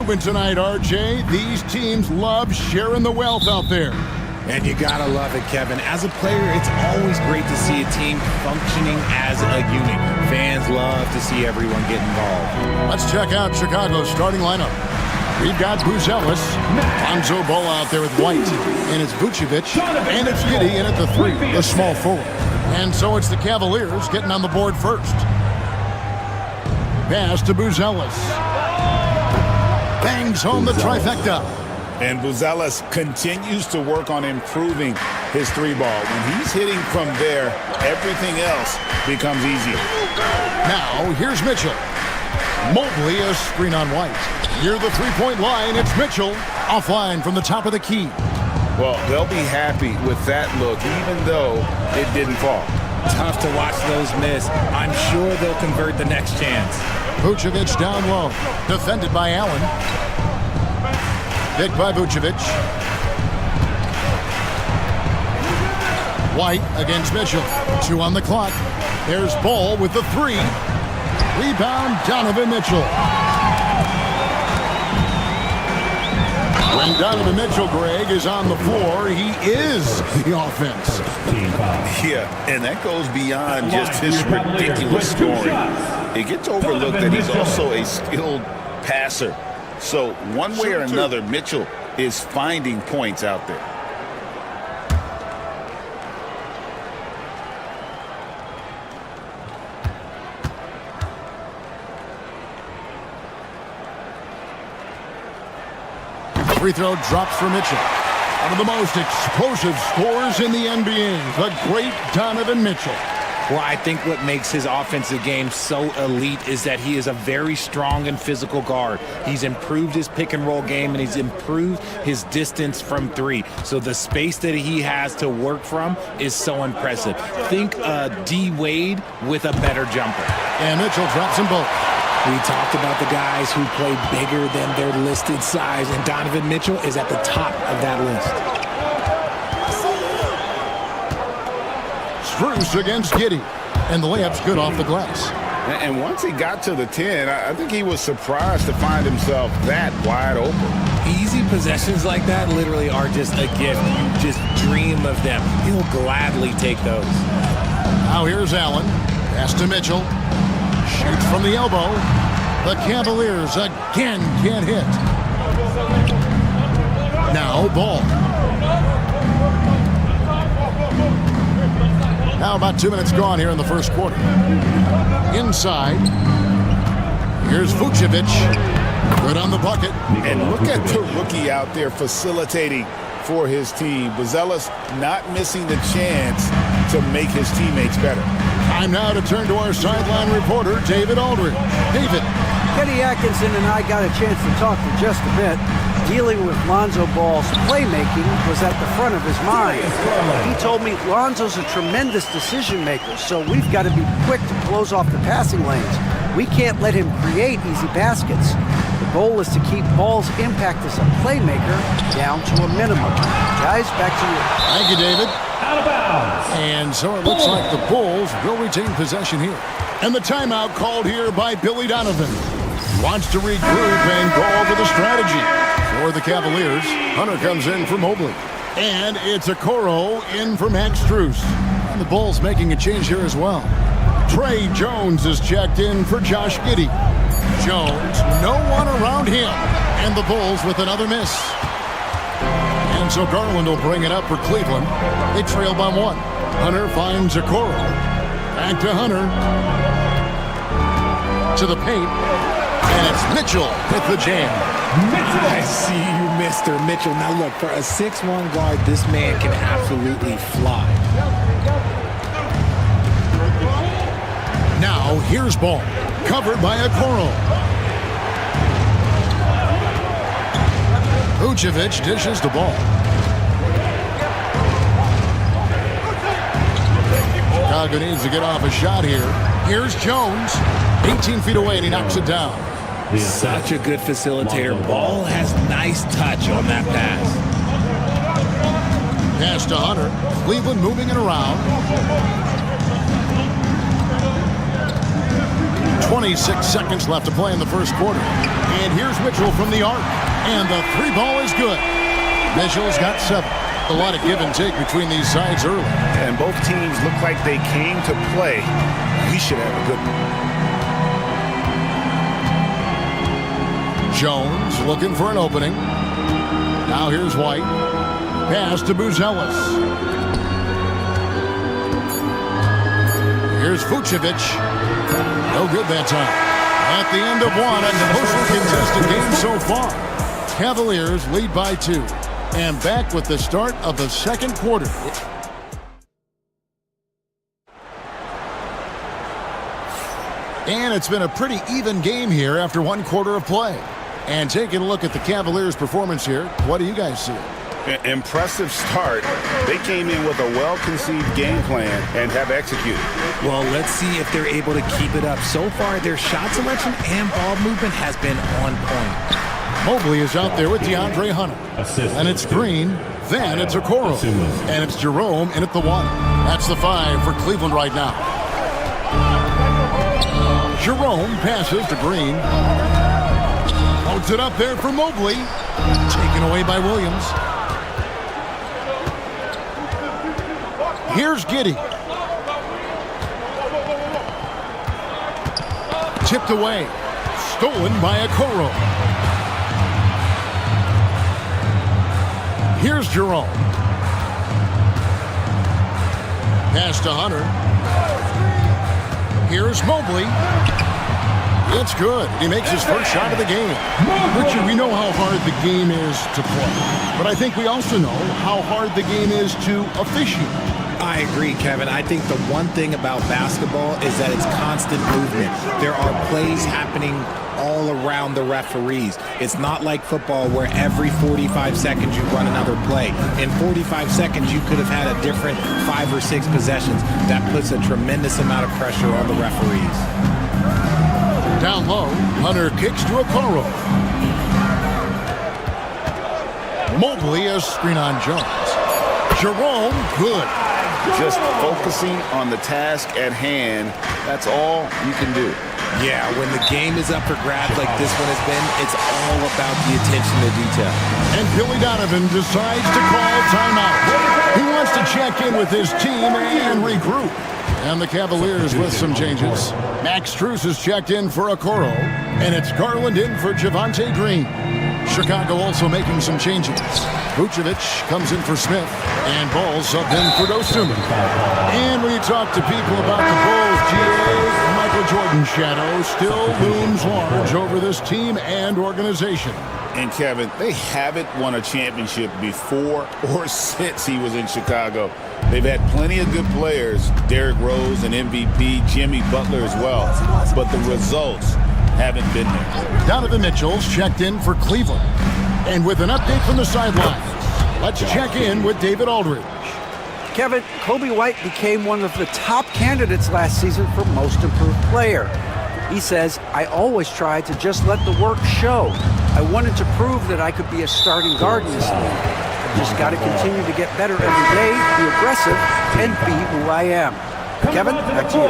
Tonight, RJ, these teams love sharing the wealth out there. And you gotta love it, Kevin. As a player, it's always great to see a team functioning as a unit. Fans love to see everyone get involved. Let's check out Chicago's starting lineup. We've got Buzelis, Lonzo Ball out there with White, and it's Vucevic, and it's Giddey in at the 3, the small forward. And so it's the Cavaliers getting on the board first. Pass to Buzelis. Bangs home the trifecta. And Buzelis continues to work on improving his 3-ball. When he's hitting from there, everything else becomes easier. Now, here's Mitchell. Mobley, a screen on White. Near the 3-point line, it's Mitchell. Offline from the top of the key. Well, they'll be happy with that look, even though it didn't fall. Tough to watch those miss. I'm sure they'll convert the next chance. Vucevic down low. Defended by Allen. Picked by Vucevic. White against Mitchell. 2 on the clock. There's Ball with the 3. Rebound, Donovan Mitchell. When Donovan Mitchell, Greg, is on the floor, he is the offense. Yeah, and that goes beyond just his ridiculous scoring. It gets overlooked that he's also a skilled passer. So one way or another, Mitchell is finding points out there. Free throw drops for Mitchell. One of the most explosive scorers in the NBA, the great Donovan Mitchell. Well, I think what makes his offensive game so elite is that he is a very strong and physical guard. He's improved his pick-and-roll game, and he's improved his distance from 3. So the space that he has to work from is so impressive. Think D. Wade with a better jumper. And Mitchell drops them both. We talked about the guys who play bigger than their listed size, and Donovan Mitchell is at the top of that list. Strus against Giddey, and the layup's good off the glass. And once he got to the 10, I think he was surprised to find himself that wide open. Easy possessions like that literally are just a gift. You just dream of them. He'll gladly take those. Now here's Allen. Pass to Mitchell. Shoots from the elbow. The Cavaliers again can't hit. Now Ball. Now about 2 minutes gone here in the first quarter. Inside. Here's Vucevic. Good on the bucket. And look at the rookie out there facilitating for his team. Buzelis not missing the chance to make his teammates better. Time now to turn to our sideline reporter, David Aldridge. David. Kenny Atkinson and I got a chance to talk for just a bit. Dealing with Lonzo Ball's playmaking was at the front of his mind. He told me Lonzo's a tremendous decision maker, so we've got to be quick to close off the passing lanes. We can't let him create easy baskets. The goal is to keep Ball's impact as a playmaker down to a minimum. Guys, back to you. Thank you, David. Out of bounds. And so it looks like the Bulls will retain possession here. And the timeout called here by Billy Donovan. Wants to regroup and go over the strategy. For the Cavaliers, Hunter comes in for Mobley. And it's Okoro in for Max Strus. And the Bulls making a change here as well. Trey Jones is checked in for Josh Giddey. Jones, no one around him. And the Bulls with another miss. And so Garland will bring it up for Cleveland. They trail by 1. Hunter finds Okoro. Back to Hunter. To the paint. And it's Mitchell with the jam. I see you, Mr. Mitchell. Now look, for a 6'1" guard, this man can absolutely fly. Now here's Ball. Covered by Okoro. Vucevic dishes the ball. Chicago needs to get off a shot here. Here's Jones. 18 feet away, and he knocks it down. Such a good facilitator. Ball has nice touch on that pass. Pass to Hunter. Cleveland moving it around. 26 seconds left to play in the first quarter. And here's Mitchell from the arc. And the three ball is good. Mitchell's got 7. A lot of give and take between these sides early. And both teams look like they came to play. We should have a good one. Jones looking for an opening. Now here's White. Pass to Buzelis. Here's Vucevic. No good that time. At the end of one, a closely contested game so far. Cavaliers lead by 2. And back with the start of the second quarter. And it's been a pretty even game here after one quarter of play. And taking a look at the Cavaliers' performance here, what do you guys see? Impressive start. They came in with a well-conceived game plan and have executed. Well, let's see if they're able to keep it up. So far, their shot selection and ball movement has been on point. Mobley is out there with DeAndre Hunter. And it's Green. Then it's Okoro. And it's Jerome in at the 1. That's the 5 for Cleveland right now. Jerome passes to Green. Holds it up there for Mobley. Taken away by Williams. Here's Giddey. Tipped away. Stolen by Okoro. Here's Jerome. Pass to Hunter. Here's Mobley. It's good. He makes his first shot of the game. Richard, we know how hard the game is to play, but I think we also know how hard the game is to officiate. I agree, Kevin. I think the one thing about basketball is that it's constant movement. There are plays happening all around the referees. It's not like football where every 45 seconds you run another play. In 45 seconds, you could have had a different 5 or 6 possessions. That puts a tremendous amount of pressure on the referees. Down low, Hunter kicks to Okoro. Mobley a screen on Jones. Jerome, good. Just focusing on the task at hand, that's all you can do. Yeah, when the game is up for grabs like this one has been, it's all about the attention to detail. And Billy Donovan decides to call timeout. He wants to check in with his team and regroup. And the Cavaliers with some changes. Max Strus is checked in for Okoro, and it's Garland in for Javonte Green. Chicago also making some changes. Vucevic comes in for Smith, and Ball subbed in for Dosunmu. And when you talk to people about the Bulls, GA, Michael Jordan's shadow still looms large over this team and organization. And Kevin, they haven't won a championship before or since he was in Chicago. They've had plenty of good players, Derrick Rose and MVP, Jimmy Butler as well, but the results haven't been there. Donovan Mitchell's checked in for Cleveland. And with an update from the sidelines, let's check in with David Aldridge. Kevin, Kobe White became one of the top candidates last season for Most Improved Player. He says, I always tried to just let the work show. I wanted to prove that I could be a starting guard in this league. I just got to continue to get better every day, be aggressive, and be who I am. Kevin, back to you.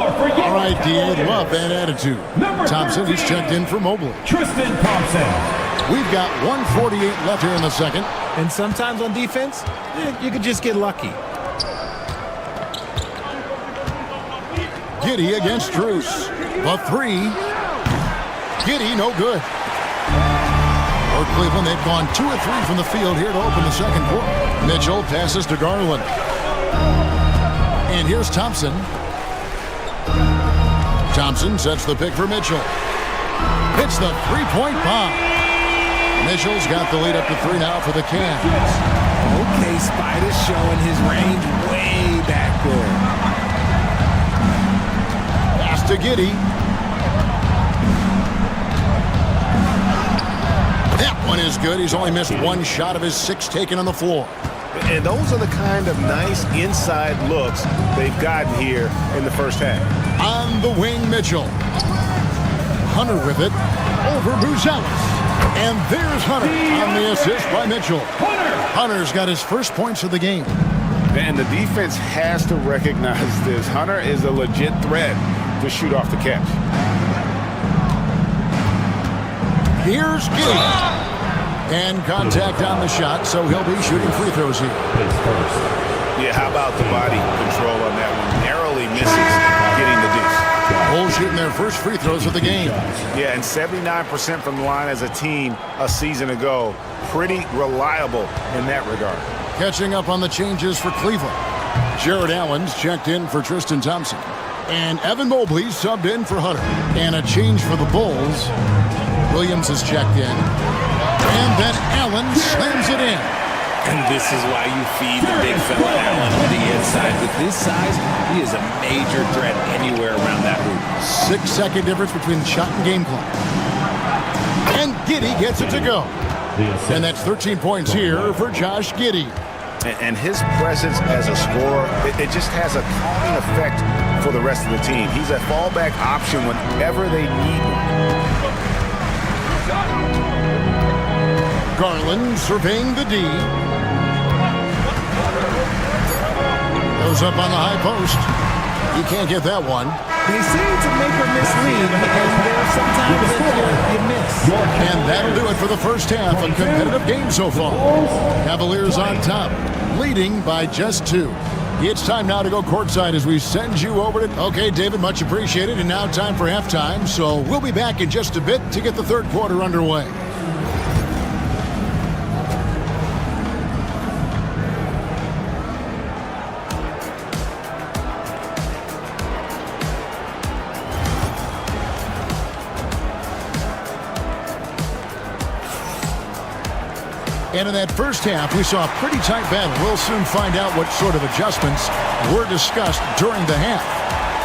All right, D.A., love that attitude. Thompson, he's checked in for Mobley. Tristan Thompson. We've got 1:48 left here in the second. And sometimes on defense, you could just get lucky. Giddey against Strus. The 3. Giddey, no good. For Cleveland, they've gone 2 of 3 from the field here to open the second quarter. Mitchell passes to Garland. And here's Thompson. Thompson sets the pick for Mitchell. Hits the three-point bomb. Mitchell's got the lead up to 3 now for the Cavs. Okay, Spider's showing his range way back there. Pass to Giddey. That one is good. He's only missed 1 shot of his 6 taken on the floor. And those are the kind of nice inside looks they've gotten here in the first half. On the wing, Mitchell. Hunter with it. Over Buzelis. And there's Hunter on the assist by Mitchell. Hunter's got his first points of the game. And the defense has to recognize this. Hunter is a legit threat to shoot off the catch. Here's Giddy. And contact on the shot, so he'll be shooting free throws here. Yeah, how about the body control on that one? Narrowly misses getting the deuce. Bulls shooting their first free throws of the game. Yeah, and 79% from the line as a team a season ago. Pretty reliable in that regard. Catching up on the changes for Cleveland. Jared Allen's checked in for Tristan Thompson. And Evan Mobley subbed in for Hunter. And a change for the Bulls. Williams is checked in. And then Allen slams it in. And this is why you feed the big fella Allen on the inside. With his size, he is a major threat anywhere around that hoop. 6-second difference between shot and game clock. And Giddy gets it to go. And that's 13 points here for Josh Giddy. And his presence as a scorer, it just has a calming effect for the rest of the team. He's a fallback option whenever they need one. Garland surveying the D. Goes up on the high post. You can't get that one. They say it's a make or miss lead, and there are sometimes that you miss. And that'll do it for the first half. A competitive game so far. Cavaliers on top, leading by just 2. It's time now to go courtside as we send you over to... Okay, David, much appreciated. And now time for halftime. So we'll be back in just a bit to get the third quarter underway. And in that first half, we saw a pretty tight battle. We'll soon find out what sort of adjustments were discussed during the half.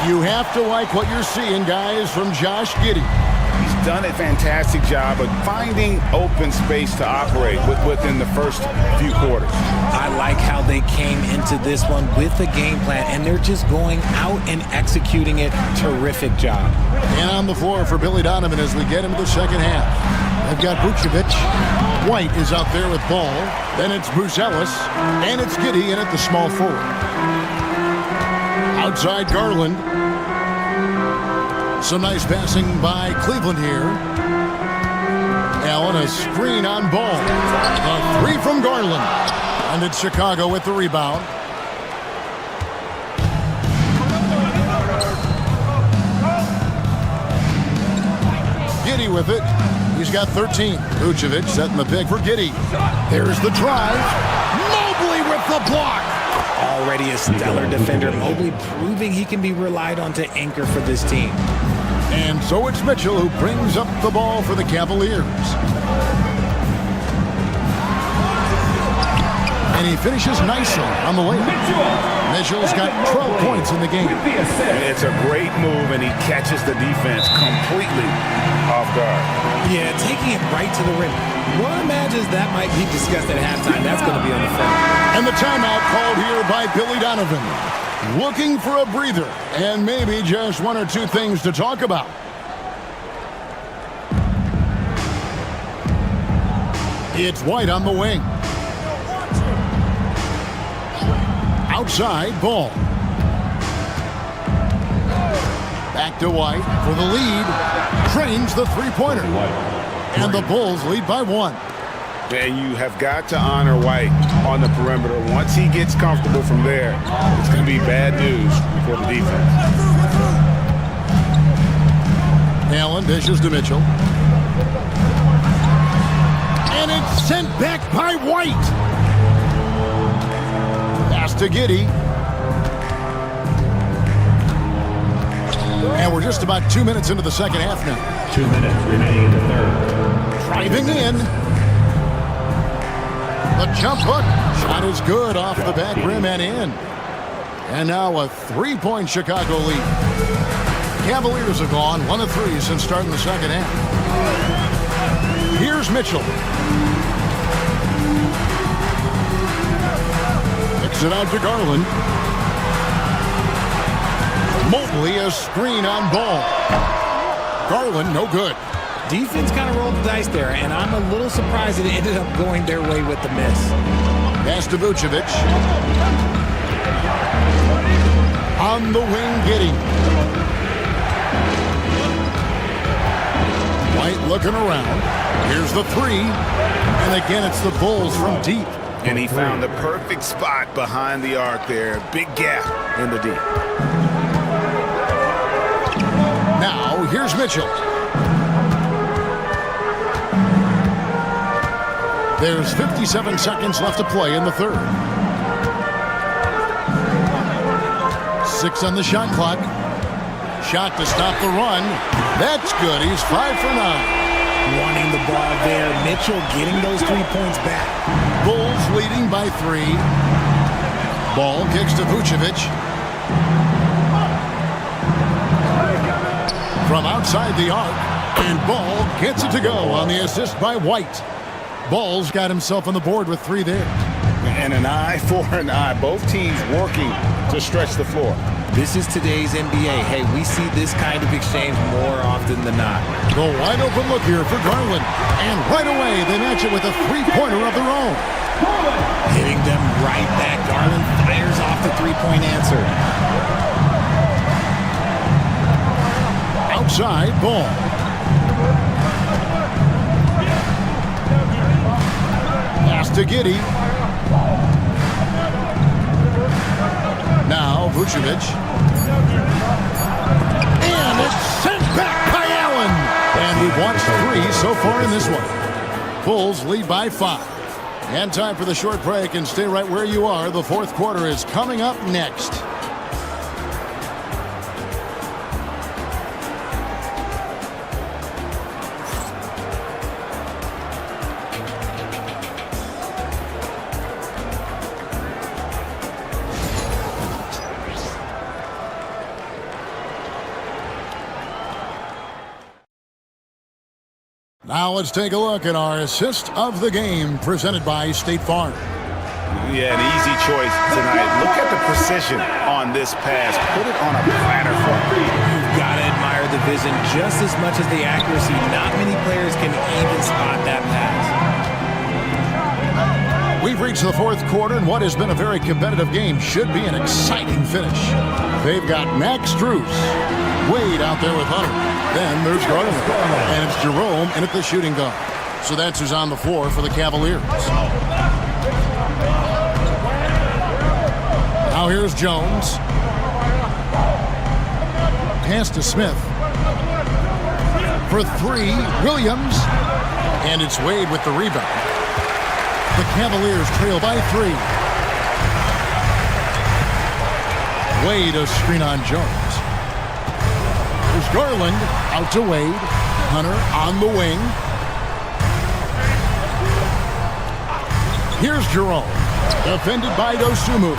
You have to like what you're seeing, guys, from Josh Giddy. He's done a fantastic job of finding open space to operate within the first few quarters. I like how they came into this one with a game plan, and they're just going out and executing it. Terrific job. And on the floor for Billy Donovan as we get into the second half. They've got Vucevic. White is out there with ball. Then it's Bruce Ellis. And it's Giddy in at the small forward. Outside Garland. Some nice passing by Cleveland here. Allen, a screen on ball. A 3 from Garland. And it's Chicago with the rebound. Giddy with it. He's got 13. Vucevic setting the pick for Giddy. There's the drive. Mobley with the block. Already a stellar defender. Mobley proving he can be relied on to anchor for this team. And so it's Mitchell who brings up the ball for the Cavaliers. And he finishes nicely on the layup. Mitchell's got 12 points in the game. And it's a great move, and he catches the defense completely off guard. Yeah, taking it right to the rim. One imagines that might be discussed at halftime. That's going to be on the front. And the timeout called here by Billy Donovan. Looking for a breather and maybe just 1 or 2 things to talk about. It's White on the wing. Outside, ball. Back to White for the lead. Trains the three-pointer. And the Bulls lead by 1. And you have got to honor White on the perimeter. Once he gets comfortable from there, it's going to be bad news for the defense. Allen dishes to Mitchell. And it's sent back by White. Pass to Giddy. And we're just about 2 minutes into the second half now. 2 minutes remaining in the third. Driving in. The jump hook. Shot is good off the back rim and in. And now a 3-point Chicago lead. Cavaliers have gone 1 of 3 since starting the second half. Here's Mitchell. Kicks it out to Garland. Mobley, a screen on ball. Garland, no good. Defense kind of rolled the dice there, and I'm a little surprised it ended up going their way with the miss. Pass to Vucevic. On the wing, Giddy. White looking around. Here's the three. And again, it's the Bulls from deep. And he found the perfect spot behind the arc there. Big gap in the deep. Now, here's Mitchell. There's 57 seconds left to play in the third. 6 on the shot clock. Shot to stop the run. That's good. He's 5 for 9. Wanting the ball there. Mitchell getting those 3 points back. Bulls leading by 3. Ball kicks to Vucevic. From outside the arc. And Ball gets it to go on the assist by White. Ball's got himself on the board with 3 there. And an eye for an eye. Both teams working to stretch the floor. This is today's NBA. Hey, we see this kind of exchange more often than not. The wide open look here for Garland. And right away, they match it with a three-pointer of their own. Hitting them right back. Garland fires off the three-point answer. Outside, Ball. Pass to Giddey. Now, Vucevic. And it's sent back by Allen. And he wants 3 so far in this one. Bulls lead by 5. And time for the short break, and stay right where you are. The fourth quarter is coming up next. Now let's take a look at our assist of the game presented by State Farm. Yeah, an easy choice tonight. Look at the precision on this pass. Put it on a platter for him. You've got to admire the vision just as much as the accuracy. Not many players can even spot that pass. We've reached the fourth quarter, and what has been a very competitive game should be an exciting finish. They've got Max Strus, Wade out there with Hunter. Then there's Garland, and it's Jerome in at the shooting guard. So that's who's on the floor for the Cavaliers. Now here's Jones. Pass to Smith. For 3, Williams. And it's Wade with the rebound. The Cavaliers trail by 3. Wade a screen on Jones. There's Garland out to Wade. Hunter on the wing. Here's Jerome. Defended by Dosunmu.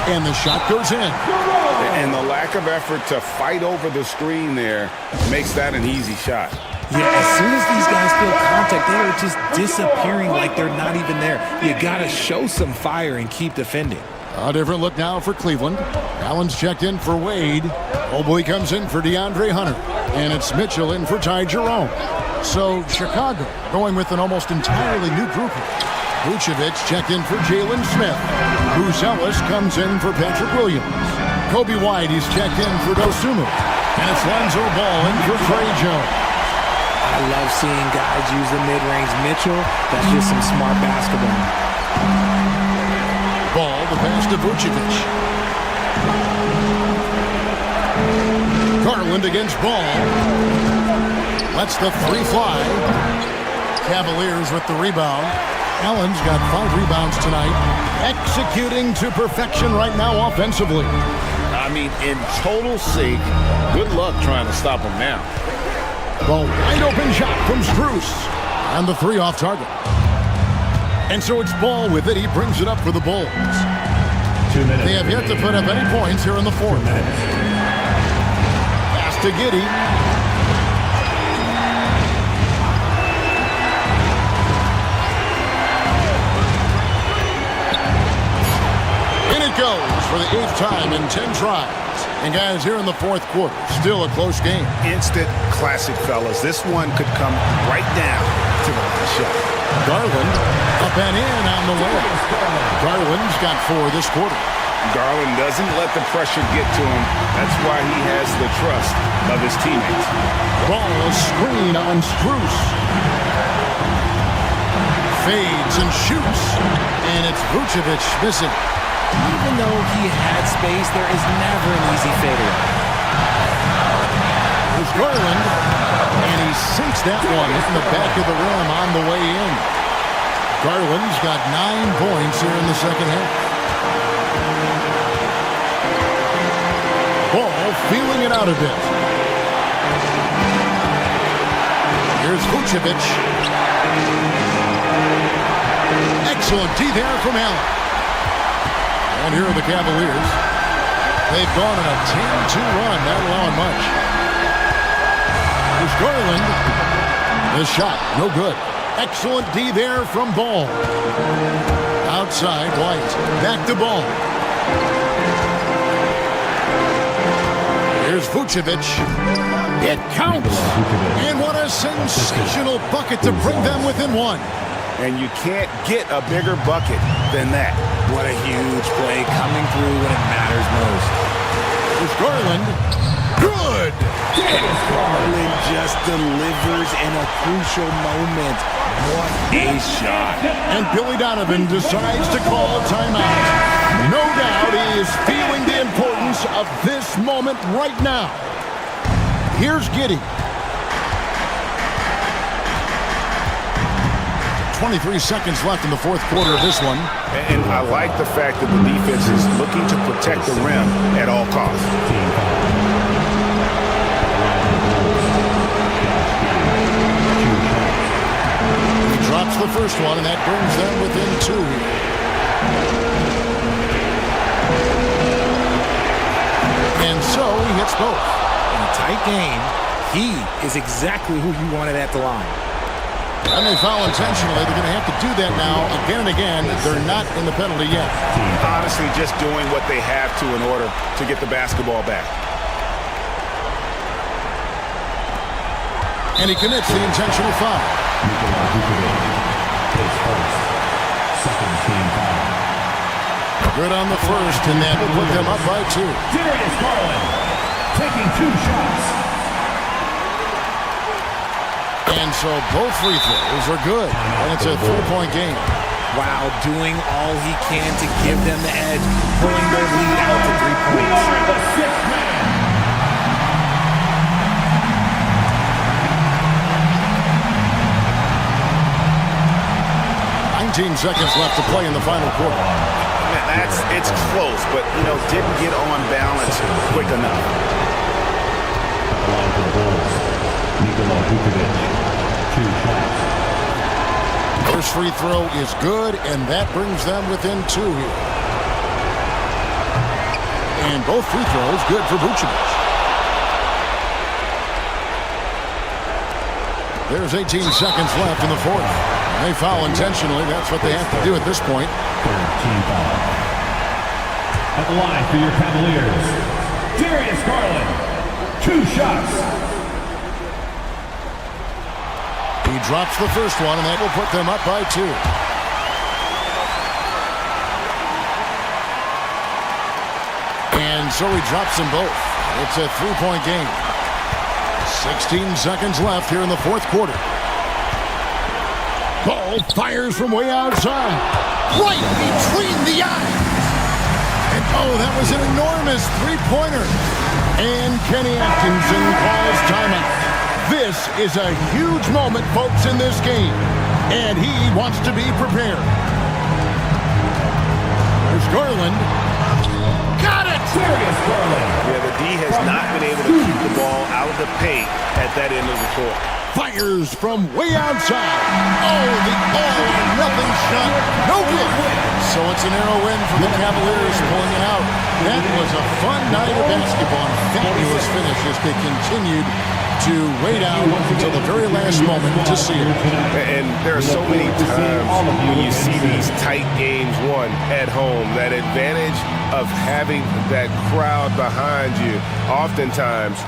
And the shot goes in. And the lack of effort to fight over the screen there makes that an easy shot. Yeah, as soon as these guys feel contact, they are just disappearing like they're not even there. You got to show some fire and keep defending. A different look now for Cleveland. Allen's checked in for Wade. Mobley comes in for DeAndre Hunter. And it's Mitchell in for Ty Jerome. So Chicago going with an almost entirely new group. Vucevic checked in for Jalen Smith. Bruce Ellis comes in for Patrick Williams. Kobe White, he's checked in for Dosunmu. And it's Lonzo Ball in for Trey Jones. I love seeing guys use the mid-range. Mitchell, that's just some smart basketball. Ball, the pass to Vucevic. Garland against Ball. Lets the 3 fly. Cavaliers with the rebound. Allen's got 5 rebounds tonight. Executing to perfection right now offensively. I mean, in total sync. Good luck trying to stop him now. The wide open shot from Strus. And the 3 off target. And so it's Ball with it. He brings it up for the Bulls. 2 minutes. They have yet to put up any points here in the fourth. Pass to Giddey. Goes for the 8th time in 10 tries. And guys, here in the fourth quarter, still a close game. Instant classic, fellas. This one could come right down to the last shot. Garland up and in on the way. Garland's got 4 this quarter. Garland doesn't let the pressure get to him. That's why he has the trust of his teammates. Ball screen on Strus. fades and shoots. And it's Vucevic missing. Even though he had space, there is never an easy fadeaway. There's Garland. And he sinks that one, hitting the back of the rim on the way in. Garland's got 9 points here in the second half. Ball feeling it out a bit. Here's Vucevic. Excellent D there from Allen. And here are the Cavaliers. They've gone on a 10-2 run, not allowing much. There's Garland. The shot, no good. Excellent D there from Ball. Outside, White. Back to Ball. Here's Vucevic. It counts. And what a sensational bucket to bring them within one. And you can't get a bigger bucket than that. What a huge play coming through when it matters most. There's Garland. Good. Garland just delivers in a crucial moment. What a shot. And Billy Donovan decides to call timeout. No doubt he is feeling the importance of this moment right now. Here's Giddey. 23 seconds left in the fourth quarter of this one. And I like the fact that the defense is looking to protect the rim at all costs. He drops the first one, and that brings them within 2. And so he hits both. In a tight game, he is exactly who you wanted at the line. And they foul intentionally. They're going to have to do that now again and again. They're not in the penalty yet. Honestly, just doing what they have to in order to get the basketball back. And he commits the intentional foul. Good on the first, and that will put them up by 2. Darius Garland taking 2 shots. And so both free throws are good. And it's a 3-point game. Wow, doing all he can to give them the edge, pulling their lead out to 3 points. The 6th man. 19 seconds left to play in the final quarter. It's close, but, didn't get on balance quick enough. First free throw is good, and that brings them within 2 here. And both free throws good for Vucevic. There's 18 seconds left in the fourth. They foul intentionally. That's what they have to do at this point. 13 foul. At the line for your Cavaliers, Darius Garland, 2 shots. He drops the first one, and that will put them up by 2. And so he drops them both. It's a 3-point game. 16 seconds left here in the fourth quarter. Ball fires from way outside. Right between the eyes. And that was an enormous 3-pointer. And Kenny Atkinson calls timeout. This is a huge moment, folks, in this game. And he wants to be prepared. There's Garland. Got it! Darius Garland. Yeah, the D has not been able to keep the ball out of the paint at that end of the court. Fires from way outside. The all-or-nothing shot. No good. So it's an arrow win for the Cavaliers pulling it out. That was a fun night of basketball. A fabulous finish as they continued to wait out until the very last moment to see it. And there are so many times when you see these tight games won at home, that advantage of having that crowd behind you, oftentimes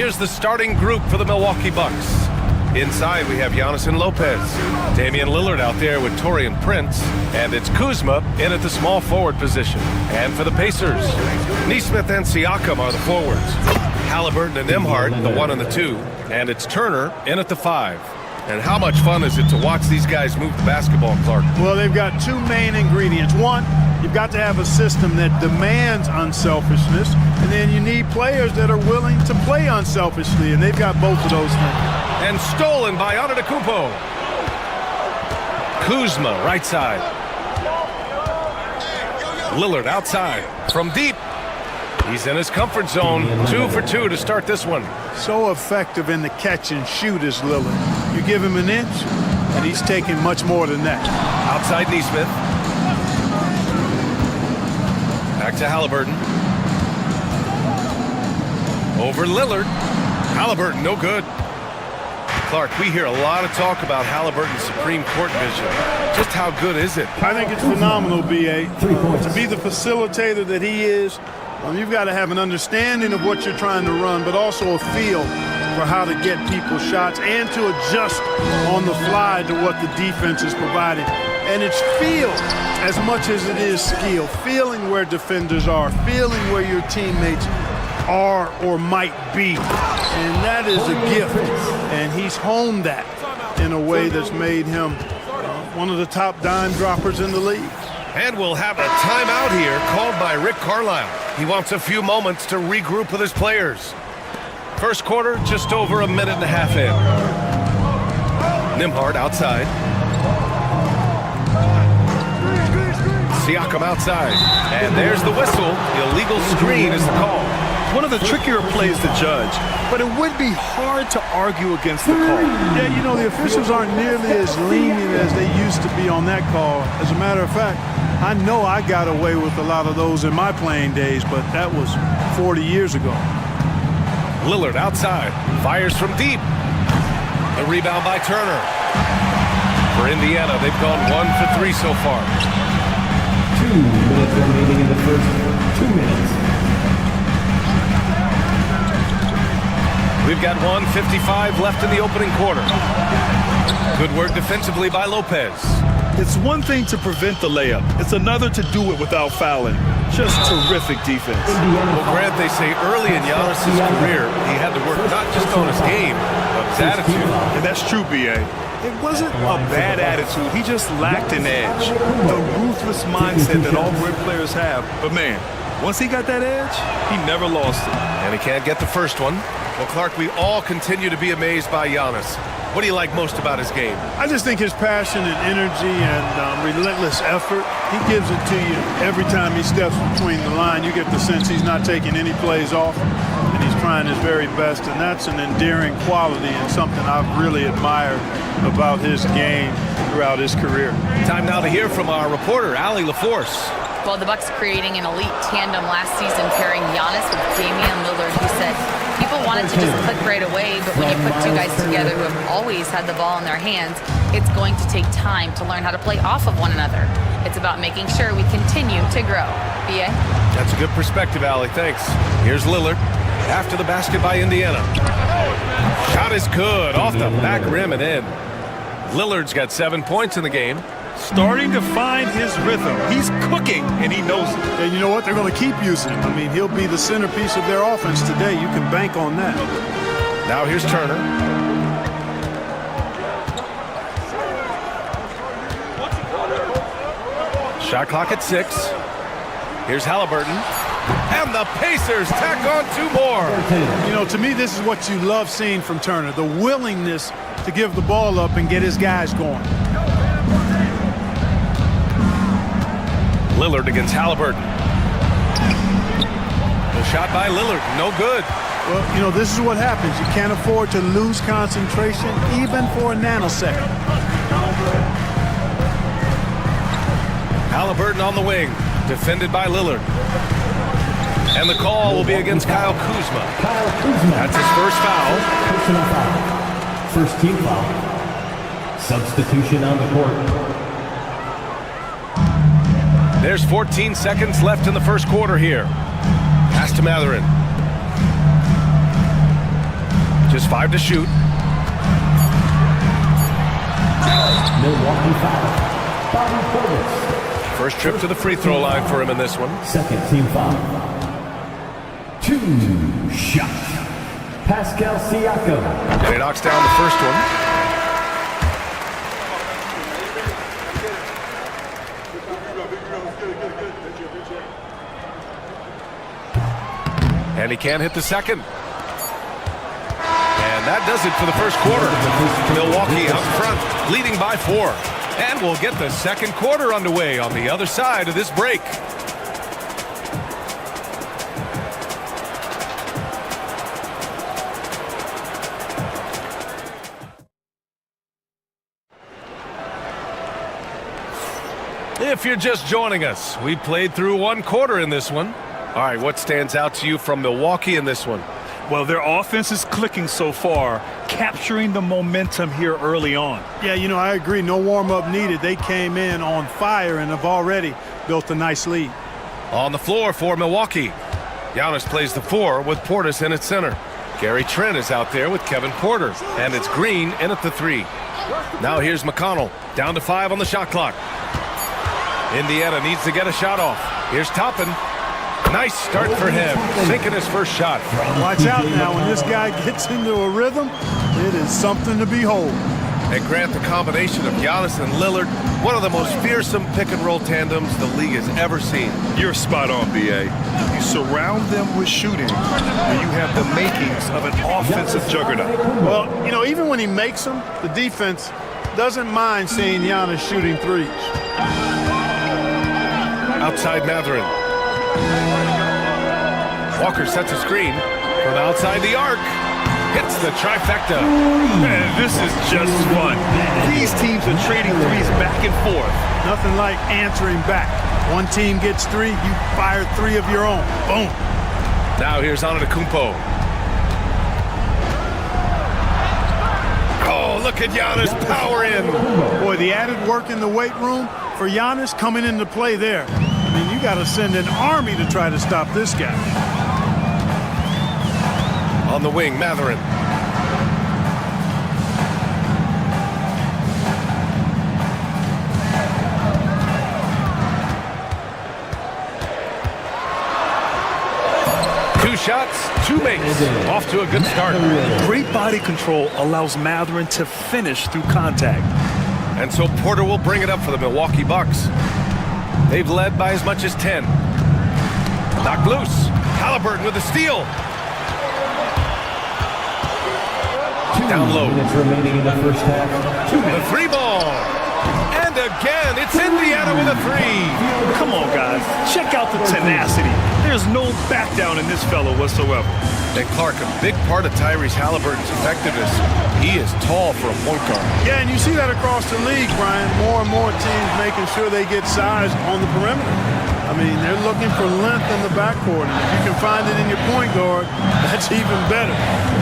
Here's the starting group for the Milwaukee Bucks. Inside, we have Giannis and Lopez. Damian Lillard out there with Taurean Prince. And it's Kuzma in at the small forward position. And for the Pacers, Nesmith and Siakam are the forwards. Halliburton and Nembhard, the 1 and the 2. And it's Turner in at the 5. And how much fun is it to watch these guys move the basketball, Clark? Well, they've got two main ingredients. One, you've got to have a system that demands unselfishness, and then you need players that are willing to play unselfishly, and they've got both of those things. And stolen by Antetokounmpo. Kuzma, right side. Lillard outside from deep. He's in his comfort zone. 2 for 2 to start this one. So effective in the catch and shoot is Lillard. You give him an inch, and he's taking much more than that. Outside Nesmith. Back to Halliburton. Over Lillard. Halliburton, no good. Clark, we hear a lot of talk about Halliburton's supreme court vision. Just how good is it? I think it's phenomenal, B.A. To be the facilitator that he is, you've got to have an understanding of what you're trying to run, but also a feel for how to get people shots and to adjust on the fly to what the defense is providing. And it's feel as much as it is skill. Feeling where defenders are, feeling where your teammates are or might be. And that is a gift. And he's honed that in a way that's made him one of the top dime droppers in the league. And we'll have a timeout here called by Rick Carlisle. He wants a few moments to regroup with his players. First quarter, just over a minute and a half in. Nembhard outside. Siakam outside. And there's the whistle. Illegal screen is the call. One of the trickier plays to judge, but it would be hard to argue against the call. Yeah, you know, the officials aren't nearly as lenient as they used to be on that call. As a matter of fact, I know I got away with a lot of those in my playing days, but that was 40 years ago. Lillard outside, fires from deep. The rebound by Turner. For Indiana, they've gone 1 for 3 so far. 2 minutes remaining in the first 2 minutes. We've got 1:55 left in the opening quarter. Good work defensively by Lopez. It's one thing to prevent the layup. It's another to do it without fouling. Just terrific defense. Well, Grant, they say early in Giannis' career, he had to work not just on his game, but his attitude. And that's true, B.A. It wasn't a bad attitude. He just lacked an edge. The ruthless mindset that all great players have. But, man, once he got that edge, he never lost it. And he can't get the first one. Well, Clark, we all continue to be amazed by Giannis. What do you like most about his game? I just think his passion and energy and relentless effort, he gives it to you every time he steps between the line. You get the sense he's not taking any plays off, and he's trying his very best, and that's an endearing quality and something I've really admired about his game throughout his career. Time now to hear from our reporter, Allie LaForce. Well, the Bucks creating an elite tandem last season, pairing Giannis with Damian Lillard, who said people wanted to just click right away, but when you put two guys together who have always had the ball in their hands, it's going to take time to learn how to play off of one another. It's about making sure we continue to grow. B.A.? That's a good perspective, Allie. Thanks. Here's Lillard after the basket by Indiana. Shot is good off the back rim and in. Lillard's got 7 points in the game. Starting to find his rhythm. He's cooking, and he knows it. And you know what? They're going to keep using him. I mean, he'll be the centerpiece of their offense today. You can bank on that. Now here's Turner. Shot clock at 6. Here's Halliburton. And the Pacers tack on 2 more. You know, to me, this is what you love seeing from Turner, the willingness to give the ball up and get his guys going. Lillard against Halliburton. The shot by Lillard, no good. Well, you know, this is what happens. You can't afford to lose concentration even for a nanosecond. Halliburton on the wing, defended by Lillard. And the call will be against Kyle Kuzma. That's his first foul. Personal foul. First team foul. Substitution on the court. There's 14 seconds left in the first quarter here. Pass to Matherin. Just 5 to shoot. Milwaukee foul. Bobby Portis. First trip to the free throw line for him in this one. Second team foul. 2 shot. Pascal Siakam. And he knocks down the first one. And he can't hit the second. And that does it for the first quarter. Milwaukee out front, leading by 4. And we'll get the second quarter underway on the other side of this break. If you're just joining us, we played through 1 quarter in this one. All right, what stands out to you from Milwaukee in this one? Well, their offense is clicking so far, capturing the momentum here early on. Yeah, you know, I agree. No warm-up needed. They came in on fire and have already built a nice lead. On the floor for Milwaukee, Giannis plays the 4 with Portis in at center. Gary Trent is out there with Kevin Porter, and it's Green in at the 3. Now here's McConnell, down to 5 on the shot clock. Indiana needs to get a shot off. Here's Toppin. Nice start for him, sinking his first shot. Watch out now. When this guy gets into a rhythm, it is something to behold. And Grant, the combination of Giannis and Lillard, one of the most fearsome pick-and-roll tandems the league has ever seen. You're spot on, B.A. You surround them with shooting, and you have the makings of an offensive juggernaut. Well, you know, even when he makes them, the defense doesn't mind seeing Giannis shooting threes. Outside Mathurin. Walker sets a screen from outside the arc. Hits the trifecta. Man, this is just fun. These teams are trading threes back and forth. Nothing like answering back. One team gets 3, you fire 3 of your own. Boom. Now here's Antetokounmpo. Oh, look at Giannis power in. Boy, the added work in the weight room for Giannis coming into play there. I mean, you got to send an army to try to stop this guy. On the wing, Mathurin. Two shots, 2 makes. Off to a good start. Great body control allows Mathurin to finish through contact. And so Porter will bring it up for the Milwaukee Bucks. They've led by as much as 10. Knocked loose. Halliburton with a steal. Down low. Remaining in the first half. The 3 ball. And again, it's Indiana with a 3. Come on, guys. Check out the tenacity. There's no back down in this fellow whatsoever. And Clark, a big part of Tyrese Halliburton's effectiveness, he is tall for a point guard. Yeah, and you see that across the league, Brian. More and more teams making sure they get size on the perimeter. I mean, they're looking for length in the backcourt, and if you can find it in your point guard, that's even better.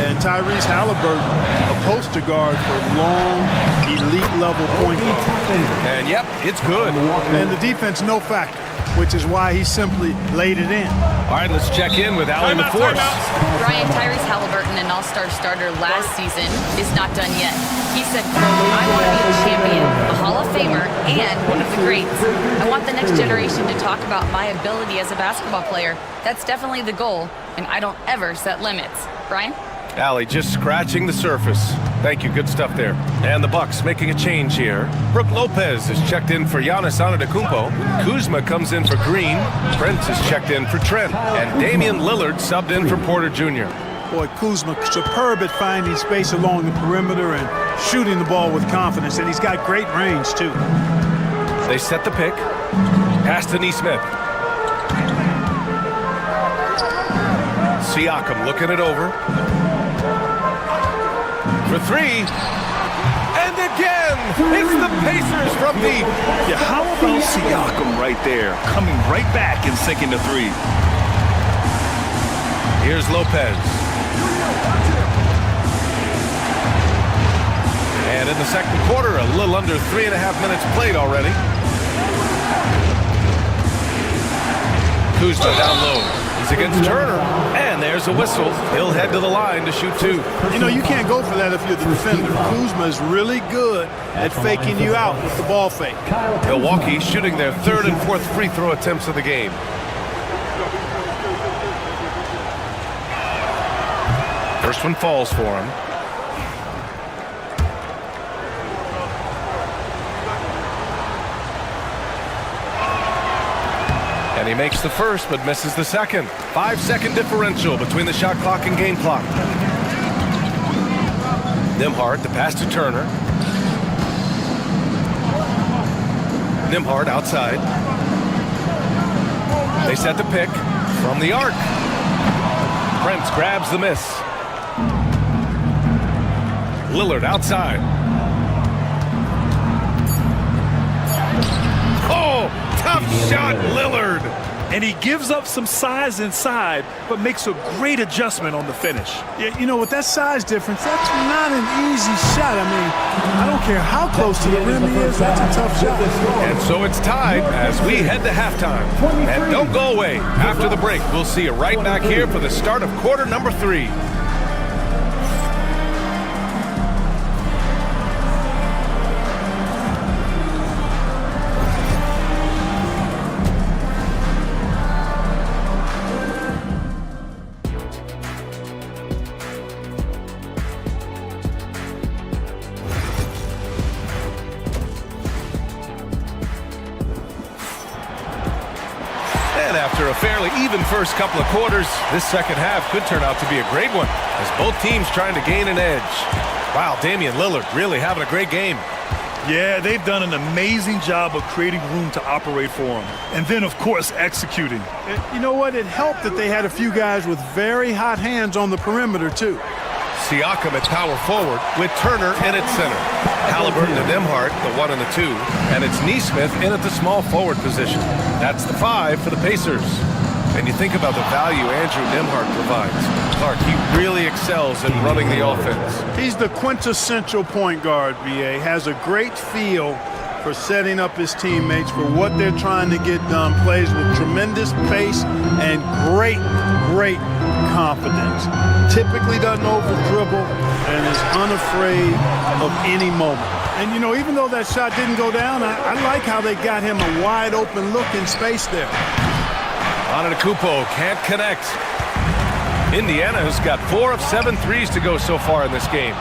And Tyrese Halliburton, a poster guard for long, elite-level point guard. And, yep, it's good. And the defense, no factor, which is why he simply laid it in. All right, let's check in with Allie LaForce. Brian, Tyrese Halliburton, an all-star starter last season, is not done yet. He said, quote, I want to be a champion, a Hall of Famer, and one of the greats. I want the next generation to talk about my ability as a basketball player. That's definitely the goal, and I don't ever set limits. Brian? Allie just scratching the surface. Thank you, good stuff there. And the Bucks making a change here. Brook Lopez is checked in for Giannis Antetokounmpo. Kuzma comes in for Green. Prince is checked in for Trent. And Damian Lillard subbed in for Porter Jr. Boy, Kuzma, superb at finding space along the perimeter and shooting the ball with confidence, and he's got great range, too. They set the pick. Pass to Nesmith. Siakam looking it over. For 3. And again, it's the Pacers from deep. Yeah, how about Siakam right there, coming right back and sinking the 3. Here's Lopez. And in the second quarter, a little under 3.5 minutes played already. Kuzma down low. He's against Turner. And there's a whistle. He'll head to the line to shoot 2. You know, you can't go for that if you're the defender. Kuzma is really good at faking you out with the ball fake. Milwaukee shooting their 3rd and 4th free throw attempts of the game. First one falls for him. And he makes the first, but misses the second. 5-second differential between the shot clock and game clock. Nembhard, the pass to Turner. Nembhard outside. They set the pick from the arc. Prince grabs the miss. Lillard outside. Oh, tough shot, Lillard. And he gives up some size inside, but makes a great adjustment on the finish. Yeah, you know, with that size difference, that's not an easy shot. I mean, I don't care how close to the rim he is, that's a tough shot. And so it's tied as we head to halftime. And don't go away. After the break, we'll see you right back here for the start of quarter number 3. After a fairly even first couple of quarters, this second half could turn out to be a great one as both teams trying to gain an edge. Wow, Damian Lillard really having a great game. Yeah, they've done an amazing job of creating room to operate for him. And then, of course, executing. You know what? It helped that they had a few guys with very hot hands on the perimeter, too. Siakam at power forward with Turner in at center. Halliburton and Nembhard, the 1 and the 2. And it's Nesmith in at the small forward position. That's the 5 for the Pacers. And you think about the value Andrew Nembhard provides. Clark, he really excels in running the offense. He's the quintessential point guard, B.A. Has a great feel for setting up his teammates for what they're trying to get done. Plays with tremendous pace and great confidence. Typically doesn't over-dribble and is unafraid of any moment. And, you know, even though that shot didn't go down, I like how they got him a wide-open look in space there. Antetokounmpo can't connect. Indiana has got 4 of 7 threes to go so far in this game.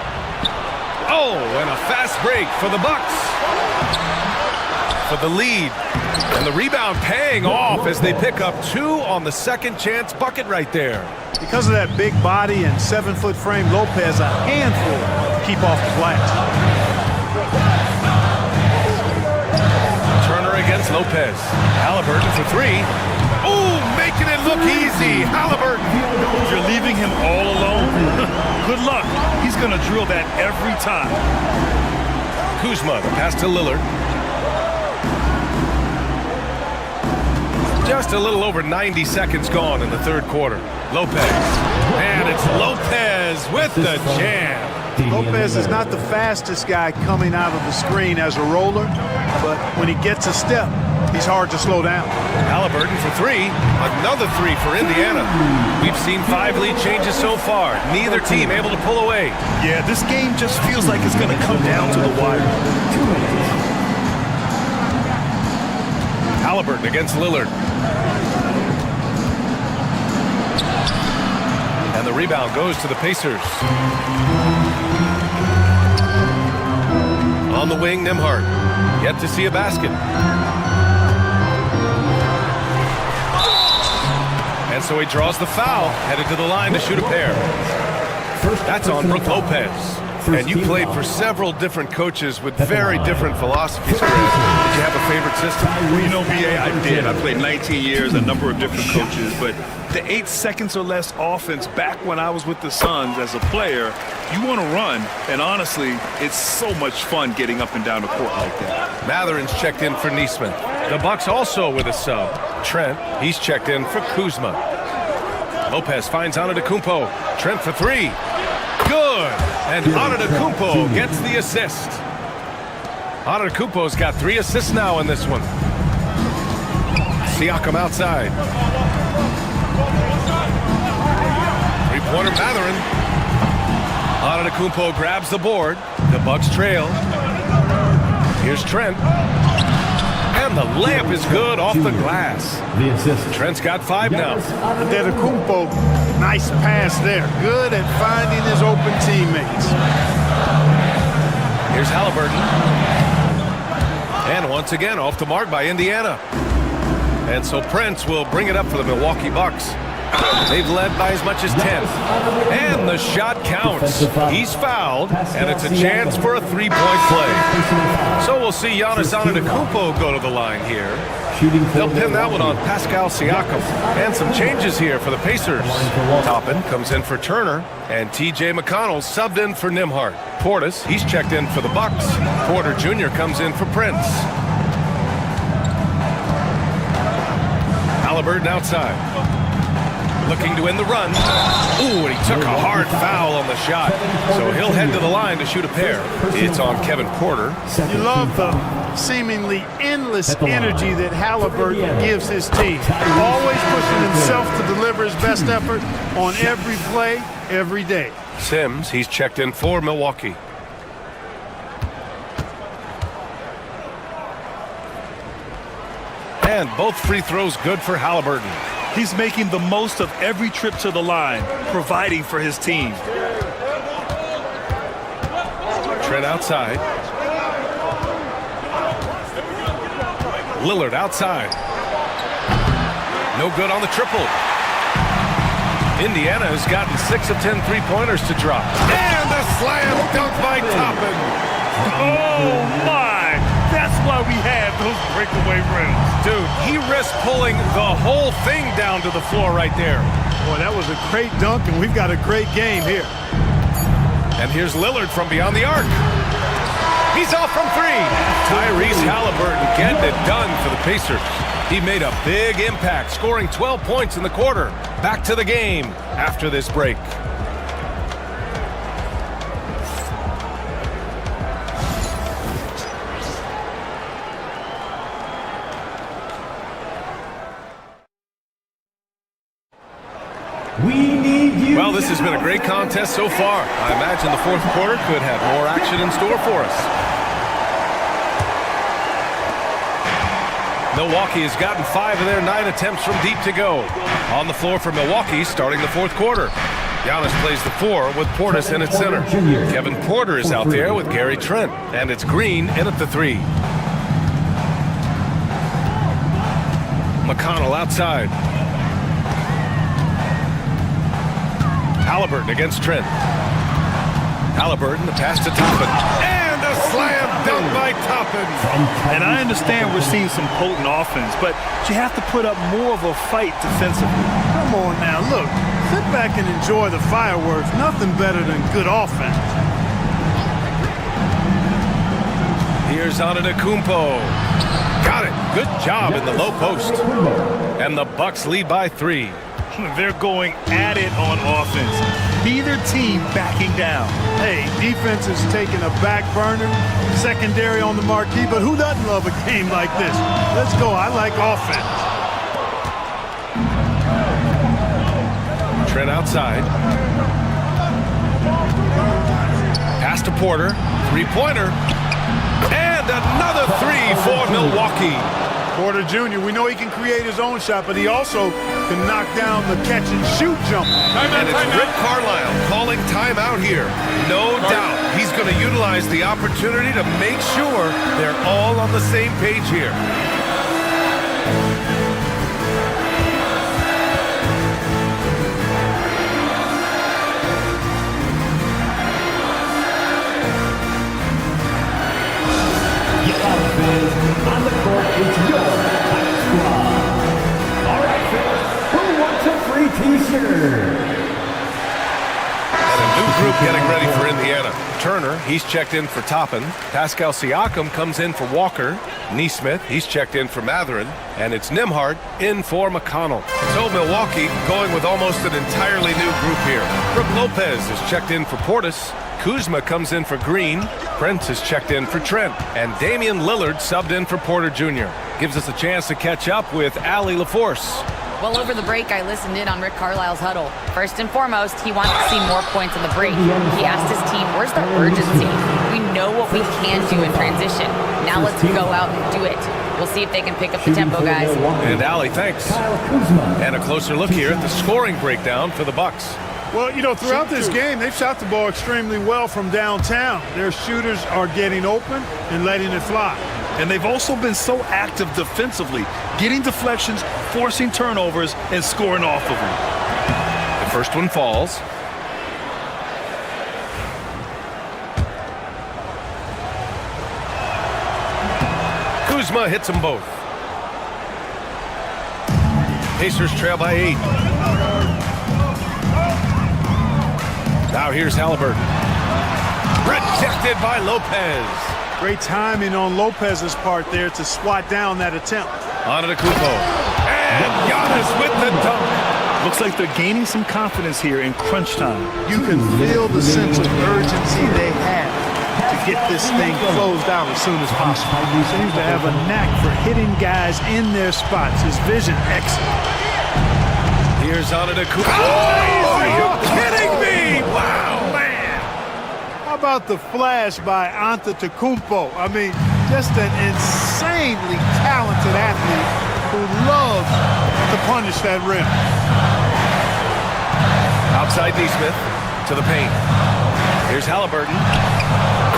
Oh, and a fast break for the Bucks. For the lead. And the rebound paying off as they pick up 2 on the second chance bucket right there. Because of that big body and 7-foot frame, Lopez a handful to keep off the glass. Turner against Lopez. Halliburton for 3. Ooh, making it look easy. Halliburton. You're leaving him all alone. Good luck. He's going to drill that every time. Kuzma, the pass to Lillard. Just a little over 90 seconds gone in the third quarter. Lopez. And it's Lopez with the jam. Lopez is not the fastest guy coming out of the screen as a roller, but when he gets a step, he's hard to slow down. Halliburton for 3. Another 3 for Indiana. We've seen 5 lead changes so far. Neither team able to pull away. Yeah, this game just feels like it's going to come down to the wire. Halliburton against Lillard. And the rebound goes to the Pacers. On the wing, Nembhard. Yet to see a basket. And so he draws the foul, headed to the line to shoot a pair. That's on Brook Lopez. And you played for several different coaches with very different philosophies, Chris. Did you have a favorite system? Well, you know, B.A., I did. I played 19 years, a number of different coaches. But the 8 seconds or less offense back when I was with the Suns as a player, you want to run. And honestly, it's so much fun getting up and down the court like that. Matherin's checked in for Nesmith. The Bucks also with a sub. Trent, he's checked in for Kuzma. Lopez finds Antetokounmpo. Trent for 3. Good! And Antetokounmpo gets the assist. Antetokounmpo's got 3 assists now in this one. Siakam outside. Three-pointer Matherin. Antetokounmpo grabs the board. The Bucks trail. Here's Trent. And the layup is good off the glass. The assist. Trent's got 5 now. Antetokounmpo, nice pass there. Good at finding his open teammates. Here's Halliburton. And once again, off the mark by Indiana. And so Prince will bring it up for the Milwaukee Bucks. They've led by as much as 10. And the shot counts. He's fouled, and it's a chance for a 3-point play. So we'll see Giannis Antetokounmpo go to the line here. They'll pin that one on Pascal Siakam. And some changes here for the Pacers. Toppin comes in for Turner, and T.J. McConnell subbed in for Nembhard. Portis, he's checked in for the Bucks. Porter Jr. comes in for Prince. Halliburton outside. Looking to end the run. Ooh, and he took a hard foul on the shot. So he'll head to the line to shoot a pair. It's on Kevin Porter. You love the seemingly endless energy that Halliburton gives his team. Always pushing himself to deliver his best effort on every play, every day. Sims, he's checked in for Milwaukee. And both free throws good for Halliburton. He's making the most of every trip to the line, providing for his team. Trent outside. Lillard outside. No good on the triple. Indiana has gotten 6 of 10 three-pointers to drop. And a slam dunk by Toppin. Oh, my! That's why we have those breakaway rims. Dude, he risked pulling the whole thing down to the floor right there. Boy, that was a great dunk, and we've got a great game here. And here's Lillard from beyond the arc. He's off from three. Tyrese Halliburton getting it done for the Pacers. He made a big impact, scoring 12 points in the quarter. Back to the game after this break. Well, this has been a great contest so far. I imagine the fourth quarter could have more action in store for us. Milwaukee has gotten 5 of their 9 attempts from deep to go. On the floor for Milwaukee starting the fourth quarter. Giannis plays the 4 with Portis in at center. Kevin Porter is out there with Gary Trent. And it's Green in at the 3. McConnell outside. Halliburton against Trent. Halliburton, the pass to Toppin. And a slam dunk by Toppin. And I understand we're seeing some potent offense, but you have to put up more of a fight defensively. Come on now, look. Sit back and enjoy the fireworks. Nothing better than good offense. Here's Antetokounmpo. Got it. Good job in the low post. And the Bucks lead by 3. They're going at it on offense. Neither team backing down. Hey, defense is taking a back burner, secondary on the marquee, but who doesn't love a game like this? Let's go. I like offense. Trent outside. Pass to Porter. Three-pointer. And another 3 for Milwaukee. Porter Jr., we know he can create his own shot, but he also can knock down the catch-and-shoot jumper. And it's Rick Carlisle calling timeout here. No doubt he's going to utilize the opportunity to make sure they're all on the same page here. On the court, it's your squad. All right, who wants a free t-shirt? And a new group getting ready for Indiana. Turner, he's checked in for Toppin. Pascal Siakam comes in for Walker. Neesmith, he's checked in for Mathurin. And it's Nembhard in for McConnell. So Milwaukee going with almost an entirely new group here. Brook Lopez is checked in for Portis. Kuzma comes in for Green. Prince is checked in for Trent. And Damian Lillard subbed in for Porter Jr. Gives us a chance to catch up with Allie LaForce. Well, over the break, I listened in on Rick Carlisle's huddle. First and foremost, he wants to see more points on the break. He asked his team, where's the urgency? We know what we can do in transition. Now let's go out and do it. We'll see if they can pick up the tempo, guys. And Allie, thanks. And a closer look here at the scoring breakdown for the Bucks. Well, you know, throughout this game, they've shot the ball extremely well from downtown. Their shooters are getting open and letting it fly. And they've also been so active defensively, getting deflections, forcing turnovers, and scoring off of them. The first one falls. Kuzma hits them both. Pacers trail by 8. Now here's Halliburton. Rejected by Lopez. Great timing on Lopez's part there to swat down that attempt. Antetokounmpo. And Giannis with the dunk. Looks like they're gaining some confidence here in crunch time. You can feel the sense of urgency they have to get this thing closed out as soon as possible. He seems to have a knack for hitting guys in their spots. His vision excellent. Here's Antetokounmpo. Oh, are you kidding me? Wow, man. How about the flash by Antetokounmpo? I mean, just an insanely talented athlete who loves to punish that rim. Outside Neesmith to the paint. Here's Halliburton.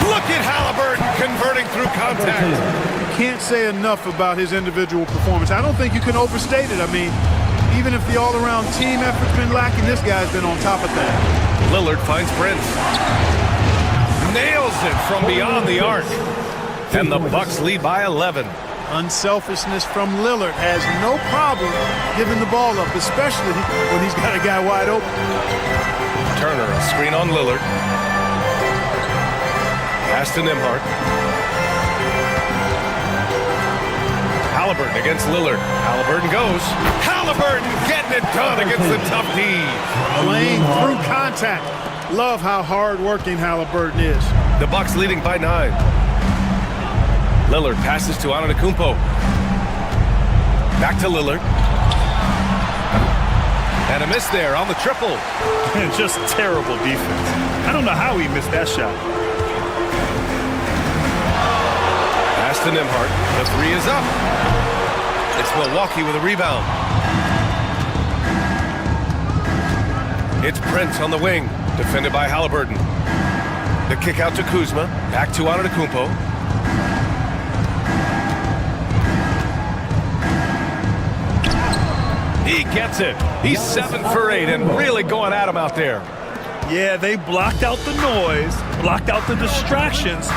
Look at Halliburton converting through contact. You can't say enough about his individual performance. I don't think you can overstate it. I mean, even if the all-around team effort's been lacking, this guy's been on top of that. Lillard finds Prince. Nails it from beyond the arc. And the Bucks lead by 11. Unselfishness from Lillard has no problem giving the ball up, especially when he's got a guy wide open. Turner, a screen on Lillard. Pass to Nembhard. Halliburton against Lillard. Halliburton goes. Halliburton getting it done against the tough D. Playing through contact. Love how hard-working Halliburton is. The Bucks leading by 9. Lillard passes to Antetokounmpo. Back to Lillard. And a miss there on the triple. And just terrible defense. I don't know how he missed that shot. Pass to Nembhard. The three is up. It's Milwaukee with a rebound. It's Prince on the wing, defended by Halliburton. The kick out to Kuzma. Back to Antetokounmpo. He gets it. He's 7 for 8 and really going at him out there. Yeah, they blocked out the noise, blocked out the distractions,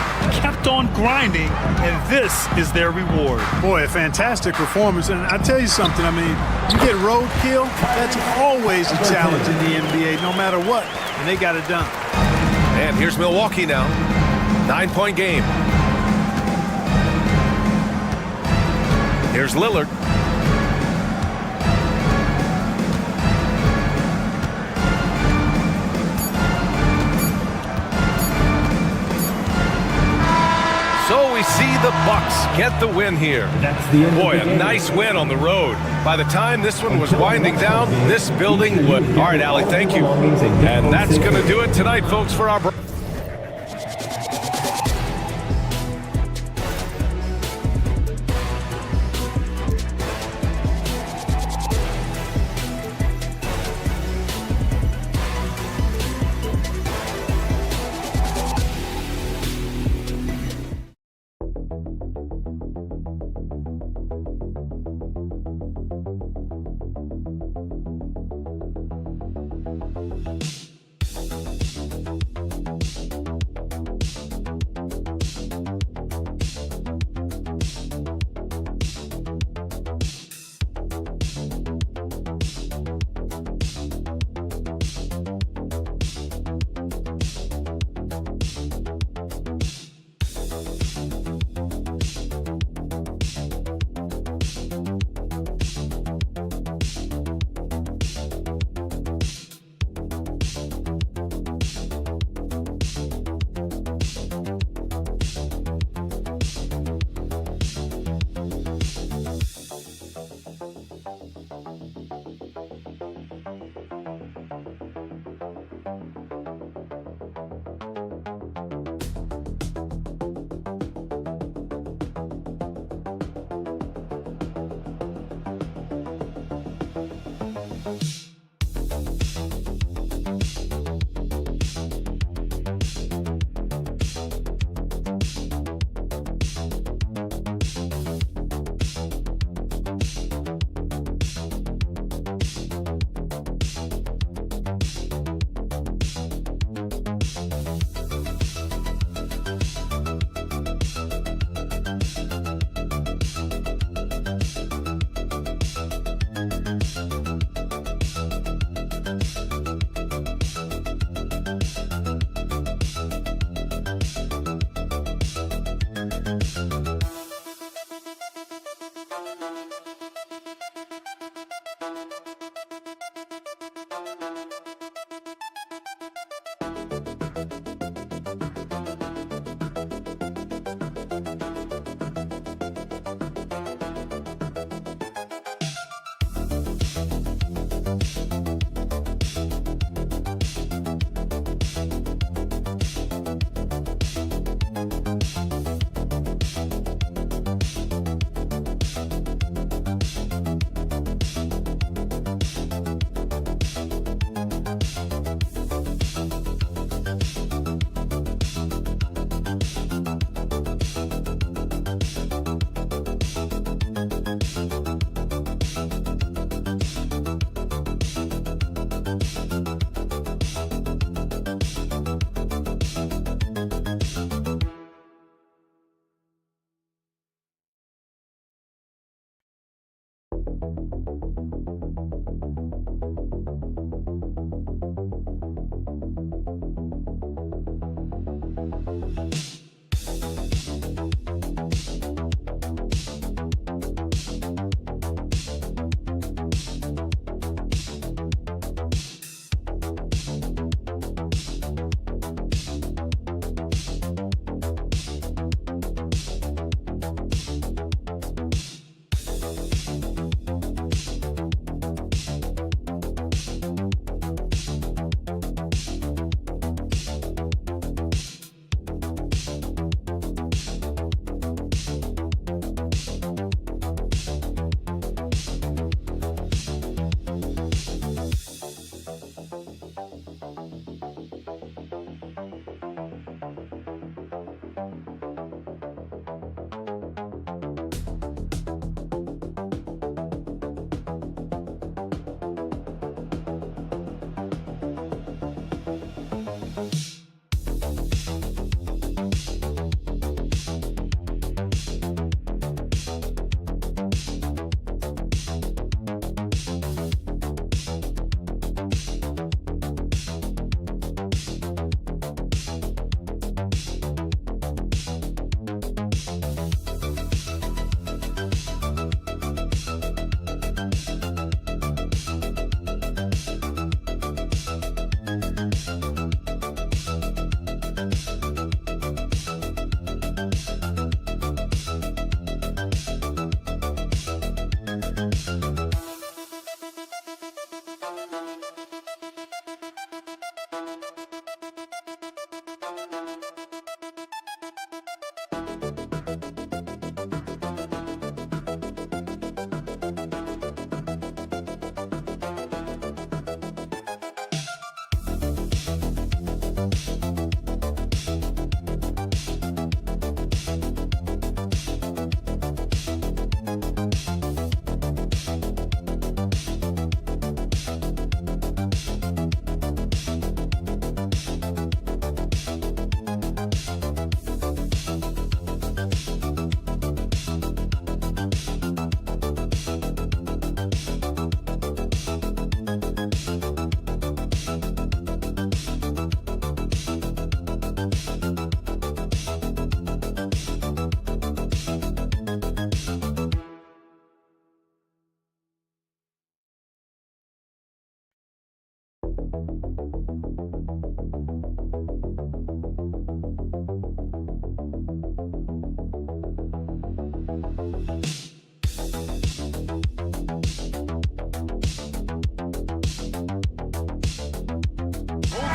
kept on grinding, and this is their reward. Boy, a fantastic performance. And I tell you something, I mean, you get roadkill, that's always a challenge in the NBA, no matter what. And they got it done. And here's Milwaukee now. 9-point game. Here's Lillard. So we see the Bucks get the win here. Boy, a nice win on the road. By the time this one was winding down, this building would... All right, Allie, thank you. And that's going to do it tonight, folks, for our...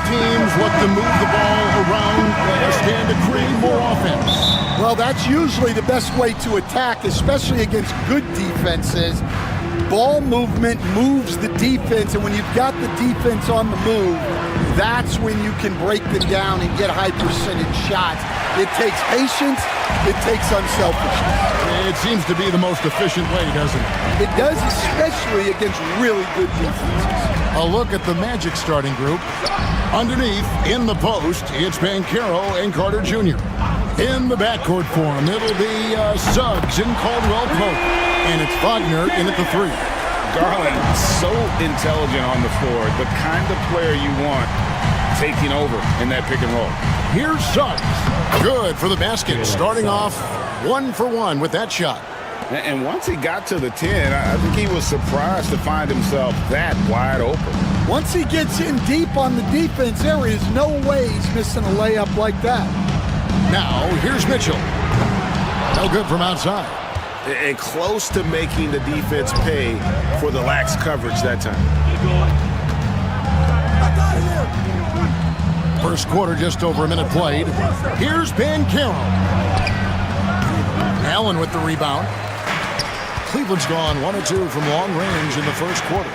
Teams look to move the ball around and stand to create more offense. Well, that's usually the best way to attack, especially against good defenses. Ball movement moves the defense, and when you've got the defense on the move, that's when you can break them down and get high percentage shots. It takes patience. It takes unselfishness. It seems to be the most efficient way, doesn't it? It does, especially against really good defenses. A look at the Magic starting group. Underneath, in the post, it's Banchero and Carter Jr. In the backcourt for him, it'll be Suggs and Caldwell Pope. And it's Wagner in at the three. Garland, so intelligent on the floor, the kind of player you want taking over in that pick and roll. Here's Suggs. Good for the basket, starting off 1 for 1 with that shot. And once he got to the 10, I think he was surprised to find himself that wide open. Once he gets in deep on the defense, there is no way he's missing a layup like that. Now, here's Mitchell. No good from outside. And close to making the defense pay for the lax coverage that time. First quarter, just over a minute played. Here's Banchero. Allen with the rebound. Cleveland's gone 1 of 2 from long range in the first quarter.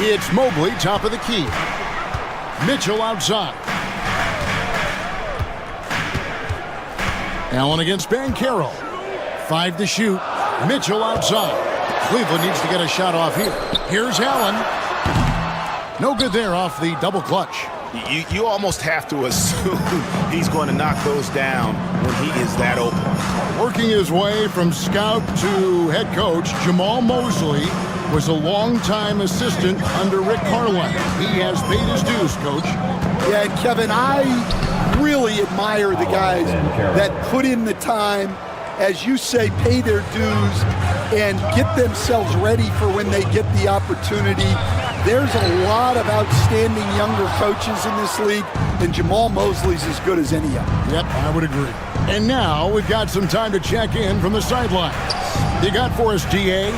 It's Mobley, top of the key. Mitchell outside. Allen against Banchero. 5 to shoot. Mitchell outside. Cleveland needs to get a shot off here. Here's Allen. No good there off the double clutch. You almost have to assume he's going to knock those down when he is that open. Working his way from scout to head coach, Jamal Mosley was a longtime assistant under Rick Carlisle. He has paid his dues, Coach. Yeah, and Kevin, I really admire the guys that put in the time, as you say, pay their dues and get themselves ready for when they get the opportunity. There's a lot of outstanding younger coaches in this league, and Jamal Mosley's as good as any of them. Yep, I would agree. And now we've got some time to check in from the sidelines. You got for us, DA?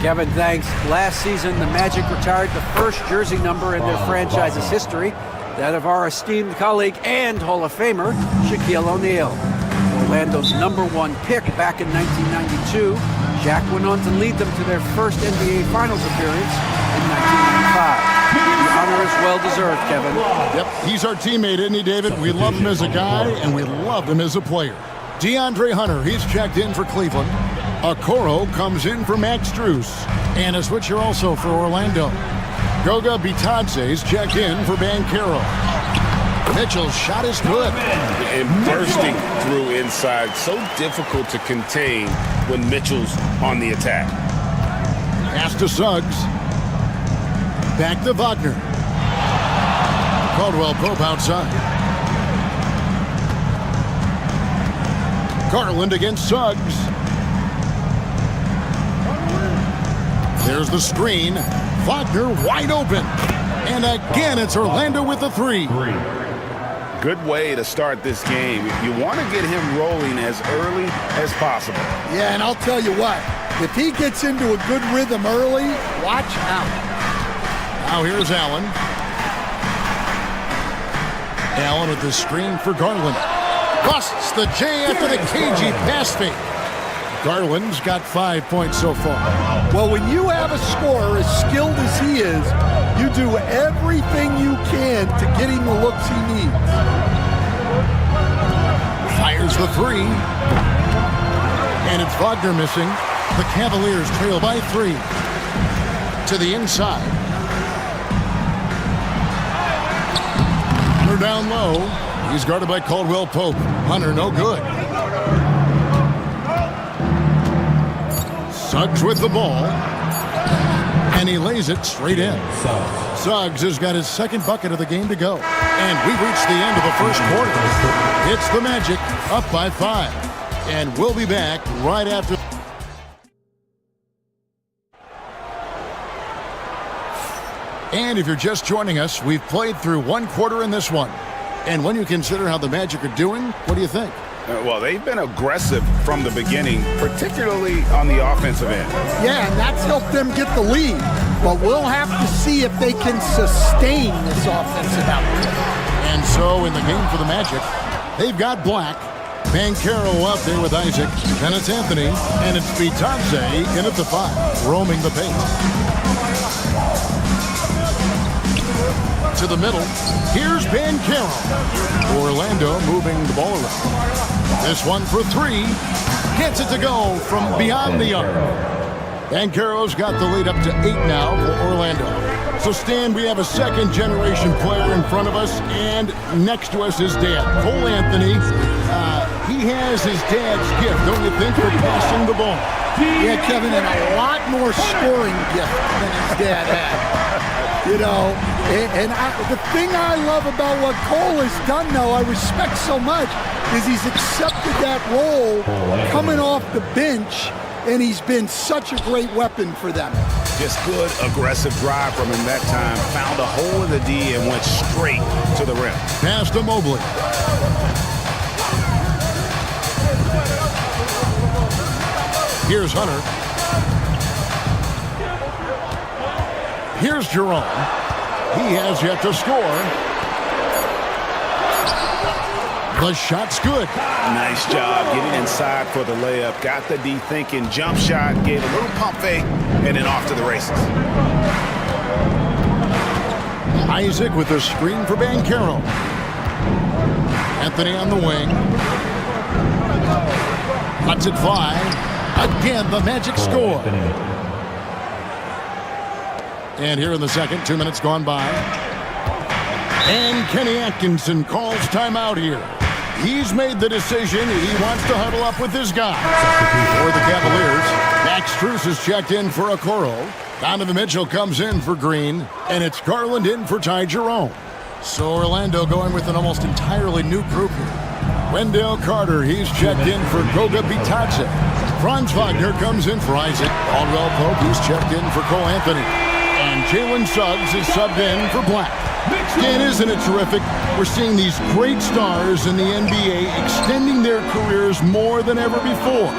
Kevin, thanks. Last season, the Magic retired the first jersey number in their franchise's history, that of our esteemed colleague and Hall of Famer, Shaquille O'Neal. Orlando's #1 pick back in 1992, Shaq went on to lead them to their first NBA Finals appearance in 1995. The honor is well-deserved, Kevin. Yep, he's our teammate, isn't he, David? We love him as a guy, and we love him as a player. DeAndre Hunter, he's checked in for Cleveland. Okoro comes in for Max Strus. And a switcher also for Orlando. Goga Bitadze's checked in for Banchero. Mitchell's shot is good. And bursting through inside, so difficult to contain when Mitchell's on the attack. Pass to Suggs. Back to Wagner. Caldwell Pope outside. Garland against Suggs. There's the screen. Wagner wide open. And again, it's Orlando with the three. Good way to start this game. You want to get him rolling as early as possible. Yeah, and I'll tell you what, if he gets into a good rhythm early, watch out. Now here's Allen. Allen with the screen for Garland. Busts the J after the cagey pass fake. Garland's got 5 points so far. Well, when you have a scorer as skilled as he is, you do everything you can to get him the looks he needs. Fires the three. And it's Wagner missing. The Cavaliers trail by 3. To the inside. Hunter down low. He's guarded by Caldwell Pope. Hunter no good. Suggs with the ball. And he lays it straight in. Suggs has got his second bucket of the game to go. And we've reached the end of the first quarter. It's the Magic up by 5. And we'll be back right after. And if you're just joining us, we've played through one quarter in this one. And when you consider how the Magic are doing, what do you think? Well, they've been aggressive from the beginning, particularly on the offensive end. Yeah, and that's helped them get the lead. But we'll have to see if they can sustain this offensive output. And so in the game for the Magic, they've got Black, Banchero up there with Isaac, then it's Anthony, and it's Bitadze in at the 5, roaming the paint. To the middle, here's Banchero. Orlando moving the ball around. This one for 3. Gets it to go from beyond the arc. Banchero's got the lead up to 8 now for Orlando. So, Stan, we have a second-generation player in front of us, and next to us is Dad. Cole Anthony, he has his dad's gift, don't you think, for passing the ball? Yeah, Kevin, and a lot more scoring gift than his dad had. You know, and the thing I love about what Cole has done, though, I respect so much, is he's accepted that role coming off the bench, and he's been such a great weapon for them. Just good, aggressive drive from him that time. Found a hole in the D and went straight to the rim. Pass to Mobley. Here's Hunter. Here's Jerome. He has yet to score. The shot's good. Nice job getting inside for the layup. Got the D thinking. Jump shot. Gave a little pump fake. And then off to the races. Isaac with the screen for Banchero. Anthony on the wing. Lets it fly. Again, the Magic score. And here in the second, 2 minutes gone by. And Kenny Atkinson calls timeout here. He's made the decision. He wants to huddle up with his guy. For the Cavaliers, Max Strus is checked in for Okoro. Donovan Mitchell comes in for Green. And it's Garland in for Ty Jerome. So Orlando going with an almost entirely new group here. Wendell Carter, he's checked in for Goga Bitadze. Franz Wagner comes in for Isaac. Caldwell Pope, he's checked in for Cole Anthony. And Jalen Suggs is subbed in for Black. Dan, isn't it terrific? We're seeing these great stars in the NBA extending their careers more than ever before.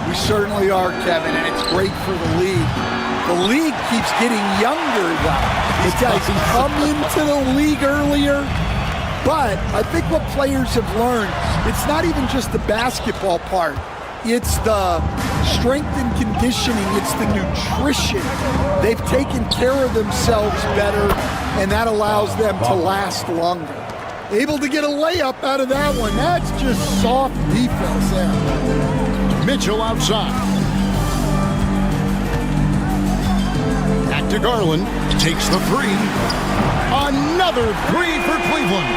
We certainly are, Kevin, and it's great for the league. The league keeps getting younger, though. These guys come into the league earlier, but I think what players have learned, it's not even just the basketball part. It's the strength and conditioning. It's the nutrition. They've taken care of themselves better, and that allows them to last longer. Able to get a layup out of that one. That's just soft defense there. Mitchell outside. Back to Garland. Takes the three. Another three for Cleveland.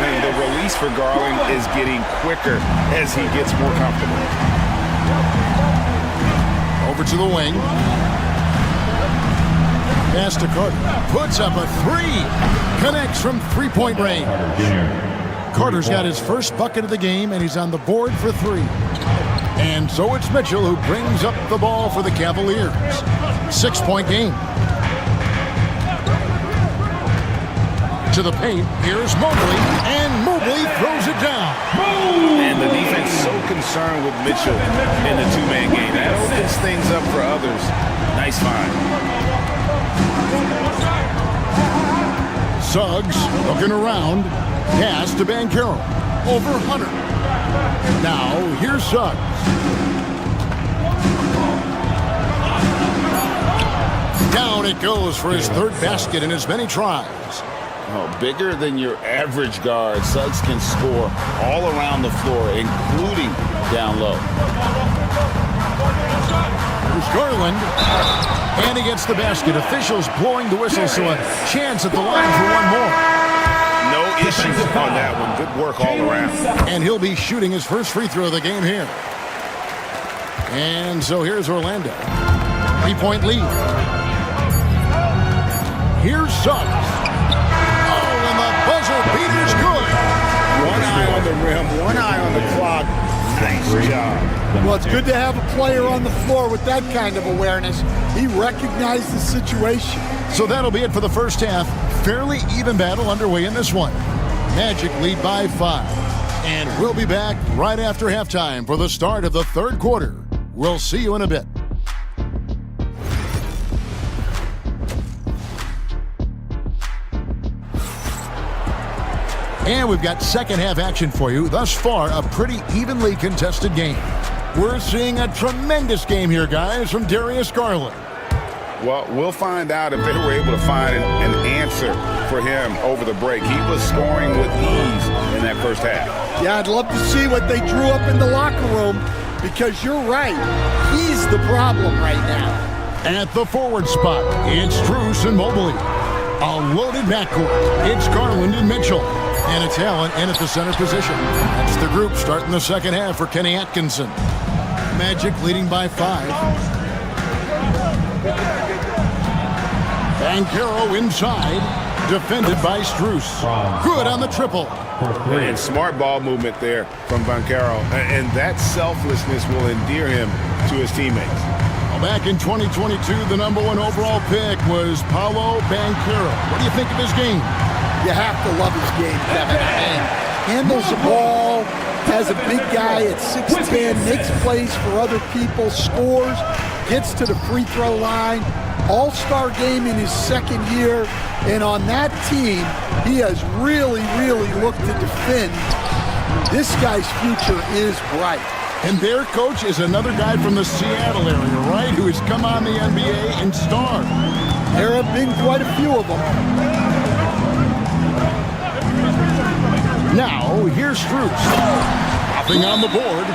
And the release for Garland is getting quicker as he gets more comfortable. Over to the wing. Pass to Carter. Puts up a three. Connects from three-point range. Carter's got his first bucket of the game, and he's on the board for three. And so it's Mitchell who brings up the ball for the Cavaliers. 6-point game. To the paint, here's Mobley, and Mobley throws it down. And the defense so concerned with Mitchell in the two-man game. That opens things up for others. Nice find. Suggs looking around. Pass to Banchero. Over Hunter. Now, here's Suggs. Down it goes for his third basket in as many tries. Oh, bigger than your average guard, Suggs can score all around the floor, including down low. Here's Garland. And he gets the basket. Officials blowing the whistle, so a chance at the line for one more. No issues on that one. Good work all around. And he'll be shooting his first free throw of the game here. And so here's Orlando. 3-point lead. Here's Suggs. Buzzer beater's good. One eye on the rim, one eye on the clock. Nice job. Well, it's good to have a player on the floor with that kind of awareness. He recognized the situation. So that'll be it for the first half. Fairly even battle underway in this one. Magic lead by 5. And we'll be back right after halftime for the start of the third quarter. We'll see you in a bit. And we've got second half action for you. Thus far, a pretty evenly contested game. We're seeing a tremendous game here, guys, from Darius Garland. Well, we'll find out if they were able to find an answer for him over the break. He was scoring with ease in that first half. Yeah, I'd love to see what they drew up in the locker room, because you're right. He's the problem right now. At the forward spot, it's Strus and Mobley. A loaded backcourt. It's Garland and Mitchell. And it's Allen in at the center position. That's the group starting the second half for Kenny Atkinson. Magic leading by 5. Banchero inside, defended by Strus. Good on the triple. And smart ball movement there from Banchero. And that selflessness will endear him to his teammates. Well, back in 2022, the #1 overall pick was Paolo Banchero. What do you think of his game? You have to love his game, Kevin. Handles the ball, has a big guy at 6'10", makes plays for other people, scores, gets to the free throw line. All-star game in his second year, and on that team, he has really, really looked to defend. This guy's future is bright. And their coach is another guy from the Seattle area, right, who has come on the NBA and starred. There have been quite a few of them. Now, here's Strus. Hopping on the board.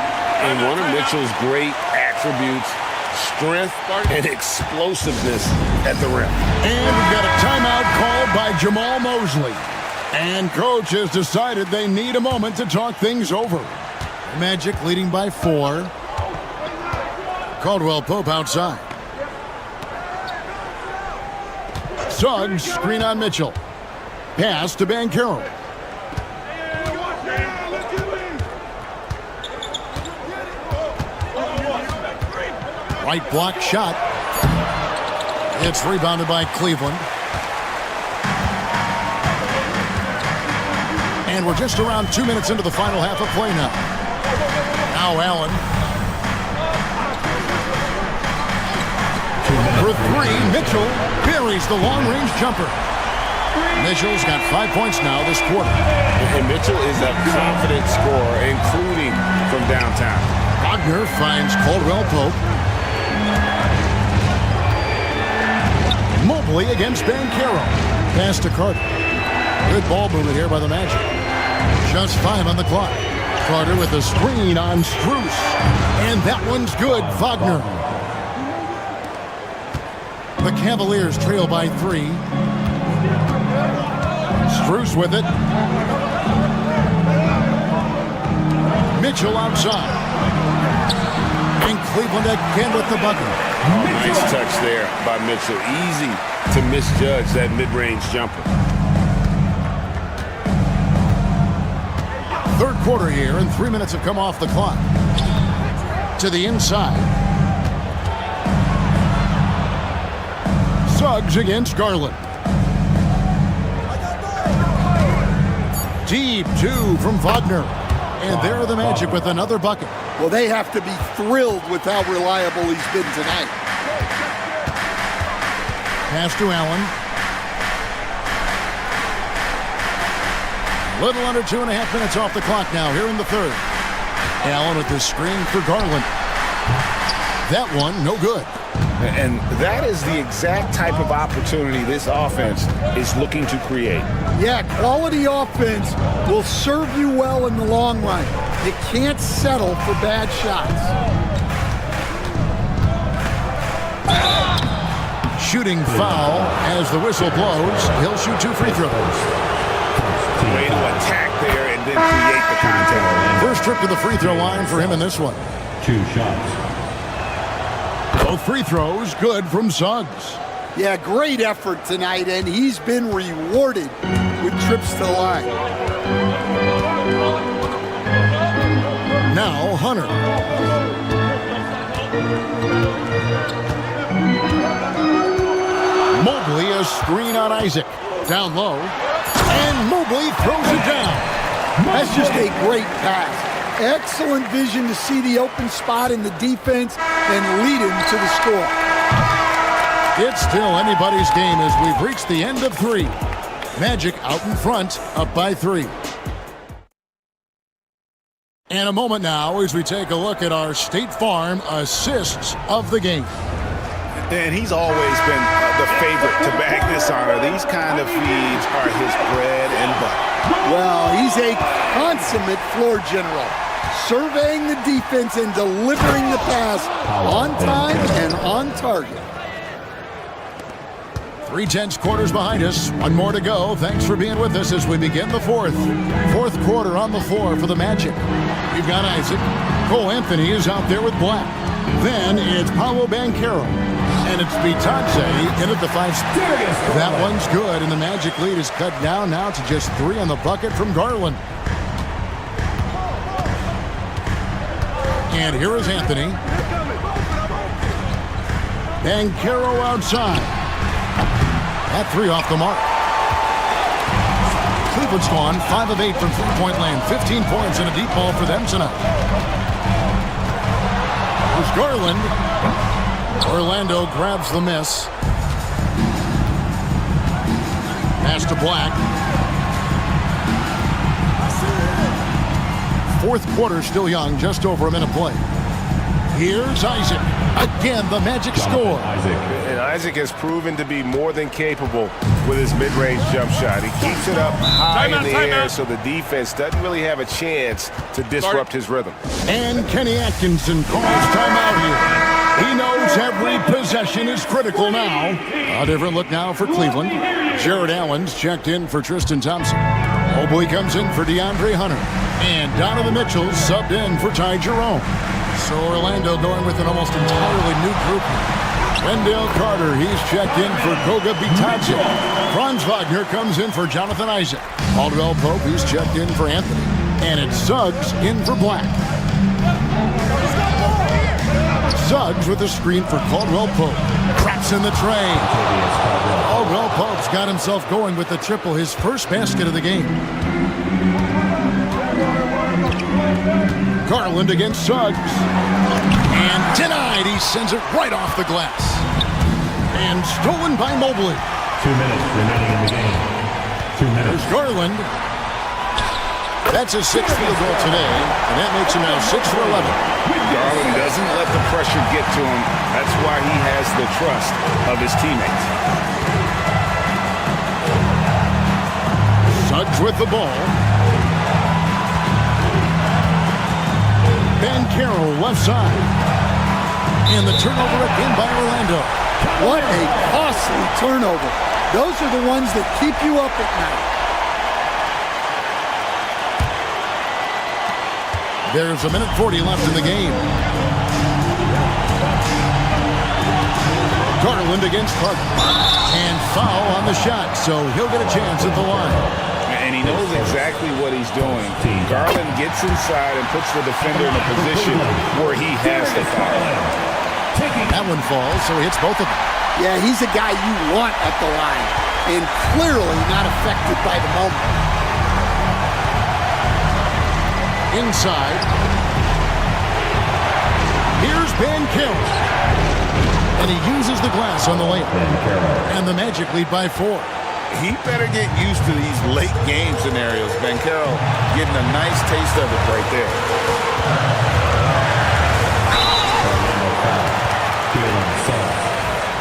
And one of Mitchell's great attributes, strength and explosiveness at the rim. And we've got a timeout called by Jamal Mosley. And coach has decided they need a moment to talk things over. The Magic leading by 4. Caldwell Pope outside. Suggs, screen on Mitchell. Pass to Banchero. Right block shot. It's rebounded by Cleveland. And we're just around 2 minutes into the final half of play now. Now Allen. For 3, Mitchell buries the long-range jumper. Mitchell's got 5 points now this quarter. And Mitchell is a confident scorer, including from downtown. Wagner finds Caldwell Pope. Mobley against Banchero. Pass to Carter. Good ball movement here by the Magic. Just 5 on the clock. Carter with a screen on Strus. And that one's good, Wagner. The Cavaliers trail by 3. Strus with it. Mitchell outside. And Cleveland again with the bucket. Nice touch there by Mitchell. Easy to misjudge that mid-range jumper. Third quarter here, and 3 minutes have come off the clock. To the inside. Suggs against Garland. Deep 2 from Wagner. And there are the Magic with another bucket. Well, they have to be thrilled with how reliable he's been tonight. Pass to Allen. Little under 2.5 minutes off the clock now here in the third. Allen with the screen for Garland. That one, no good. And that is the exact type of opportunity this offense is looking to create. Yeah, quality offense will serve you well in the long run. You can't settle for bad shots. Shooting foul as the whistle blows. He'll shoot 2 free throws. Way to attack there and then create the contact. First trip to the free throw line for him in this one. 2 shots. Both free throws good from Suggs. Yeah, great effort tonight, and he's been rewarded with trips to the line. Now Hunter. Mobley, a screen on Isaac. Down low. And Mobley throws it down. That's just a great pass. Excellent vision to see the open spot in the defense and lead him to the score. It's still anybody's game as we've reached the end of 3. Magic out in front, up by 3. And a moment now as we take a look at our State Farm assists of the game. And he's always been the favorite to bag this honor. These kind of feeds are his bread and butter. Well, he's a consummate floor general, surveying the defense and delivering the pass on time and on target. 3/10 quarters behind us. One more to go. Thanks for being with us as we begin the fourth. Fourth quarter on the floor for the Magic. You've got Isaac. Cole Anthony is out there with Black. Then it's Paolo Banchero. And it's Bitadze in at the 5 spot. That one's good, and the Magic lead is cut down now to just 3 on the bucket from Garland. And here is Anthony. Banchero outside. That 3 off the mark. Cleveland's gone 5 of 8 from three-point land. 15 points and a deep ball for them tonight. Here's Garland. Orlando grabs the miss. Pass to Black. Fourth quarter still young, just over a minute play. Here's Isaac. Again, the Magic score. And Isaac has proven to be more than capable with his mid-range jump shot. He keeps it up high in the air so the defense doesn't really have a chance to disrupt his rhythm. And Kenny Atkinson calls timeout here. He knows every possession is critical now. A different look now for Cleveland. Jared Allen's checked in for Tristan Thompson. Mobley comes in for DeAndre Hunter. And Donovan Mitchell subbed in for Ty Jerome. So Orlando going with an almost entirely new group. Wendell Carter, he's checked in for Goga Bitadze. Franz Wagner comes in for Jonathan Isaac. Caldwell Pope, he's checked in for Anthony. And it's Suggs in for Black. Suggs with a screen for Caldwell Pope. Traps in the train. Caldwell Pope's got himself going with the triple, his first basket of the game. Garland against Suggs. And denied. He sends it right off the glass. And stolen by Mobley. 2 minutes remaining in the game. 2 minutes. There's Garland. That's his 6th field goal today, and that makes him now 6 for 11. Garland doesn't let the pressure get to him. That's why he has the trust of his teammates. Suggs with the ball. Carroll left side. And the turnover again by Orlando. What a costly turnover. Those are the ones that keep you up at night. There's a minute 40 left in the game. Garland against Clark. And foul on the shot, so he'll get a chance at the line. And he knows exactly what he's doing. Garland gets inside and puts the defender in a position where he has to foul. That one falls, so he hits both of them. Yeah, he's a guy you want at the line, and clearly not affected by the moment. Inside. Here's Carroll. And he uses the glass on the layup. And the Magic lead by 4. He better get used to these late game scenarios. Carroll getting a nice taste of it right there.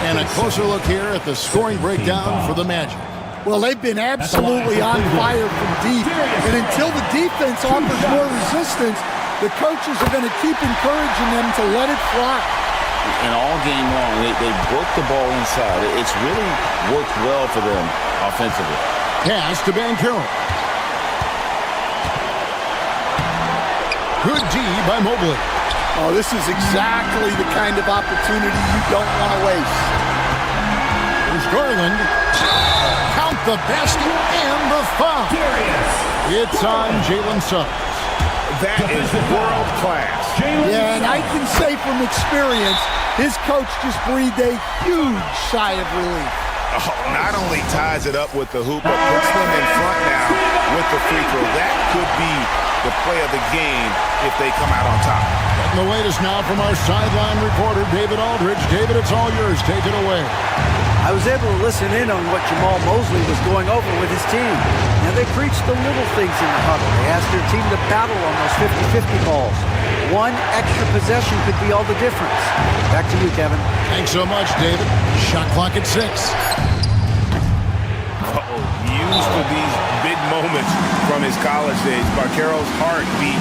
And a closer look here at the scoring breakdown for the Magic. Well, they've been absolutely on fire from deep. And until the defense offers more resistance, the coaches are going to keep encouraging them to let it fly. And all game long, they work the ball inside. It's really worked well for them offensively. Pass to Carroll. Good D by Mobley. Oh, this is exactly the kind of opportunity you don't want to waste. There's Garland. Count the basket and the foul. It's on Jalen Suggs. That is world class. Yeah, and I can say from experience, his coach just breathed a huge sigh of relief. Oh, not only ties it up with the hoop, but puts them in front now with the free throw. That could be the play of the game if they come out on top. And the latest now from our sideline reporter, David Aldridge. David, it's all yours. Take it away. I was able to listen in on what Jamal Mosley was going over with his team. Now, they preached the little things in the huddle. They asked their team to battle on those 50-50 balls. One extra possession could be all the difference. Back to you, Kevin. Thanks so much, David. Shot clock at 6. Used to these big moments from his college days. Carroll's heartbeat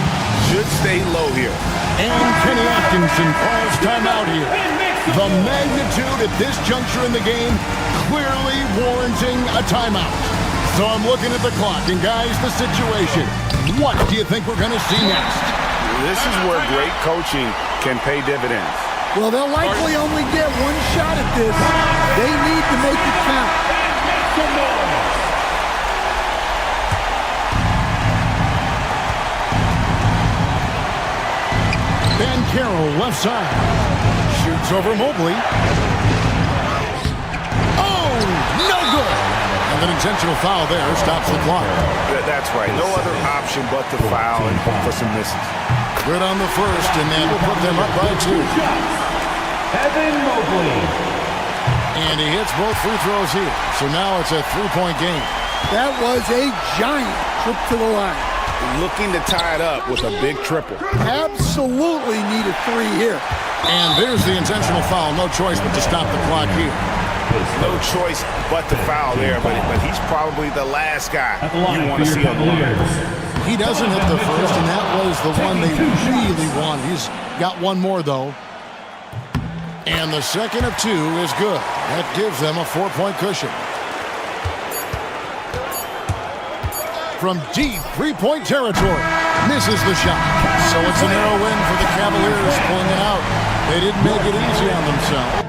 should stay low here. And Kenny Atkinson calls timeout here. The magnitude at this juncture in the game clearly warranting a timeout. So I'm looking at the clock, and guys, the situation. What do you think we're going to see next? This is where great coaching can pay dividends. Well, they'll likely only get one shot at this. They need to make it count. Carroll left side. Shoots over Mobley. Oh, no good. And an intentional foul there stops the clock. That's right. No other option but to foul and for some misses. Good on the first, and then we'll put them up by 2. Evan Mobley. And he hits both free throws here. So now it's a 3-point game. That was a giant trip to the line. Looking to tie it up with a big triple. Absolutely need a 3 here. And there's the intentional foul. No choice but to stop the clock here. No choice but to foul there, but he's probably the last guy you want to see on the line. He doesn't hit the first, and that was the one they really wanted. He's got one more, though. And the second of 2 is good. That gives them a 4-point cushion. From deep 3-point territory, misses the shot. So it's a narrow win for the Cavaliers, pulling it out. They didn't make it easy on themselves.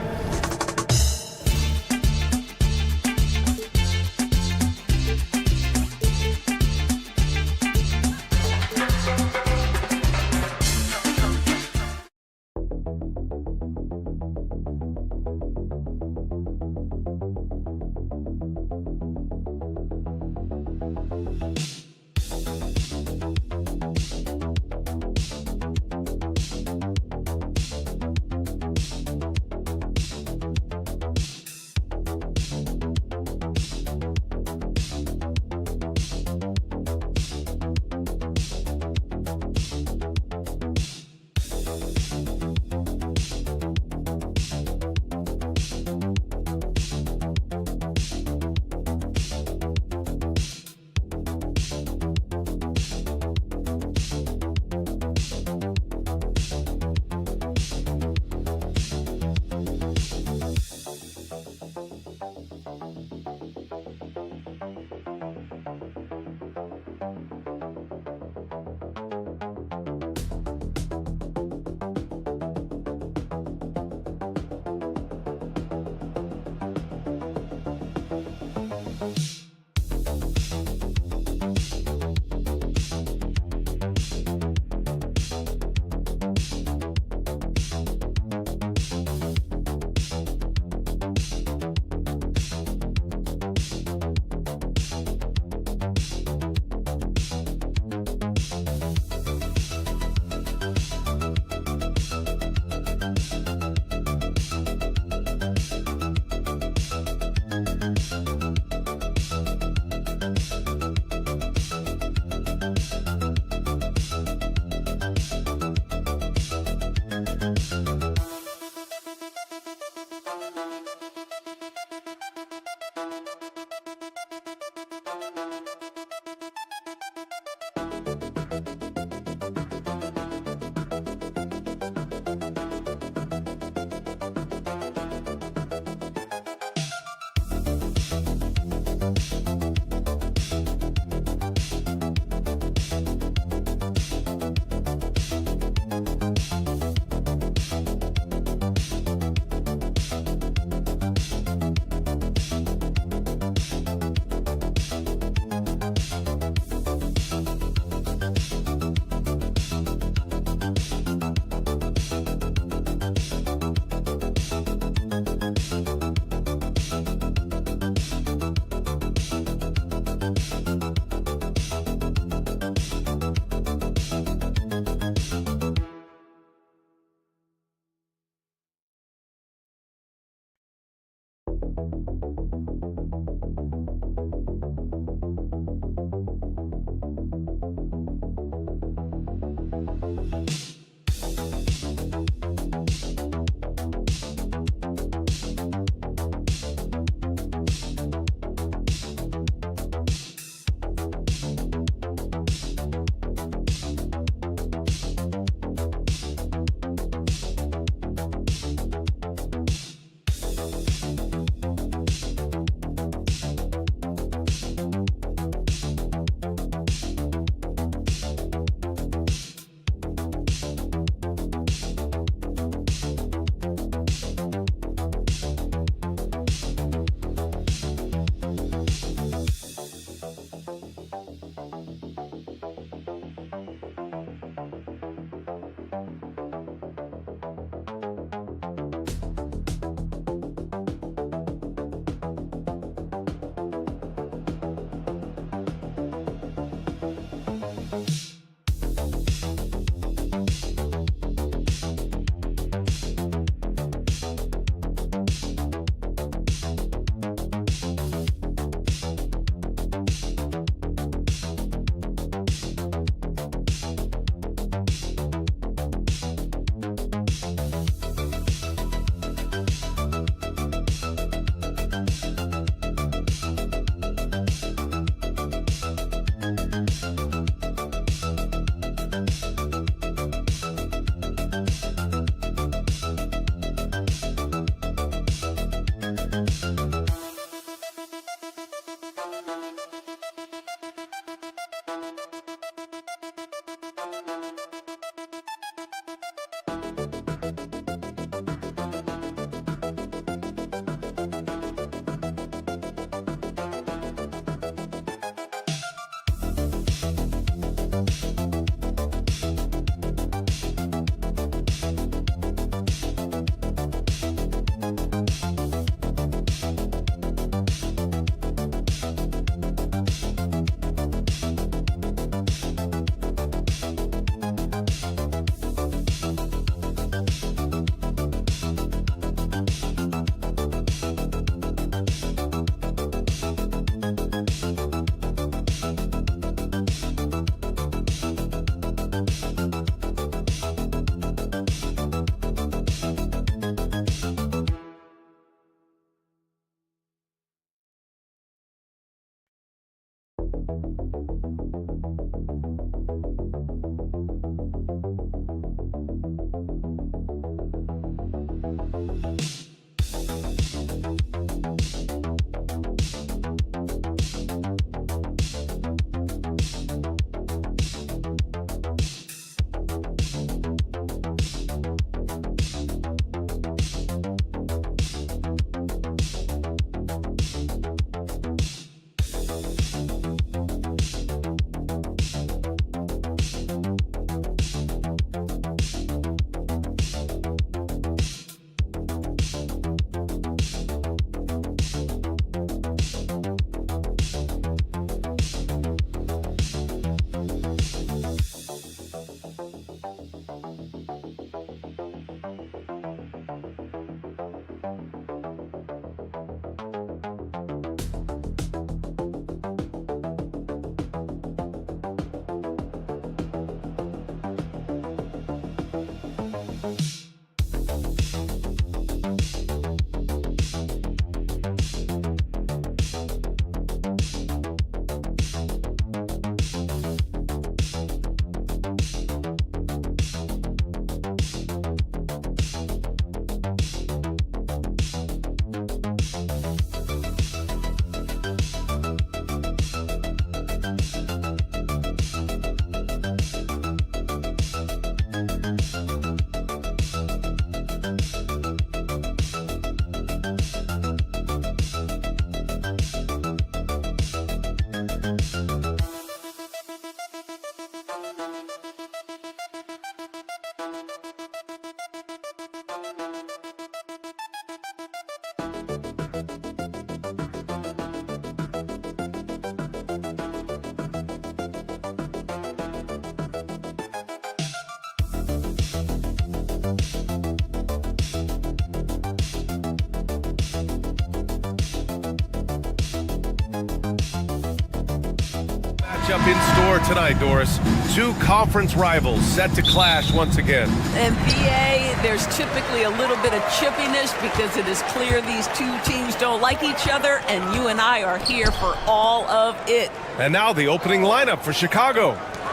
Up in store tonight, Doris. Two conference rivals set to clash once again. And BA, there's typically a little bit of chippiness because it is clear these two teams don't like each other, and you and I are here for all of it. And now the opening lineup for Chicago.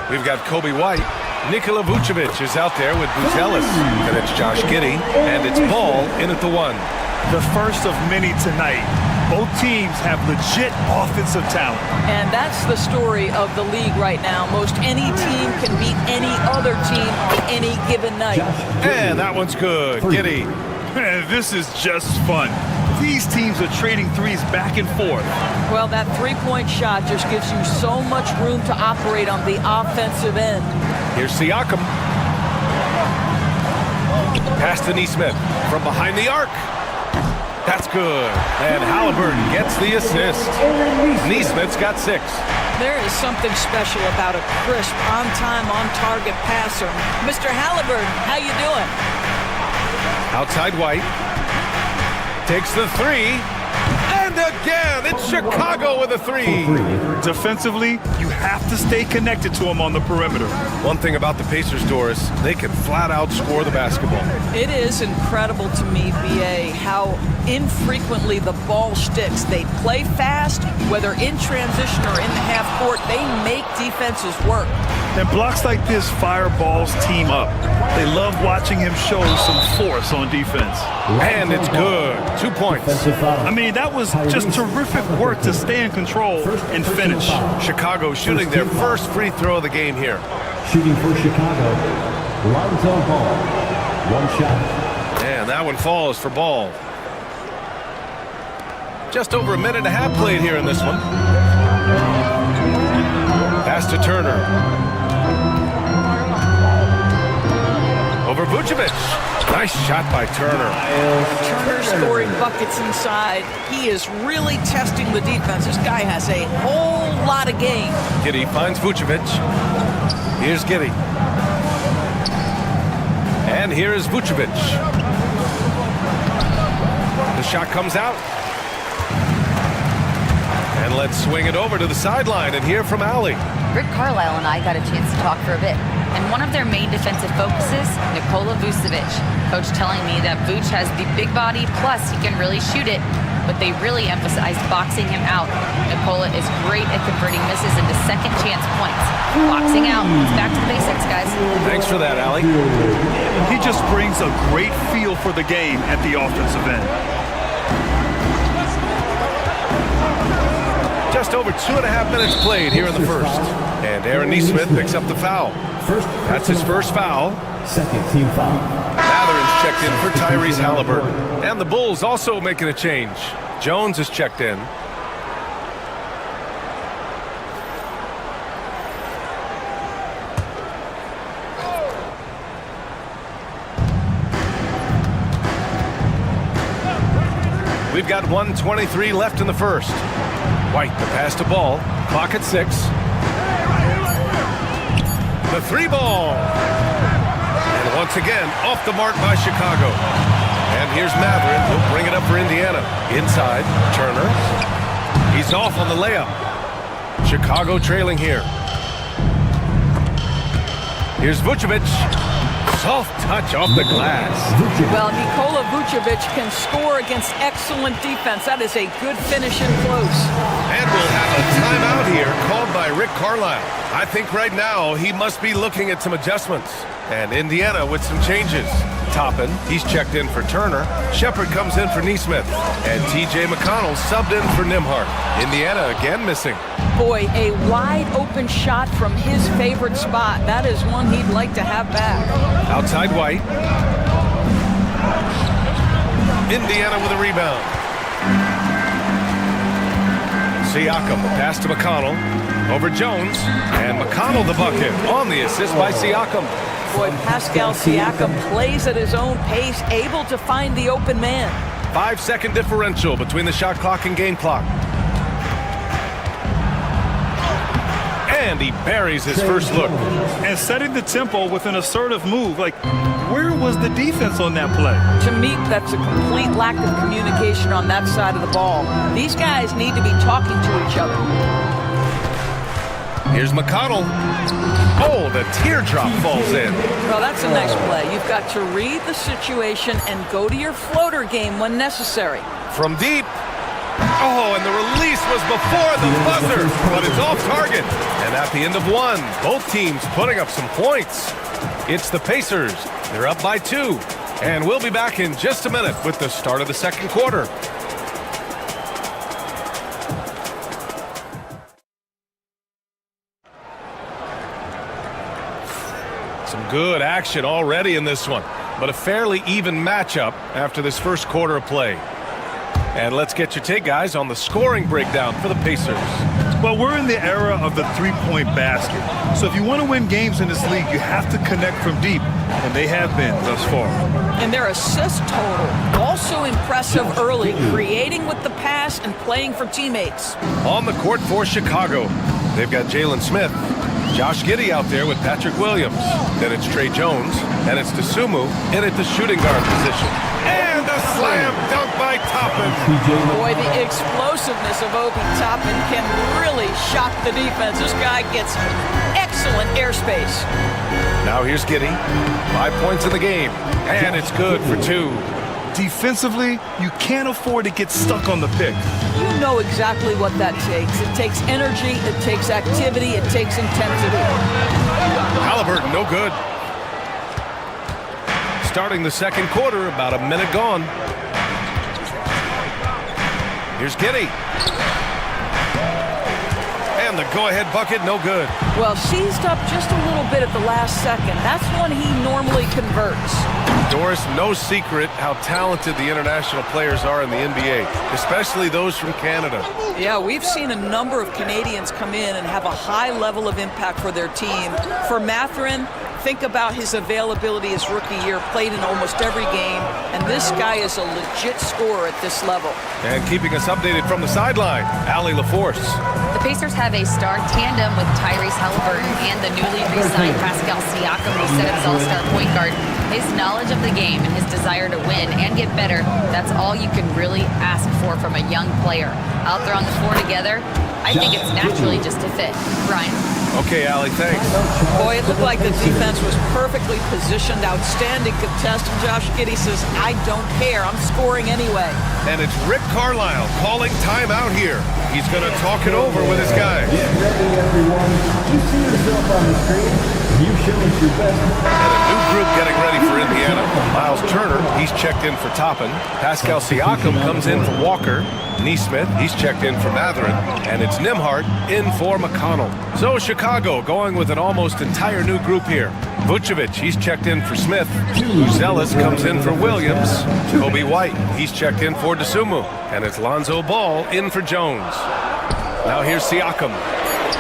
We've got Kobe White. Nikola Vucevic is out there with Buzelis. And it's Josh Giddey. And it's Ball in at the 1. The first of many tonight. Both teams have legit offensive talent. And that's the story of the league right now. Most any team can beat any other team on any given night. And that one's good. Giddey. Man, this is just fun. These teams are trading threes back and forth. Well, that three-point shot just gives you so much room to operate on the offensive end. Here's Siakam. Pass to Nesmith from behind the arc. That's good. And Halliburton gets the assist. Nesmith's got 6. There is something special about a crisp, on-time, on-target passer. Mr. Halliburton, how you doing? Outside White. Takes the 3. And again, it's Chicago with a 3. Defensively, you have to stay connected to him on the perimeter. One thing about the Pacers, Doris, they can flat out score the basketball. It is incredible to me, BA, how infrequently the ball sticks. They play fast, whether in transition or in the half court, they make defenses work. And blocks like this fire Ball's team up. They love watching him show some force on defense. And it's good. 2 points. I mean, that was just terrific work to stay in control and finish. Chicago shooting their first free throw of the game here. Shooting for Chicago, Lonzo Ball. 1 shot. And that one falls for Ball. Just over a minute and a half played here in this one. Pass to Turner. Over Vucevic. Nice shot by Turner. Turner scoring buckets inside. He is really testing the defense. This guy has a whole lot of game. Giddey finds Vucevic. Here's Giddey. And here is Vucevic. The shot comes out. And let's swing it over to the sideline and hear from Allie. Rick Carlisle and I got a chance to talk for a bit. And one of their main defensive focuses, Nikola Vucevic. Coach telling me that Vuce has the big body, plus he can really shoot it, but they really emphasized boxing him out. Nikola is great at converting misses into second chance points. Boxing out, it's back to the basics, guys. Thanks for that, Allie. He just brings a great feel for the game at the offensive end. Just over 2.5 minutes played here in the first. And Aaron Nesmith picks up the foul. That's his first foul. Second team foul. Mathurin's checked in for Tyrese Halliburton. And the Bulls also making a change. Jones is checked in. We've got 1:23 left in the first. White, the pass to Ball. Clock at 6. The 3 ball. And once again, off the mark by Chicago. And here's Mathurin. He'll bring it up for Indiana. Inside, Turner. He's off on the layup. Chicago trailing here. Here's Vucevic. Soft touch off the glass. Well, Nikola Vucevic can score against excellent defense. That is a good finish in close. And we'll have a timeout here called by Rick Carlisle. I think right now he must be looking at some adjustments. And Indiana with some changes. Toppin, he's checked in for Turner. Shepard comes in for Nesmith. And T.J. McConnell subbed in for Nembhard. Indiana again missing. Boy, a wide open shot from his favorite spot. That is one he'd like to have back. Outside White. Indiana with a rebound. Siakam, the pass to McConnell. Over Jones. And McConnell the bucket on the assist by Siakam. Boy, Pascal Siakam plays at his own pace, able to find the open man. 5-second differential between the shot clock and game clock. And he buries his first look. And setting the tempo with an assertive move. Like, where was the defense on that play? To me, that's a complete lack of communication on that side of the ball. These guys need to be talking to each other. Here's McConnell. Oh, the teardrop falls in. Well, that's a nice play. You've got to read the situation and go to your floater game when necessary. From deep. Oh, and the release was before the buzzer, but it's off target. And at the end of one, both teams putting up some points. It's the Pacers. They're up by 2. And we'll be back in just a minute with the start of the second quarter. Some good action already in this one, but a fairly even matchup after this first quarter of play. And let's get your take, guys, on the scoring breakdown for the Pacers. Well, we're in the era of the three-point basket. So if you want to win games in this league, you have to connect from deep, and they have been thus far. And their assist total, also impressive early, creating with the pass and playing for teammates. On the court for Chicago, they've got Jalen Smith. Josh Giddey out there with Patrick Williams. Then it's Trey Jones, and it's Dosunmu in at the shooting guard position. And a slam dunk by Toppin. Boy, the explosiveness of Obi Toppin can really shock the defense. This guy gets excellent airspace. Now here's Giddey. 5 points in the game, and it's good for 2. Defensively, you can't afford to get stuck on the pick. You know exactly what that takes. It takes energy, it takes activity, it takes intensity. Halliburton, no good. Starting the second quarter, about a minute gone. Here's Giddey. And the go-ahead bucket, no good. Well, seized up just a little bit at the last second. That's when he normally converts. Doris, no secret how talented the international players are in the NBA, especially those from Canada. Yeah, we've seen a number of Canadians come in and have a high level of impact for their team. For Mathurin, think about his availability his rookie year, played in almost every game, and this guy is a legit scorer at this level. And keeping us updated from the sideline, Allie LaForce. The Pacers have a star tandem with Tyrese Halliburton and the newly re-signed Pascal Siakam, who set his all-star point guard. His knowledge of the game and his desire to win and get better, that's all you can really ask for from a young player. Out there on the floor together, I think it's naturally just a fit. Brian? Okay, Allie, thanks. Boy, it looked like the defense was perfectly positioned. Outstanding contest. And Josh Giddey says, I don't care. I'm scoring anyway. And it's Rick Carlisle calling timeout here. He's going to talk it over with his guys. Get ready, everyone. You see yourself on the screen. You show us your best. And a new group getting ready for Indiana. Miles Turner, he's checked in for Toppin. Pascal Siakam comes in for Walker. Neesmith, he's checked in for Mathurin. And it's Nembhard in for McConnell. So Chicago going with an almost entire new group here. Vucevic, he's checked in for Smith. Zealous comes in for Williams. Kobe White, he's checked in for Dosunmu. And it's Lonzo Ball in for Jones. Now here's Siakam.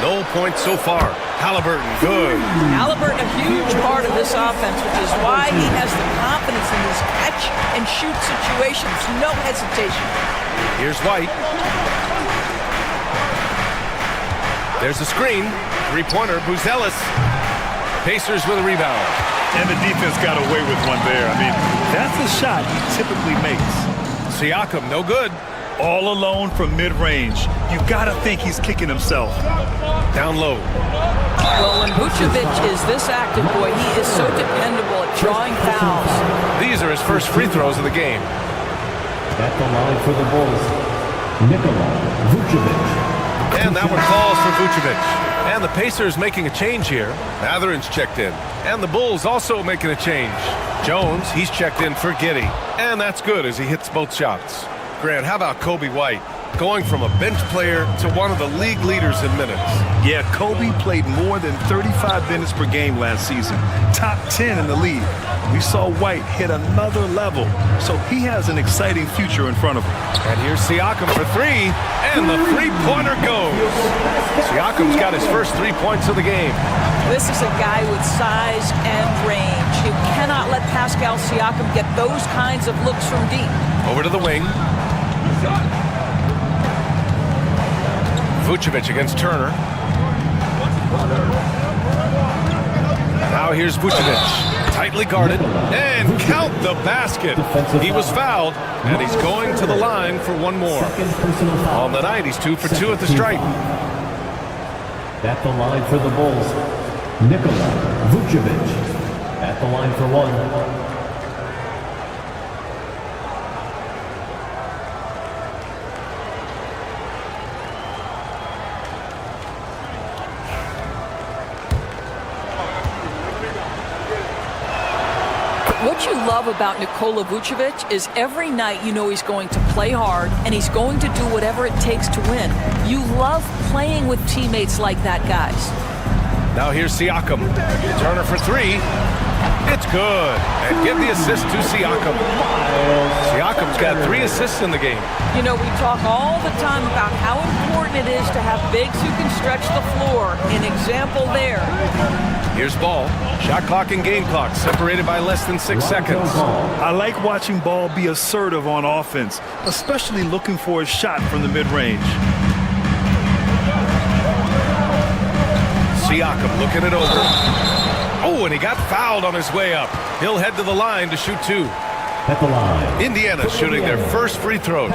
No points so far. Halliburton, good. Halliburton, a huge part of this offense, which is why he has the confidence in these catch-and-shoot situations. No hesitation. Here's White. There's a screen. Three-pointer, Buzelis. Pacers with a rebound. And the defense got away with one there. I mean, that's a shot he typically makes. Siakam, no good. All alone from mid-range. You've got to think he's kicking himself. Down low. Well, when Vucevic is this active, boy, he is so dependable at drawing fouls. These are his first free throws of the game. At the line for the Bulls, Nikola Vucevic. And that one falls for Vucevic. And the Pacers making a change here. Mathurin's checked in. And the Bulls also making a change. Jones, he's checked in for Giddey. And that's good as he hits both shots. Grant, how about Kobe White? going from a bench player to one of the league leaders in minutes. Yeah, Kobe played more than 35 minutes per game last season, top 10 in the league. We saw White hit another level, so he has an exciting future in front of him. And here's Siakam for three, and the three-pointer goes. Siakam's got his first 3 points of the game. This is a guy with size and range. You cannot let Pascal Siakam get those kinds of looks from deep. Over to the wing. Vucevic against Turner. Now here's Vucevic. Tightly guarded. And count the basket. He was fouled, and he's going to the line for one more. On the night, he's 2 for 2 at the stripe. At the line for the Bulls, Nikola Vucevic. At the line for one. What you love about Nikola Vucevic is every night you know he's going to play hard and he's going to do whatever it takes to win. You love playing with teammates like that, guys. Now here's Siakam. Turner for three. It's good. And give the assist to Siakam. Siakam's got 3 assists in the game. You know, we talk all the time about how important it is to have bigs who can stretch the floor. An example there. Here's Ball. Shot clock and game clock separated by less than 6 seconds. I like watching Ball be assertive on offense, especially looking for a shot from the mid-range. Siakam looking it over. Oh, and he got fouled on his way up. He'll head to the line to shoot 2. At the line. Indiana shooting their first free throws.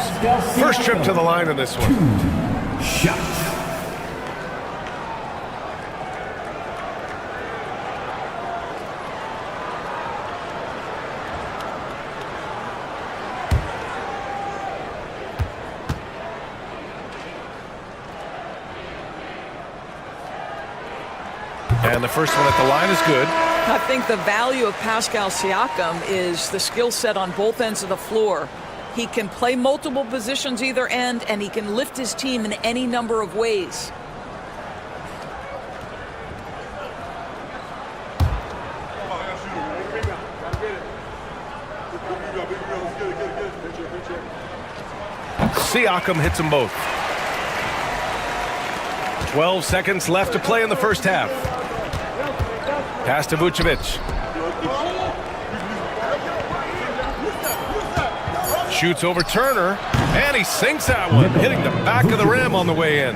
First trip to the line in this one. Shots. And the first one at the line is good. I think the value of Pascal Siakam is the skill set on both ends of the floor. He can play multiple positions either end, and he can lift his team in any number of ways. Siakam hits them both. 12 seconds left to play in the first half. Pass to Vucevic. Shoots over Turner, and he sinks that one, hitting the back of the rim on the way in.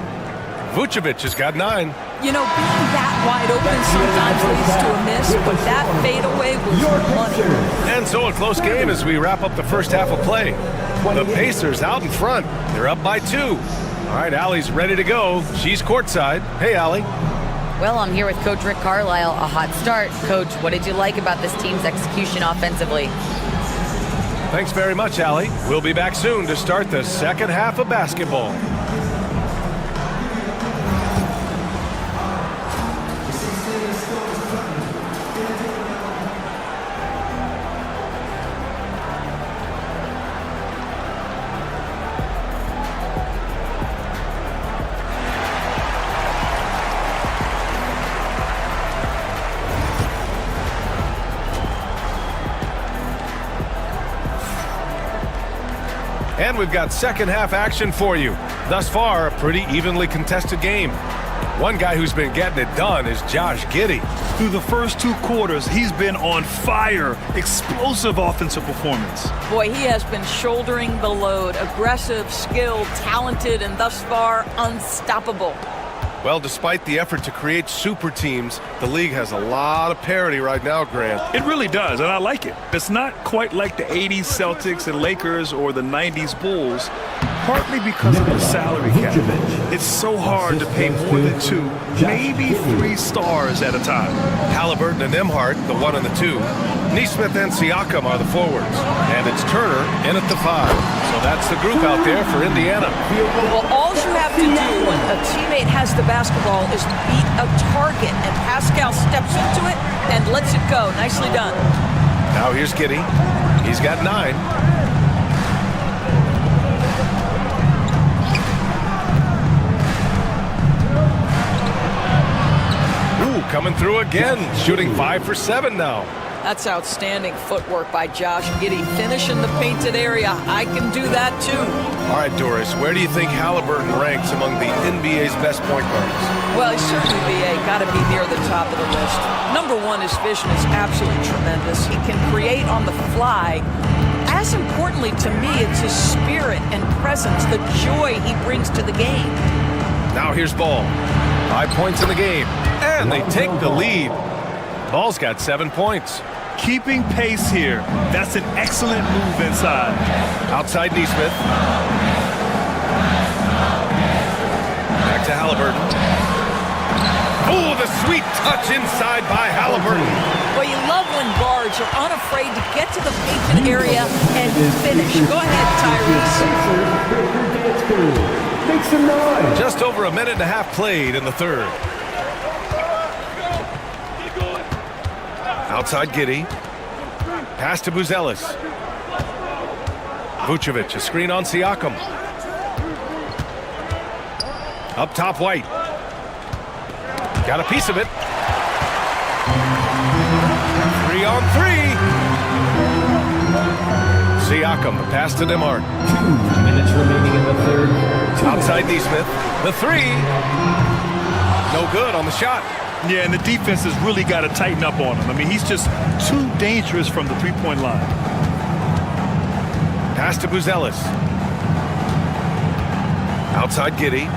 Vucevic has got 9. You know, being that wide open sometimes leads to a miss, but that fadeaway was money. And so a close game as we wrap up the first half of play. The Pacers out in front. They're up by 2. All right, Allie's ready to go. She's courtside. Hey, Allie. Well, I'm here with Coach Rick Carlisle. A hot start. Coach, what did you like about this team's execution offensively? Thanks very much, Allie. We'll be back soon to start the second half of basketball. And we've got second half action for you. Thus far, a pretty evenly contested game. One guy who's been getting it done is Josh Giddey. Through the first 2 quarters, he's been on fire. Explosive offensive performance. Boy, he has been shouldering the load. Aggressive, skilled, talented, and thus far, unstoppable. Well, despite the effort to create super teams, the league has a lot of parity right now, Grant. It really does, and I like it. It's not quite like the 80s Celtics and Lakers or the 90s Bulls, partly because of the salary cap. It's so hard to pay more than 2, maybe 3 stars at a time. Halliburton and Nembhard, the 1 and the 2. Nesmith and Siakam are the forwards. And it's Turner in at the 5. So that's the group out there for Indiana. Well, all you have to do when a teammate has the basketball is beat a target, and Pascal steps into it and lets it go. Nicely done. Now here's Giddey. He's got 9. coming through again, shooting 5 for 7 now. That's outstanding footwork by Josh Giddey. Finish in the painted area. I can do that too. All right, Doris, where do you think Halliburton ranks among the NBA's best point guards? Well, he's certainly got to be near the top of the list. Number one, his vision is absolutely tremendous. He can create on the fly. As importantly to me, it's his spirit and presence, the joy he brings to the game. Now here's Ball. 5 points in the game, and they take the lead. Ball's got 7 points. Keeping pace here. That's an excellent move inside. Outside Neesmith. Back to Halliburton. Oh, the sweet touch inside by Halliburton. Well, you love when guards are unafraid to get to the painted area and finish. Go ahead, Tyrese. Just over a minute and a half played in the third. Outside Giddey. Pass to Buzelis. Vucevic, a screen on Siakam. Up top, White. Got a piece of it. 3 on 3. Siakam, the pass to Nembhard. 2 minutes remaining in the third. Outside Neesmith. The 3. No good on the shot. Yeah, and the defense has really got to tighten up on him. I mean, he's just too dangerous from the three-point line. Pass to Buzelis. Outside Giddey.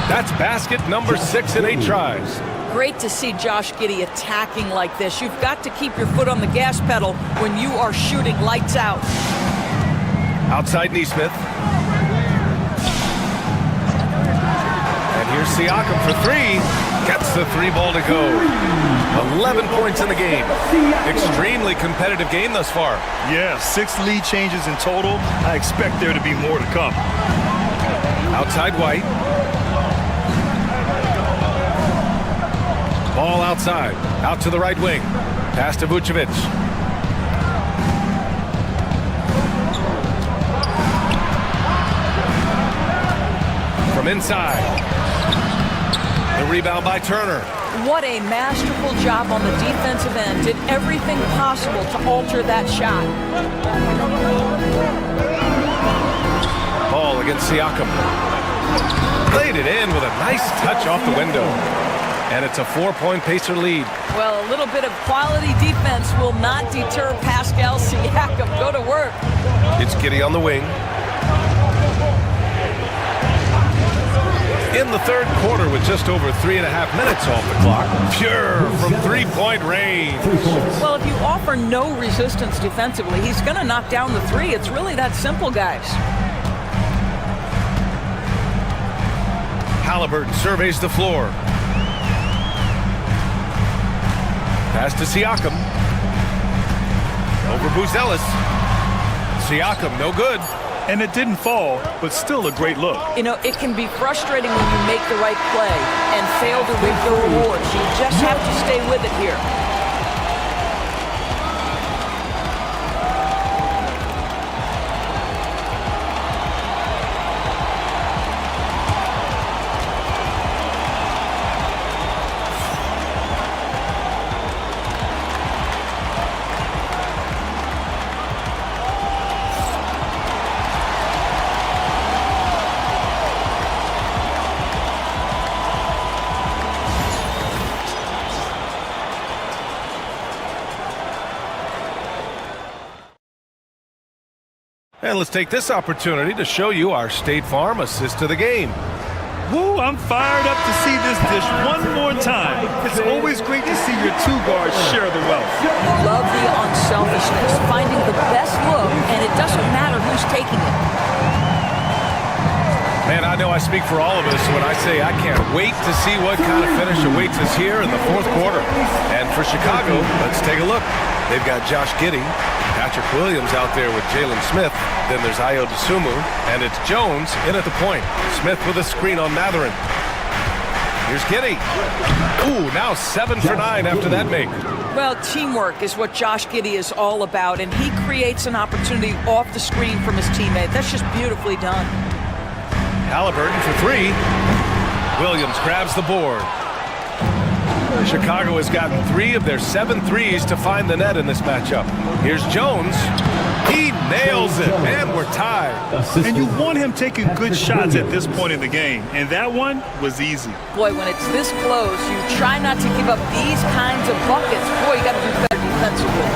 That's basket number 6 in 8 tries. Great to see Josh Giddey attacking like this. You've got to keep your foot on the gas pedal when you are shooting lights out. Outside Neesmith. Here's Siakam for 3. Gets the 3 ball to go. 11 points in the game. Extremely competitive game thus far. Yeah, 6 lead changes in total. I expect there to be more to come. Outside White. Ball outside. Out to the right wing. Pass to Vucevic. From inside. The rebound by Turner. What a masterful job on the defensive end. Did everything possible to alter that shot. Ball against Siakam. Laid it in with a nice touch off the window. And it's a 4-point Pacer lead. Well, a little bit of quality defense will not deter Pascal Siakam. Go to work. It's Giddey on the wing. In the third quarter with just over 3.5 minutes off the clock. Pure from 3-point range. Well, if you offer no resistance defensively, he's going to knock down the 3. It's really that simple, guys. Halliburton surveys the floor. Pass to Siakam. Over Buzelis. Siakam, no good. And it didn't fall, but still a great look. You know, it can be frustrating when you make the right play and fail to reap the rewards. You just have to stay with it here. And let's take this opportunity to show you our State Farm assist to the game. Woo, I'm fired up to see this dish one more time. It's always great to see your 2 guards share the wealth. Love the unselfishness, finding the best look, and it doesn't matter who's taking it. Man, I know I speak for all of us when I say I can't wait to see what kind of finish awaits us here in the fourth quarter. And for Chicago, let's take a look. They've got Josh Giddey, Patrick Williams out there with Jalen Smith. Then there's Ayo Dosunmu, and it's Jones in at the point. Smith with a screen on Mathurin. Here's Giddey. Ooh, now 7 for 9 after that make. Well, teamwork is what Josh Giddey is all about, and he creates an opportunity off the screen from his teammate. That's just beautifully done. Halliburton for 3. Williams grabs the board. Chicago has gotten 3 of their 7 threes to find the net in this matchup. Here's Jones. He nails it, and we're tied. And you want him taking good shots at this point in the game, and that one was easy. Boy, when it's this close, you try not to give up these kinds of buckets. Boy, you got to do better defensively.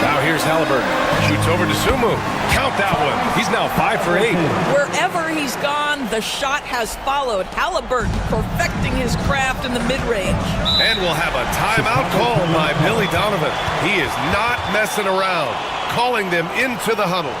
Now here's Halliburton. Shoots over to Sumu. Count that one. He's now 5 for 8. Wherever he's gone, the shot has followed. Halliburton perfecting his craft in the mid-range. And we'll have a timeout called by Billy Donovan. He is not messing around, calling them into the huddle.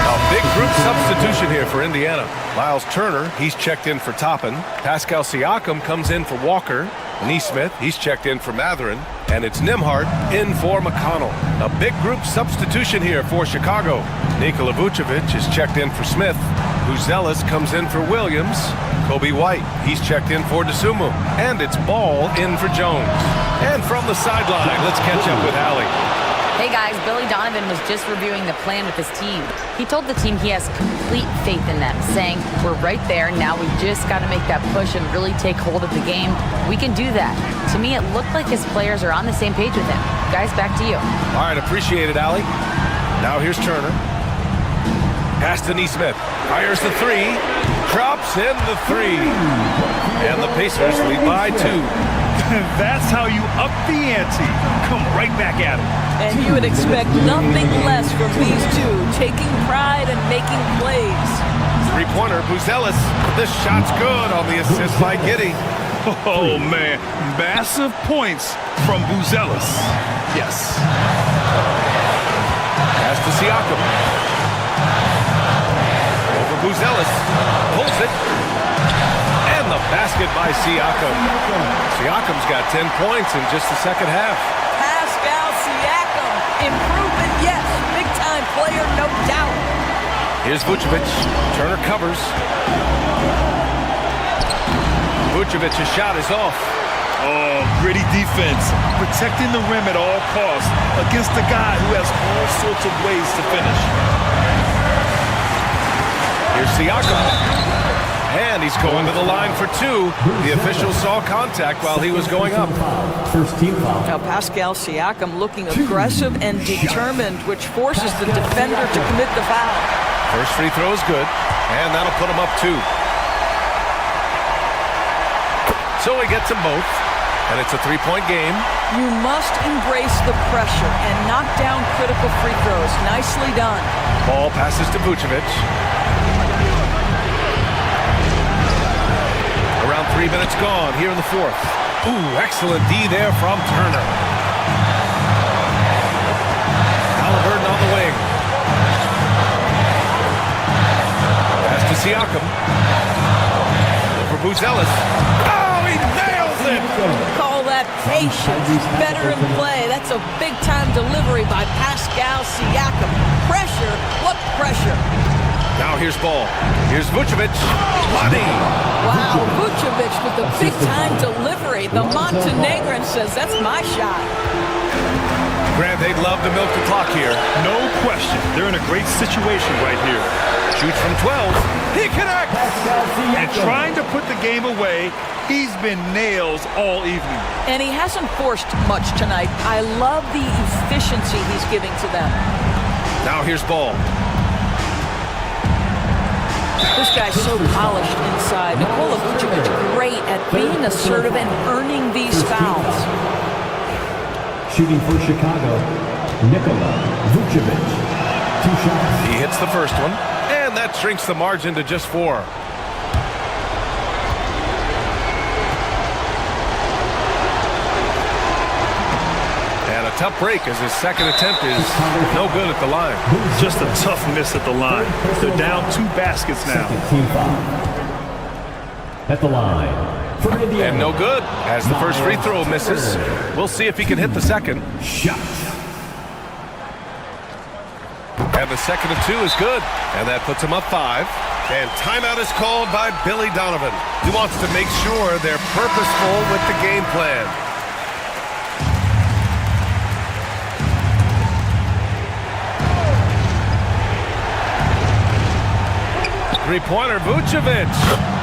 A big group substitution here for Indiana. Miles Turner, he's checked in for Toppin. Pascal Siakam comes in for Walker. Neesmith, he's checked in for Mathurin. And it's Nembhard in for McConnell. A big group substitution here for Chicago. Nikola Vucevic is checked in for Smith. Buzelis comes in for Williams. Kobe White, he's checked in for DeSumo. And it's Ball in for Jones. And from the sideline, let's catch up with Allie. Hey guys, Billy Donovan was just reviewing the plan with his team. He told the team he has complete faith in them, saying, we're right there, now we just got to make that push and really take hold of the game. We can do that. To me, it looked like his players are on the same page with him. Guys, back to you. All right, appreciate it, Allie. Now here's Turner. Pass to Neesmith. Fires the 3. Drops in the 3. And the Pacers lead by 2. That's how you up the ante. Come right back at him. And you would expect nothing less from these two, taking pride and making plays. Three-pointer, Buzelis. This shot's good on the assist by Giddey. Oh, man. Massive points from Buzelis. Yes. Pass to Siakam. Over Buzelis. Pulls it. And the basket by Siakam. Siakam's got 10 points in just the second half. Pascal Siakam. Improvement, yes. Big-time player, no doubt. Here's Vucevic. Turner covers. Vucevic's shot is off. Oh, gritty defense. Protecting the rim at all costs against a guy who has all sorts of ways to finish. Here's Siakam. And he's going to the line for 2. The official saw contact while he was going up. First team foul. Now Pascal Siakam looking aggressive and determined, which forces the defender to commit the foul. First free throw is good, and that'll put him up 2. So he gets them both, and it's a 3-point game. You must embrace the pressure and knock down critical free throws. Nicely done. Ball passes to Vucevic. Around 3 minutes gone here in the 4th. Ooh, excellent D there from Turner. Halliburton on the wing. Pass to Siakam. For Buzelis. Oh, he nails it! Call that patience. Veteran play. That's a big-time delivery by Pascal Siakam. Pressure. What pressure? Now here's Ball. Here's Vucevic. Money. Wow, Vucevic with the big-time delivery. The Montenegrin says, that's my shot. Grant, they'd love to milk the clock here. No question. They're in a great situation right here. Shoots from 12. He connects. And trying to put the game away, he's been nails all evening. And he hasn't forced much tonight. I love the efficiency he's giving to them. Now here's Ball. This guy's so polished inside. Nikola Vucevic great at being assertive and earning these fouls. Shooting for Chicago, Nikola Vucevic. 2 shots. He hits the first one, and that shrinks the margin to just 4. And a tough break as his second attempt is no good at the line. Just a tough miss at the line. They're down 2 baskets now. Team foul. At the line. For Indiana. And no good as the first free throw misses. We'll see if he can hit the second. Shot. And the second of 2 is good. And that puts him up 5. And timeout is called by Billy Donovan. He wants to make sure they're purposeful with the game plan. Three-pointer, Vucevic.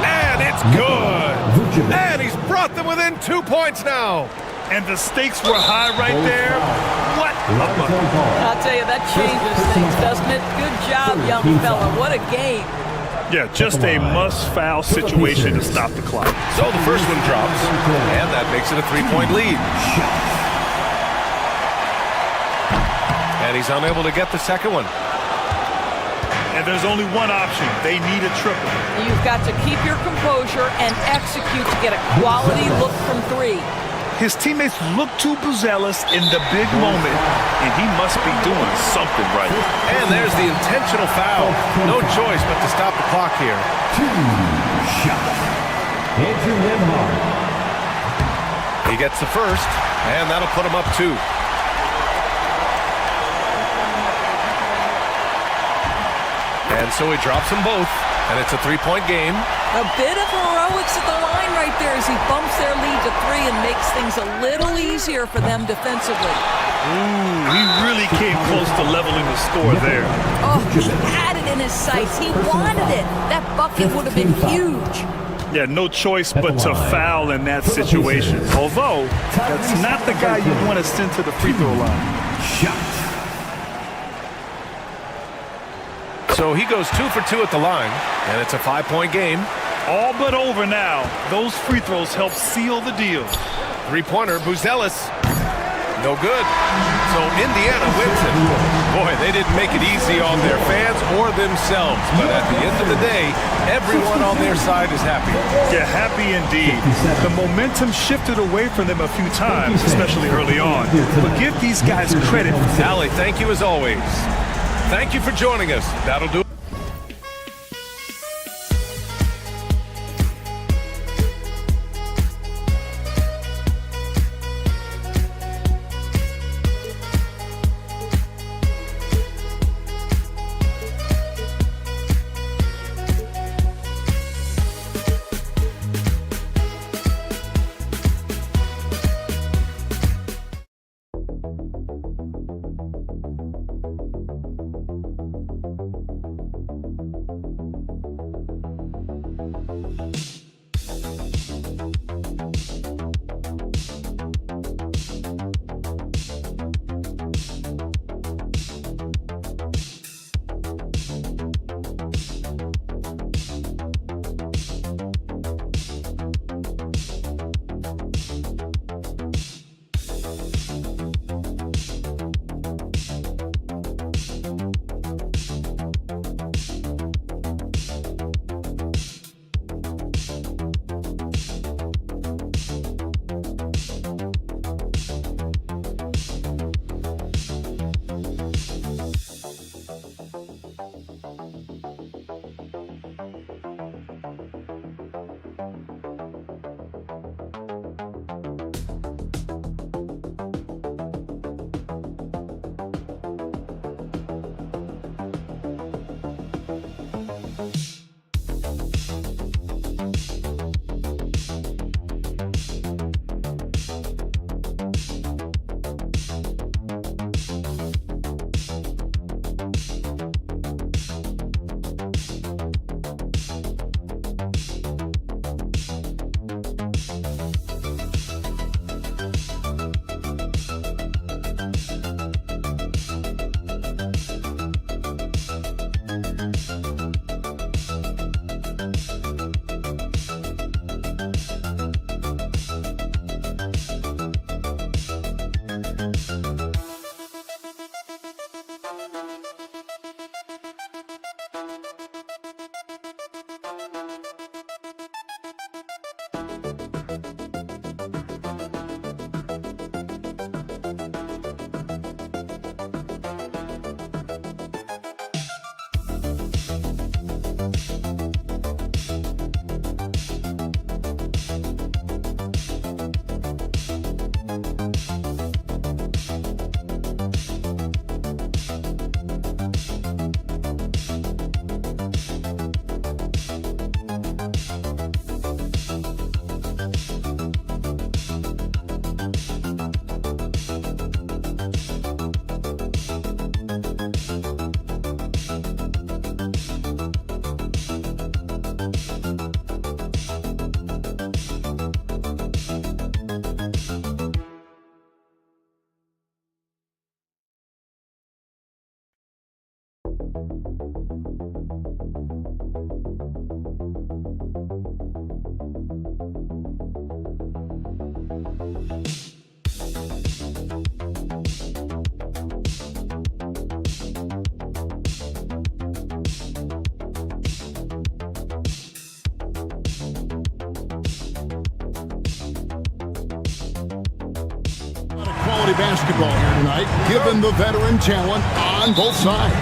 And it's good. And he's brought them within 2 points now. And the stakes were high right there. What a bucket. I'll tell you, that changes things, doesn't it? Good job, young fella. What a game. Yeah, just a must-foul situation to stop the clock. So the first one drops, and that makes it a 3-point lead. And he's unable to get the second one. And there's only one option. They need a triple. You've got to keep your composure and execute to get a quality look from three. His teammates look too zealous in the big moment, and he must be doing something right. And there's the intentional foul. No choice but to stop the clock here. 2 shots. Andrew Nembhard. He gets the first, and that'll put him up 2. And so he drops them both, and it's a 3-point game. A bit of heroics at the line right there as he bumps their lead to 3 and makes things a little easier for them defensively. Ooh, he really came close to leveling the score there. Oh, he had it in his sights. He wanted it. That bucket would have been huge. Yeah, no choice but to foul in that situation. Although, that's not the guy you want to send to the free throw line. Shot. So he goes 2 for 2 at the line, and it's a 5-point game. All but over now. Those free throws help seal the deal. Three-pointer, Buzelis. No good. So Indiana wins it. Boy, they didn't make it easy on their fans or themselves. But at the end of the day, everyone on their side is happy. Yeah, happy indeed. The momentum shifted away from them a few times, especially early on. But give these guys credit. Allie, thank you as always. Thank you for joining us. That'll do it. quality basketball here tonight, given the veteran talent on both sides.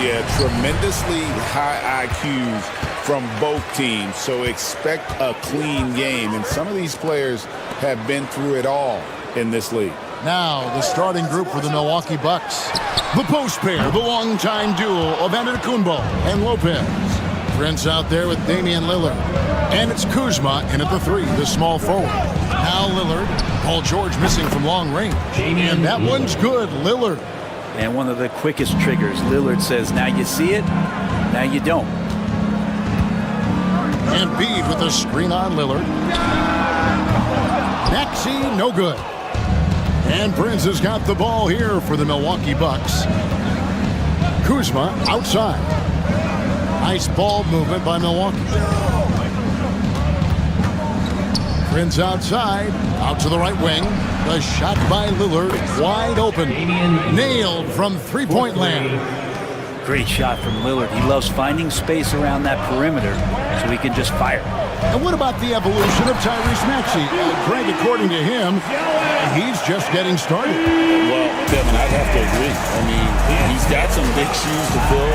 Yeah, tremendously high IQs from both teams, so expect a clean game. And some of these players have been through it all in this league. Now, the starting group for the Milwaukee Bucks. The post pair, the longtime duo of Antetokounmpo and Lopez. Prince out there with Damian Lillard. And it's Kuzma in at the 3, the small forward. Now Lillard, Paul George missing from long range. And that one's good, Lillard. And one of the quickest triggers. Lillard says, now you see it, now you don't. And Embiid with a screen on Lillard. Maxey, no good. And Prince has got the ball here for the Milwaukee Bucks. Kuzma outside. Nice ball movement by Milwaukee. Prince outside, out to the right wing. The shot by Lillard, wide open. Nailed from three-point land. Great shot from Lillard. He loves finding space around that perimeter so he can just fire. And what about the evolution of Tyrese Maxey? Greg, according to him, he's just getting started. Well, Kevin, I'd have to agree. I mean, he's got some big shoes to fill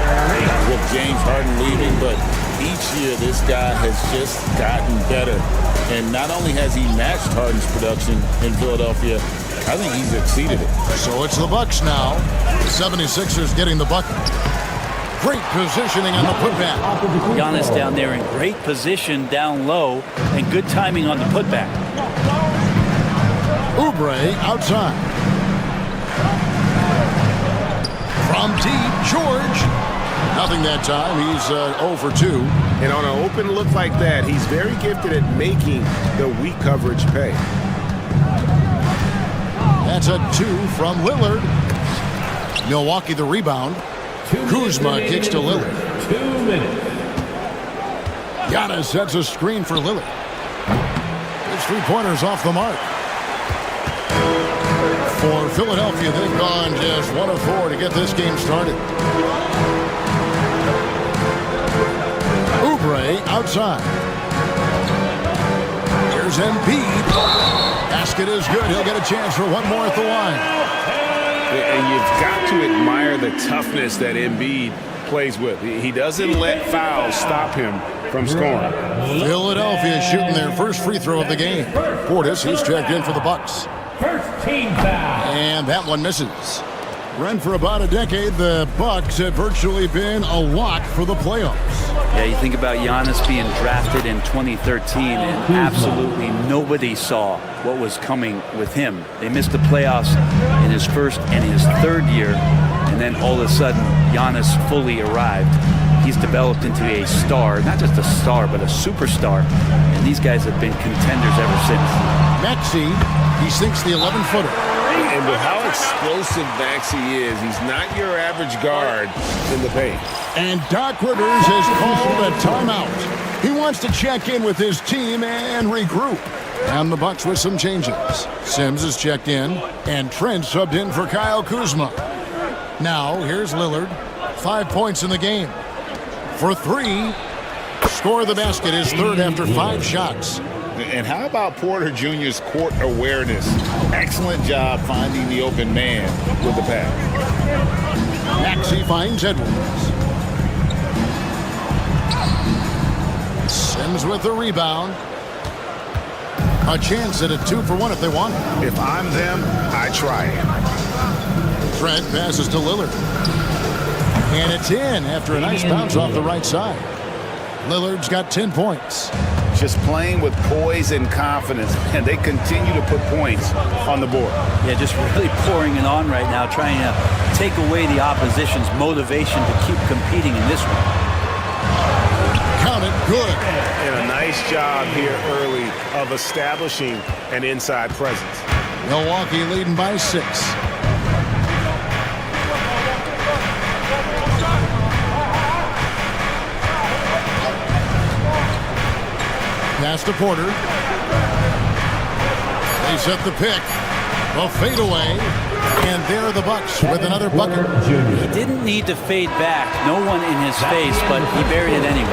with James Harden leaving, but each year this guy has just gotten better. And not only has he matched Harden's production in Philadelphia, I think he's exceeded it. So it's the Bucks now. The 76ers getting the bucket. Great positioning on the putback. Giannis down there in great position down low and good timing on the putback. Oubre outside. From deep, George. Nothing that time. He's 0 for 2. And on an open look like that, he's very gifted at making the weak coverage pay. That's a 2 from Lillard. Milwaukee the rebound. Kuzma kicks to Lillard. 2 minutes. Giannis sets a screen for Lillard. His three-pointers off the mark. For Philadelphia, they've gone just 1 of 4 to get this game started. Oubre outside. Here's Embiid. Basket is good. He'll get a chance for one more at the line. And you've got to admire the toughness that Embiid plays with. He doesn't let fouls stop him from scoring. Philadelphia shooting their first free throw of the game. Portis, he's checked in for the Bucks. First team foul. And that one misses. Run for about a decade, the Bucks have virtually been a lock for the playoffs. Yeah, you think about Giannis being drafted in 2013, and absolutely nobody saw what was coming with him. They missed the playoffs in his first and his third year, and then all of a sudden, Giannis fully arrived. He's developed into a star, not just a star, but a superstar, and these guys have been contenders ever since. Maxey, he sinks the 11-footer. And with how explosive Maxey is, he's not your average guard in the paint. And Doc Rivers has called a timeout. He wants to check in with his team and regroup. And the Bucks with some changes. Sims is checked in, and Trent subbed in for Kyle Kuzma. Now, here's Lillard. 5 points in the game. For 3, score the basket, his third after 5 shots. And how about Porter Jr.'s court awareness? Excellent job finding the open man with the pass. Maxey finds Edwards. Sims with the rebound. A chance at a 2 for 1 if they want it. If I'm them, I try it. Trent passes to Lillard. And it's in after a nice bounce off the right side. Lillard's got 10 points. Just playing with poise and confidence, and they continue to put points on the board. Yeah, just really pouring it on right now, trying to take away the opposition's motivation to keep competing in this one. Count it, good. And a nice job here early of establishing an inside presence. Milwaukee leading by 6. Pass to Porter. They set the pick. A fadeaway. And there are the Bucks with another bucket. He didn't need to fade back. No one in his face, but he buried it anyway.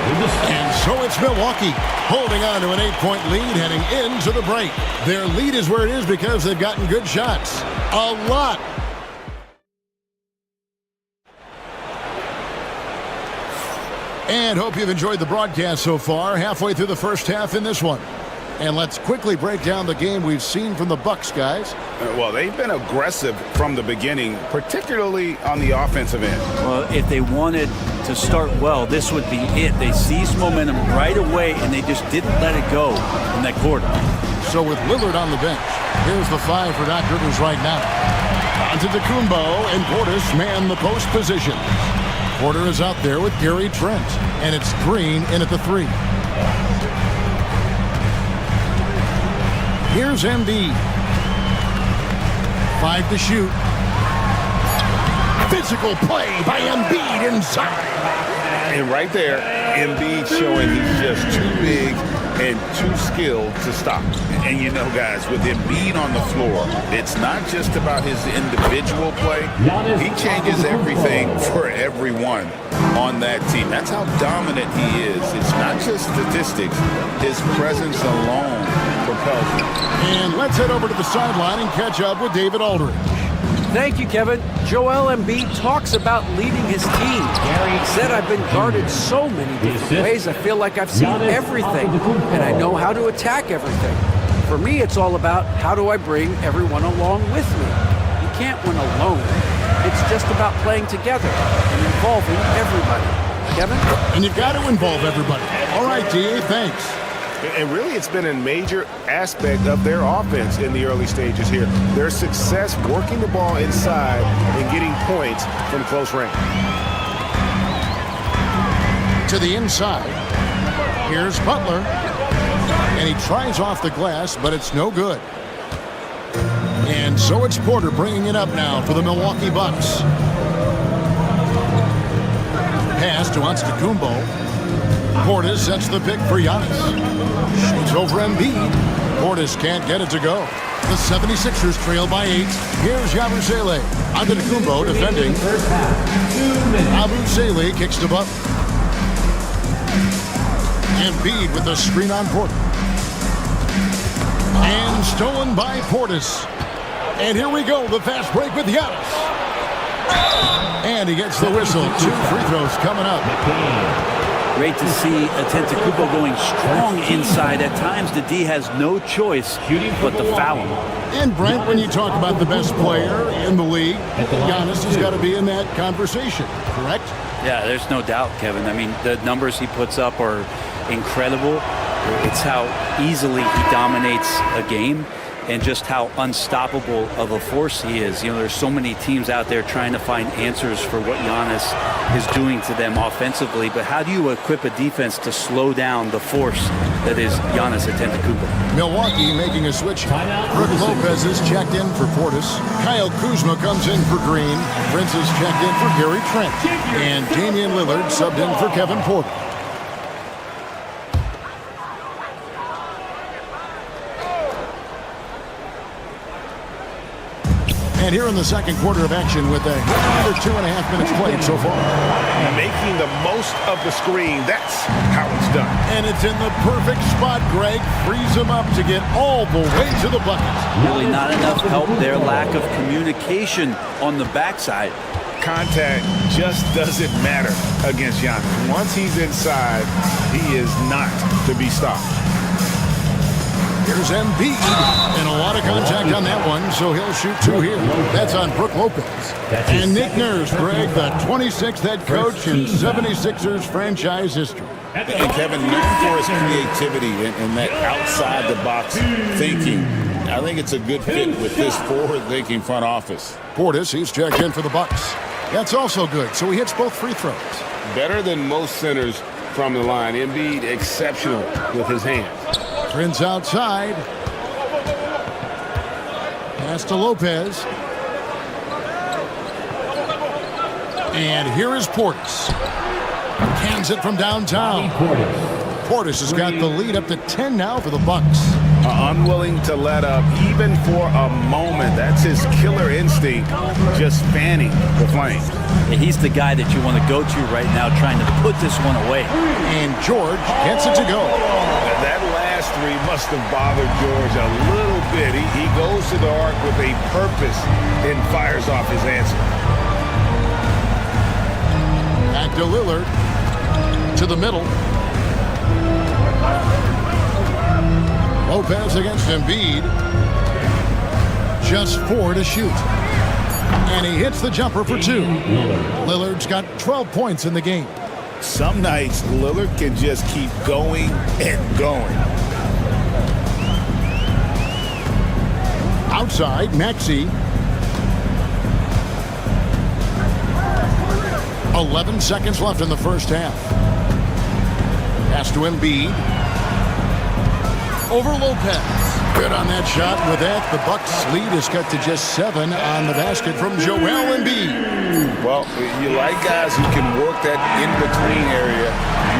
And so it's Milwaukee holding on to an 8-point lead heading into the break. Their lead is where it is because they've gotten good shots. A lot. And hope you've enjoyed the broadcast so far. Halfway through the first half in this one. And let's quickly break down the game we've seen from the Bucks, guys. Well, they've been aggressive from the beginning, particularly on the offensive end. Well, if they wanted to start well, this would be it. They seized momentum right away, and they just didn't let it go in that quarter. So with Lillard on the bench, here's the 5 for Doc Rivers right now. Antetokounmpo and Portis man the post position. Porter is out there with Gary Trent, and it's Green in at the 3. Here's Embiid. 5 to shoot. Physical play by Embiid inside. And right there, Embiid showing he's just too big and too skilled to stop. And you know, guys, with Embiid on the floor, it's not just about his individual play. He changes everything for everyone on that team. That's how dominant he is. It's not just statistics. His presence alone propels him. And let's head over to the sideline and catch up with David Aldridge. Thank you, Kevin. Joel Embiid talks about leading his team. He said, I've been guarded so many different ways. I feel like I've seen everything, and I know how to attack everything. For me, it's all about how do I bring everyone along with me. You can't win alone. It's just about playing together and involving everybody. Kevin? And you've got to involve everybody. All right, D.A., thanks. And really, it's been a major aspect of their offense in the early stages here. Their success working the ball inside and getting points from close range. To the inside. Here's Butler. And he tries off the glass, but it's no good. And so it's Porter bringing it up now for the Milwaukee Bucks. Pass to Antetokounmpo. Portis sets the pick for Giannis. Shoots over Embiid. Portis can't get it to go. The 76ers trail by 8. Here's Yabusele. Antetokounmpo defending. Yabusele kicks to Butler. Embiid with the screen on Porter. And stolen by Portis. And here we go, the fast break with Giannis. And he gets the whistle. 2 free throws coming up. Great to see Antetokounmpo going strong inside. At times, the D has no choice but to foul him. And Brent, when you talk about the best player in the league, Giannis has got to be in that conversation, correct? Yeah, there's no doubt, Kevin. I mean, the numbers he puts up are incredible. It's how easily he dominates a game and just how unstoppable of a force he is. You know, there's so many teams out there trying to find answers for what Giannis is doing to them offensively, but how do you equip a defense to slow down the force that is Giannis Antetokounmpo? Milwaukee making a switch. Brook Lopez is checked in for Portis. Kyle Kuzma comes in for Green. Prince is checked in for Gary Trent. And Damian Lillard subbed in for Kevin Porter. And here in the second quarter of action with under 2.5 minutes played so far. Making the most of the screen, that's how it's done. And it's in the perfect spot, Greg. Frees him up to get all the way to the bucket. Really not enough help there. Lack of communication on the backside. Contact just doesn't matter against Giannis. Once he's inside, he is not to be stopped. Here's Embiid, and a lot of contact on that one, so he'll shoot 2 here. That's on Brook Lopez. And Nick Nurse, Greg, the 26th head coach in 76ers franchise history. And Kevin, known for his creativity and that outside-the-box thinking. I think it's a good fit with this forward-thinking front office. Portis, he's checked in for the Bucks. That's also good, so he hits both free throws. Better than most centers from the line. Embiid exceptional with his hands. Prince outside. Pass to Lopez. And here is Portis. Cans it from downtown. Portis has got the lead up to 10 now for the Bucks. unwilling to let up even for a moment. That's his killer instinct, just fanning the flames. Yeah, he's the guy that you want to go to right now, trying to put this one away. And George gets it to go. That last three must have bothered George a little bit. He goes to the arc with a purpose and fires off his answer. Back to Lillard. To the middle. Lopez against Embiid. Just 4 to shoot. And he hits the jumper for 2. Lillard's got 12 points in the game. Some nights, Lillard can just keep going and going. Outside, Maxey. 11 seconds left in the first half. Pass to Embiid. Over Lopez. Good on that shot. With that, the Bucks' lead is cut to just 7 on the basket from Joel Embiid. Well, you like guys who can work that in-between area.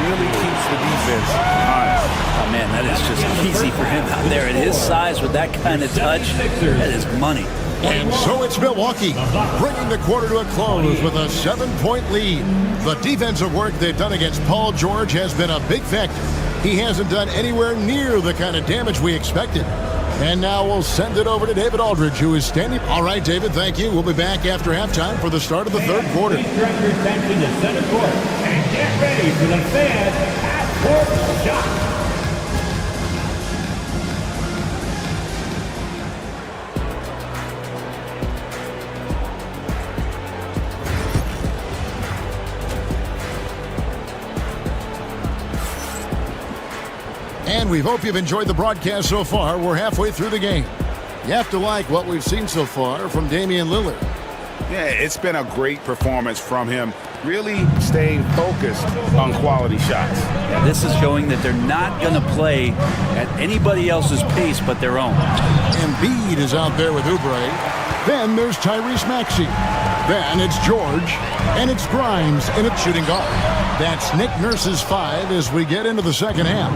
Really keeps the defense honest. Oh, man, that is just easy for him out there. At his size, with that kind of touch, that is money. And so it's Milwaukee, bringing the quarter to a close with a 7-point lead. The defensive work they've done against Paul George has been a big factor. He hasn't done anywhere near the kind of damage we expected. And now we'll send it over to David Aldridge, who is standing. All right, David, thank you. We'll be back after halftime for the start of the third quarter. Please direct your attention to center court and get ready for the fans half-court shot. And we hope you've enjoyed the broadcast so far. We're halfway through the game. You have to like what we've seen so far from Damian Lillard. Yeah, it's been a great performance from him, really staying focused on quality shots. This is showing that they're not going to play at anybody else's pace but their own. Embiid is out there with Oubre. Then there's Tyrese Maxey. Then it's George. And it's Grimes in its shooting guard. That's Nick Nurse's 5 as we get into the second half.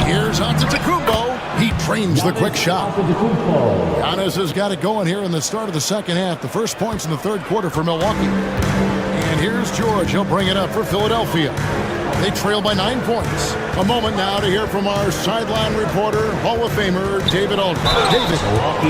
Here's Antetokounmpo. He trains the quick shot. Giannis has got it going here in the start of the second half. The first points in the third quarter for Milwaukee. And here's George. He'll bring it up for Philadelphia. They trail by 9 points. A moment now to hear from our sideline reporter, Hall of Famer, David Aldridge. David.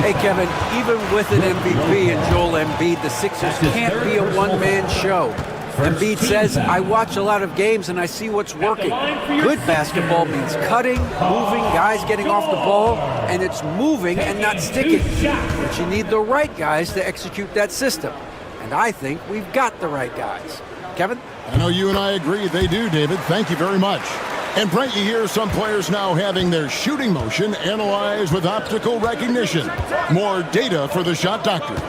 Hey, Kevin, even with an MVP and Joel Embiid, the Sixers can't be a one-man show. Embiid says, I watch a lot of games and I see what's working. Good basketball means cutting, moving, guys getting off the ball, and it's moving and not sticking. But you need the right guys to execute that system. And I think we've got the right guys. Kevin? I know you and I agree they do, David. Thank you very much. And Brent, you hear some players now having their shooting motion analyzed with optical recognition. More data for the shot doctors.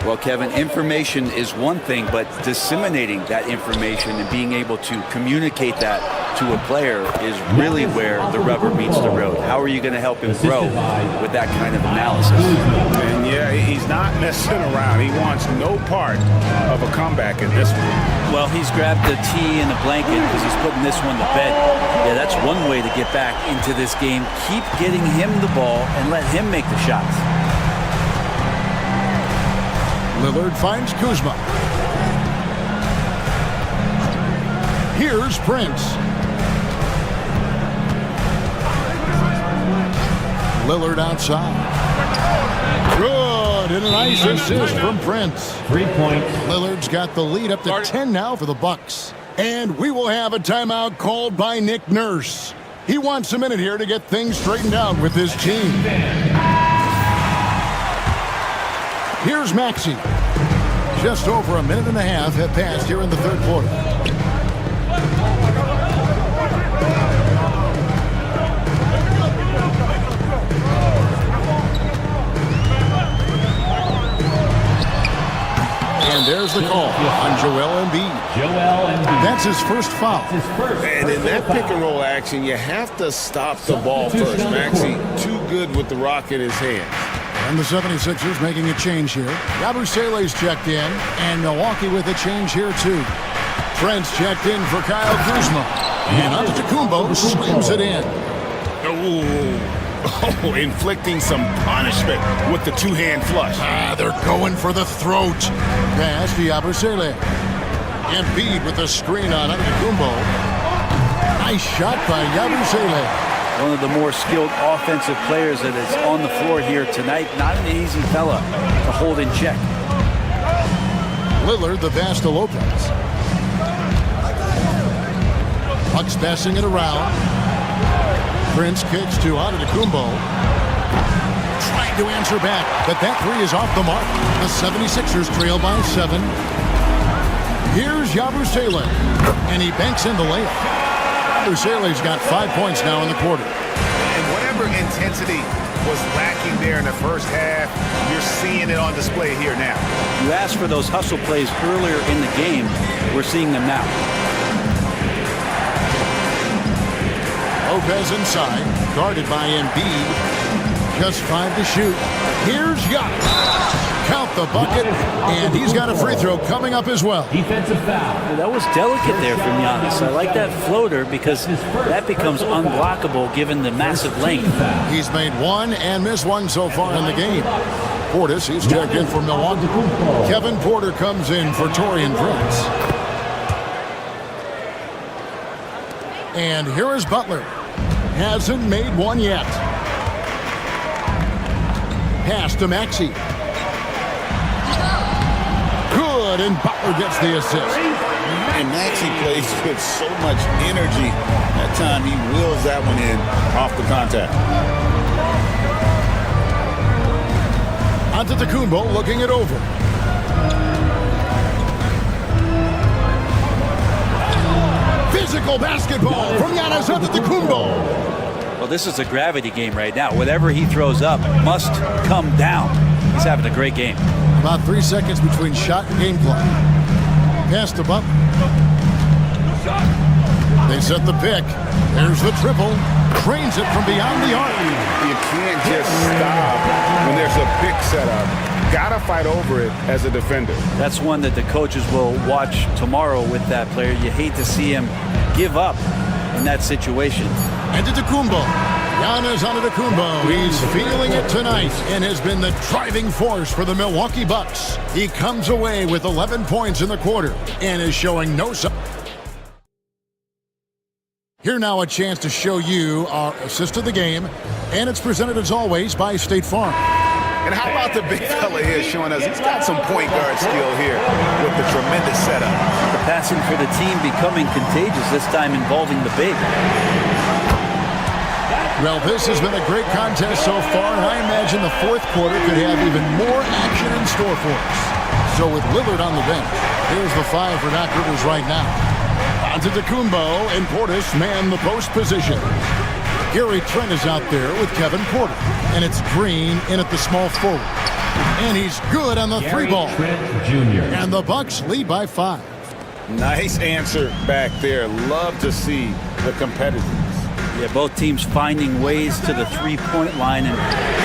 Well, Kevin, information is one thing, but disseminating that information and being able to communicate that to a player is really where the rubber meets the road. How are you going to help him grow with that kind of analysis? And yeah, he's not messing around. He wants no part of a comeback in this one. Well, he's grabbed the tee and the blanket because he's putting this one to bed. Yeah, that's one way to get back into this game. Keep getting him the ball and let him make the shots. Lillard finds Kuzma. Here's Prince. Lillard outside. Good, and a nice assist from Prince. 3 points. Lillard's got the lead up to 10 now for the Bucks. And we will have a timeout called by Nick Nurse. He wants a minute here to get things straightened out with his team. Here's Maxey. Just over a minute and a half have passed here in the third quarter. And there's the call on Joel Embiid. That's his first foul. And in that pick and roll action, you have to stop the ball first. Maxey too good with the rock in his hand. And the 76ers making a change here. Yabusele's checked in, and Milwaukee with a change here too. Trent's checked in for Kyle Kuzma. And Antetokounmpo slams it in. Oh, inflicting some punishment with the two-hand flush. They're going for the throat. Pass to Yabusele. Embiid with the screen on Antetokounmpo. Nice shot by Yabusele. One of the more skilled offensive players that is on the floor here tonight. Not an easy fella to hold in check. Lillard, the pass to Lopez. Bucks passing it around. Prince kicks to Antetokounmpo. Trying to answer back, but that three is off the mark. The 76ers trail by 7. Here's Yabusele, and he banks in the layup. Yabusele's got 5 points now in the quarter. And whatever intensity was lacking there in the first half, you're seeing it on display here now. You asked for those hustle plays earlier in the game. We're seeing them now. Lopez inside, guarded by Embiid. Just 5 to shoot. Here's Giannis. Count the bucket, and he's got a free throw coming up as well. Defensive foul. That was delicate there from Giannis. I like that floater because that becomes unblockable given the massive length. He's made one and missed one so far in the game. Portis, he's checked in for Milwaukee. Kevin Porter comes in for Taurean Prince. And here is Butler. Hasn't made one yet. Pass to Maxey. Good, and Butler gets the assist. And Maxey plays with so much energy. That time he wheels that one in off the contact. Antetokounmpo looking it over. Physical basketball from Giannis Antetokounmpo. Well, this is a gravity game right now. Whatever he throws up must come down. He's having a great game. About 3 seconds between shot and game clock. Pass to Butler. They set the pick. There's the triple. Trains it from beyond the arc. You can't just stop when there's a pick set up. Gotta fight over it as a defender. That's one that the coaches will watch tomorrow with that player. You hate to see him give up in that situation. Antetokounmpo. Giannis Antetokounmpo, he's feeling it tonight and has been the driving force for the Milwaukee Bucks. He comes away with 11 points in the quarter and is showing no sign. Here now a chance to show you our assist of the game, and it's presented as always by State Farm. And how about the big fella here showing us he's got some point guard skill here with the tremendous setup. The passing for the team becoming contagious, this time involving the big. Well, this has been a great contest so far, and I imagine the fourth quarter could have even more action in store for us. So with Lillard on the bench, here's the 5 for Doc Rivers right now. Antetokounmpo and Portis man the post position. Gary Trent is out there with Kevin Porter, and it's Green in at the small forward. And he's good on the three ball. And the Bucks lead by 5. Nice answer back there. Love to see the competitiveness. Yeah, both teams finding ways to the three-point line and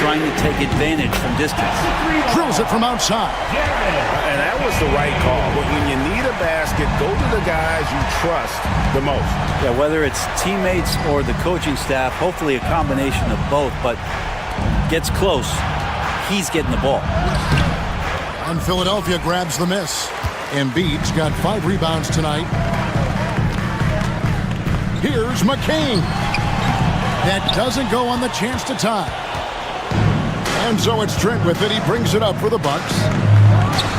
trying to take advantage from distance. Drills it from outside. And that was the right call. But when you need a basket, go to the guys you trust the most. Yeah, whether it's teammates or the coaching staff, hopefully a combination of both, but gets close, he's getting the ball. And Philadelphia grabs the miss. Embiid's got 5 rebounds tonight. Here's McCain. That doesn't go on the chance to tie. And so it's Trent with it. He brings it up for the Bucks.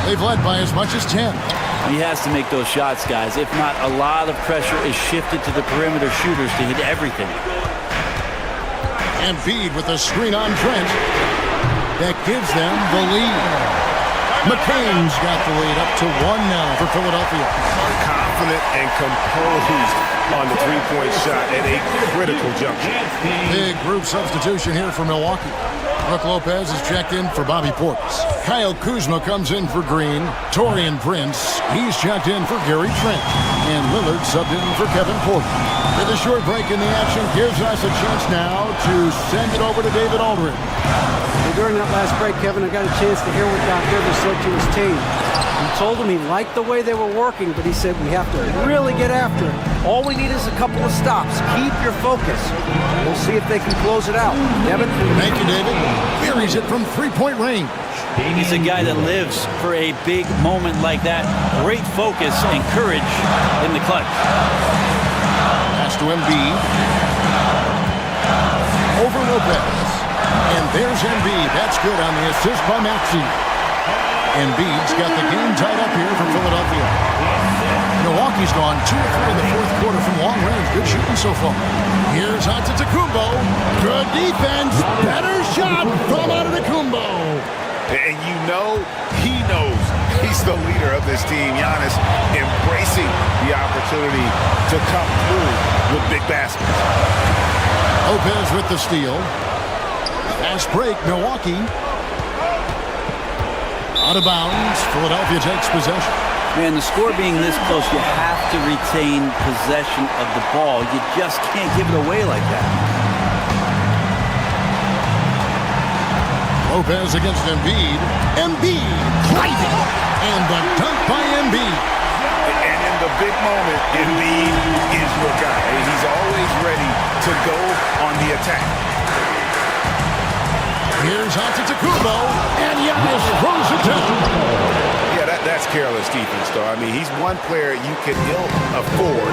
They've led by as much as 10. He has to make those shots, guys. If not, a lot of pressure is shifted to the perimeter shooters to hit everything. Embiid with a screen on Trent. That gives them the lead. McCain's got the lead up to 1 now for Philadelphia. Confident and composed on the three-point shot at a critical juncture. Big group substitution here for Milwaukee. Brook Lopez is checked in for Bobby Portis. Kyle Kuzma comes in for Green. Taurean Prince, he's checked in for Gary Trent. And Lillard subbed in for Kevin Porter. With a short break in the action gives us a chance now to send it over to David Aldridge. Well, during that last break, Kevin, I got a chance to hear what Doc Rivers said to his team. He He told him he liked the way they were working, but he said we have to really get after it. All we need is a couple of stops. Keep your focus. We'll see if they can close it out. Devin? Thank you, David. Buries it from three-point range. He's a guy that lives for a big moment like that. Great focus and courage in the clutch. Pass to Embiid. Over Lopez. And there's Embiid. That's good on the assist by Maxey. Embiid's got the game tied up here for Philadelphia. Milwaukee's gone 2 of 3 in the fourth quarter from long range. Good shooting so far. Here's Antetokounmpo. Good defense. Better shot from Antetokounmpo. And you know he knows he's the leader of this team. Giannis embracing the opportunity to come through with big baskets. Lopez with the steal. Fast break, Milwaukee. Out of bounds. Philadelphia takes possession. Man, the score being this close, you have to retain possession of the ball. You just can't give it away like that. Lopez against Embiid. Embiid driving. And the dunk by Embiid. And in the big moment, Embiid is your guy. He's always ready to go on the attack. Here's Antetokounmpo, and Giannis throws it down. Yeah, that's careless defense, though. I mean, he's one player you can ill afford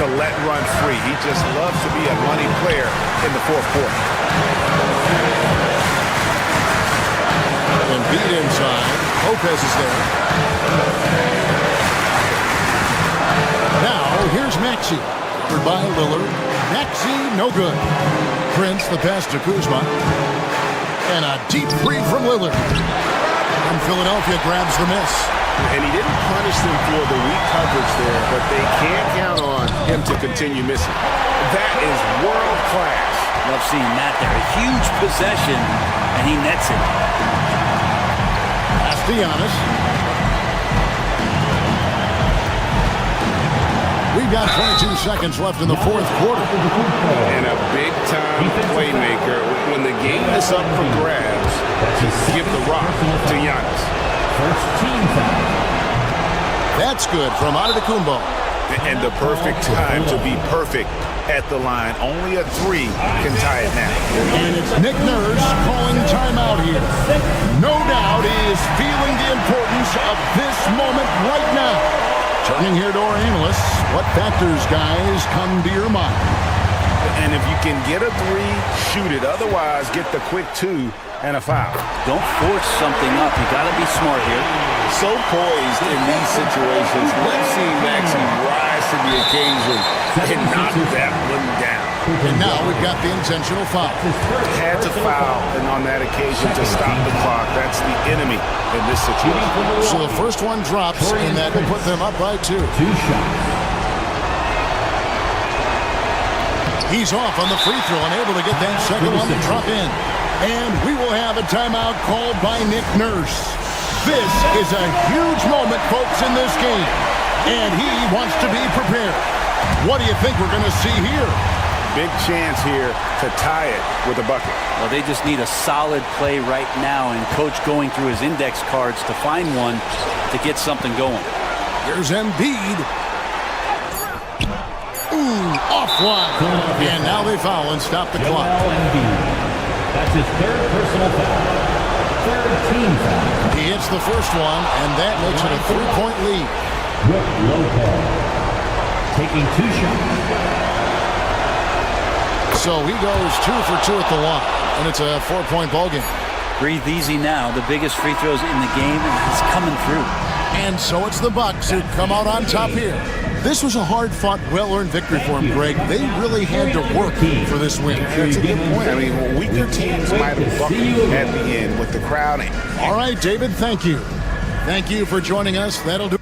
to let run free. He just loves to be a money player in the fourth quarter. Embiid inside. Lopez is there. Now, here's Maxey. Covered by Lillard. Maxey, no good. Prince, the pass to Kuzma. And a deep three from Lillard. And Philadelphia grabs the miss. And he didn't punish them for the weak coverage there, but they can't count on him to continue missing. That is world class. Love seeing that there. A huge possession, and he nets it. Pass to Giannis. We've got 22 seconds left in the fourth quarter. And a big-time playmaker. When the game is up for grabs, give the rock to Giannis. First team foul. That's good from Antetokounmpo. And the perfect time to be perfect at the line. Only a 3 can tie it now. And it's Nick Nurse calling timeout here. No doubt he is feeling the importance of this moment right now. Turning here to our analysts, what factors, guys, come to your mind? And if you can get a 3, shoot it. Otherwise, get the quick 2 and a foul. Don't force something up. You got to be smart here. So poised in these situations. Let's see Maxey rise to the occasion and knock that one down. And now we've got the intentional foul. Had to foul and on that occasion to stop the clock. That's the enemy in this situation. So the first one drops, and that will put them up by 2. 2 shots. He's off on the free throw and able to get that second one to drop in. And we will have a timeout called by Nick Nurse. This is a huge moment, folks, in this game. And he wants to be prepared. What do you think we're going to see here? Big chance here to tie it with a bucket. Well, they just need a solid play right now, and Coach going through his index cards to find one to get something going. Here's Embiid. Ooh, offline. And now they foul and stop the clock. That's his third personal foul. Third team foul. He hits the first one, and that makes it a 3-point lead. Brook Lopez taking 2 shots. So he goes 2 for 2 at the line, and it's a 4-point ball game. Breathe easy now. The biggest free throws in the game, and he's coming through. And so it's the Bucks who come out on top here. This was a hard-fought, well-earned victory for them, Greg. They really had to work for this win. That's a good point. I mean, weaker teams might have buckled at the end with the crowd. All right, David, thank you. Thank you for joining us. That'll do.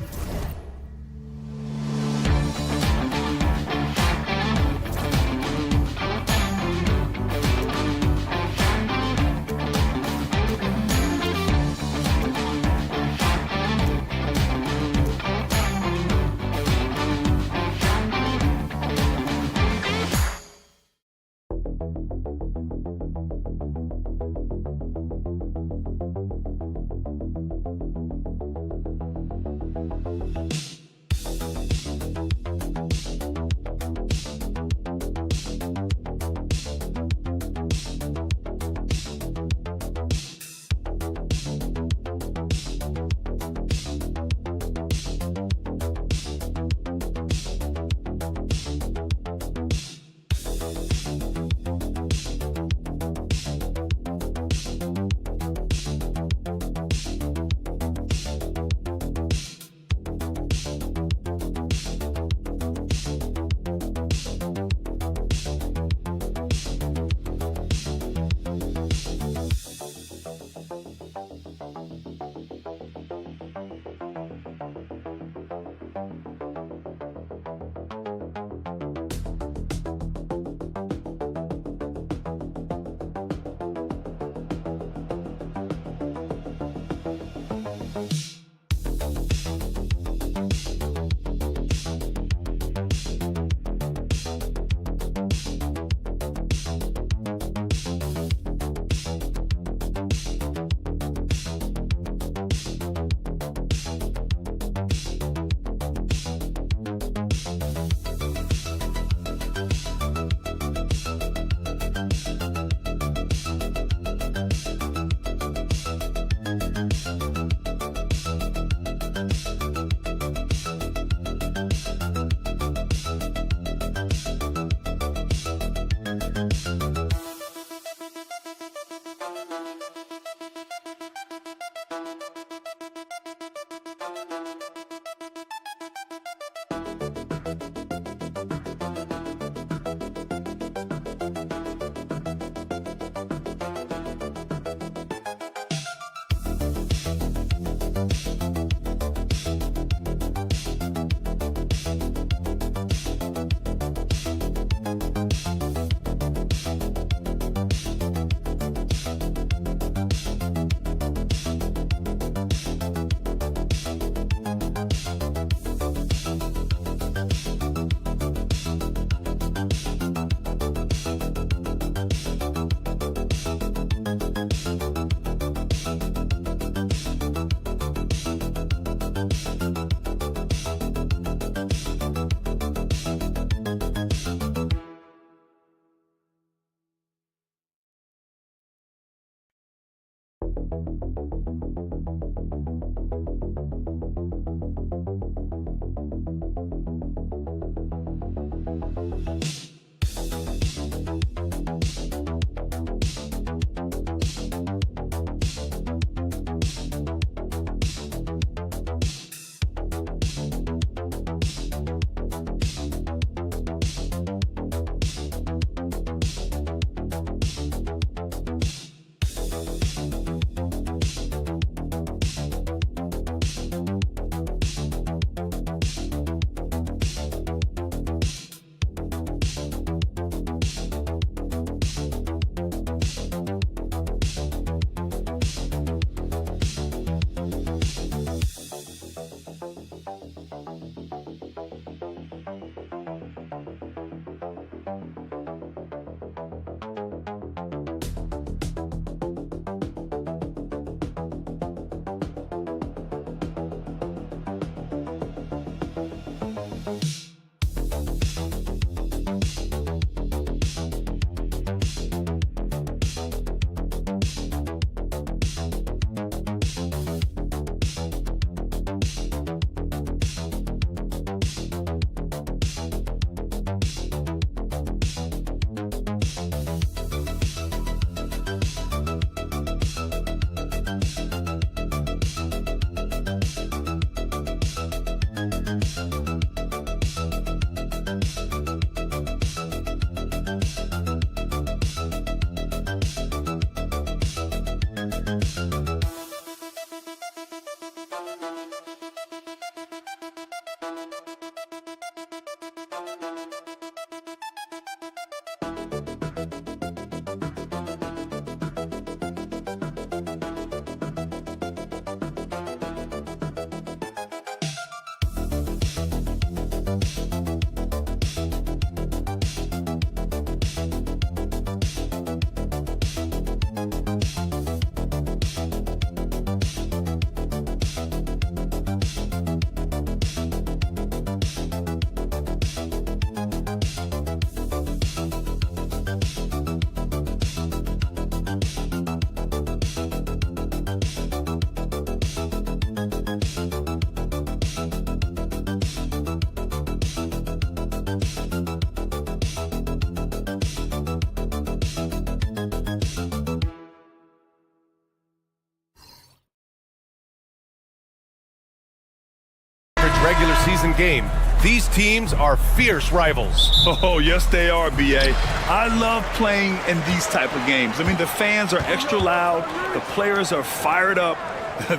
regular season game. These teams are fierce rivals. Oh, yes, they are, B.A. I love playing in these type of games. I mean, the fans are extra loud. The players are fired up.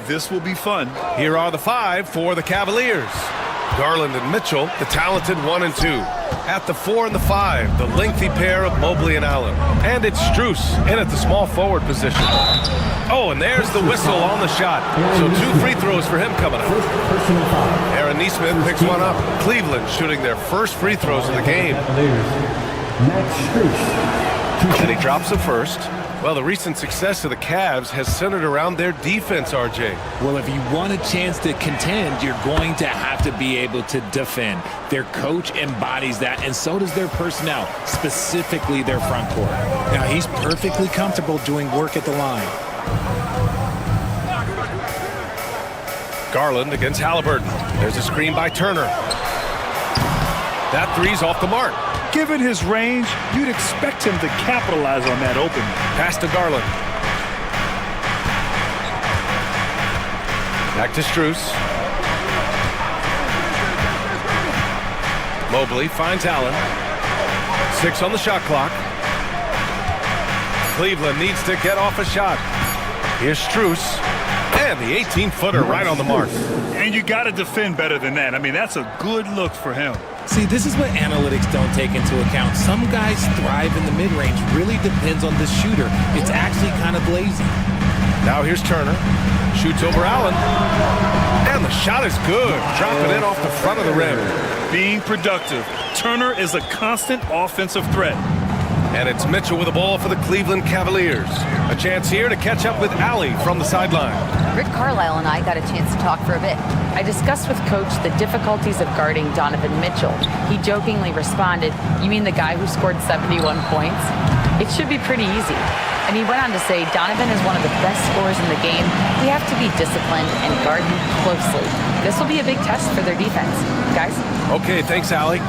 This will be fun. Here are the five for the Cavaliers. Garland and Mitchell, the talented 1 and 2. At the 4 and the 5, the lengthy pair of Mobley and Allen. And it's Strus in at the small forward position. Oh, and there's the whistle on the shot. So 2 free throws for him coming up. Aaron Nesmith picks one up. Cleveland shooting their first free throws of the game. And he drops the first. Well, the recent success of the Cavs has centered around their defense, RJ. Well, if you want a chance to contend, you're going to have to be able to defend. Their coach embodies that, and so does their personnel, specifically their front court. Now, he's perfectly comfortable doing work at the line. Garland against Halliburton. There's a screen by Turner. That three's off the mark. Given his range, you'd expect him to capitalize on that opening. Pass to Garland. Back to Strus. Mobley finds Allen. 6 on the shot clock. Cleveland needs to get off a shot. Here's Strus. And the 18-footer right on the mark. And you got to defend better than that. I mean, that's a good look for him. See, this is what analytics don't take into account. Some guys thrive in the mid-range. Really depends on the shooter. It's actually kind of lazy. Now here's Turner. Shoots over Allen. And the shot is good. Dropping in off the front of the rim. Being productive. Turner is a constant offensive threat. And it's Mitchell with the ball for the Cleveland Cavaliers. A chance here to catch up with Allie from the sideline. Rick Carlisle and I got a chance to talk for a bit. I discussed with Coach the difficulties of guarding Donovan Mitchell. He jokingly responded, "You mean the guy who scored 71 points? It should be pretty easy." And he went on to say, "Donovan is one of the best scorers in the game. We have to be disciplined and guard him closely. This will be a big test for their defense." Guys? Okay, thanks, Allie.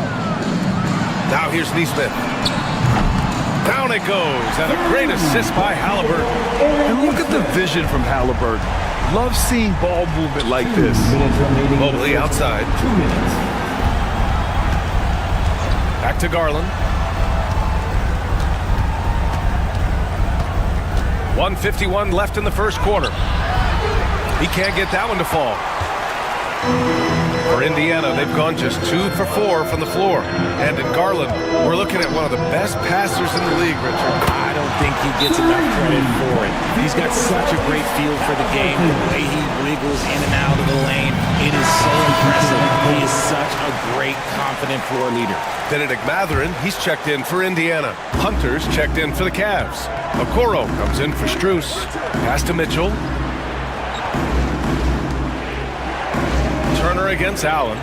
Now here's Nesmith. Down it goes, and a great assist by Halliburton. And look at the vision from Halliburton. Love seeing ball movement like this. Mobley outside. 2 minutes. Back to Garland. 1:51 left in the first quarter. He can't get that one to fall. For Indiana, they've gone just 2 for 4 from the floor. And in Garland, we're looking at one of the best passers in the league, Richard. I don't think he gets enough credit for it. He's got such a great feel for the game. The way he wiggles in and out of the lane, it is so impressive. He is such a great, confident floor leader. Benedict Mathurin, he's checked in for Indiana. Hunter's checked in for the Cavs. Okoro comes in for Strus. Pass to Mitchell. Turner against Allen.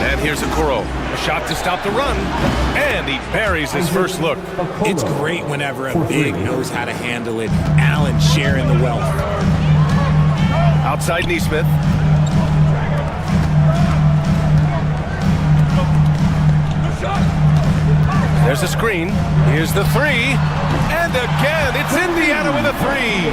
And here's Okoro. A shot to stop the run. And he buries his first look. It's great whenever a big knows how to handle it. Allen sharing the wealth. Outside Nesmith. There's a screen. Here's the three. And again, it's Indiana with a three.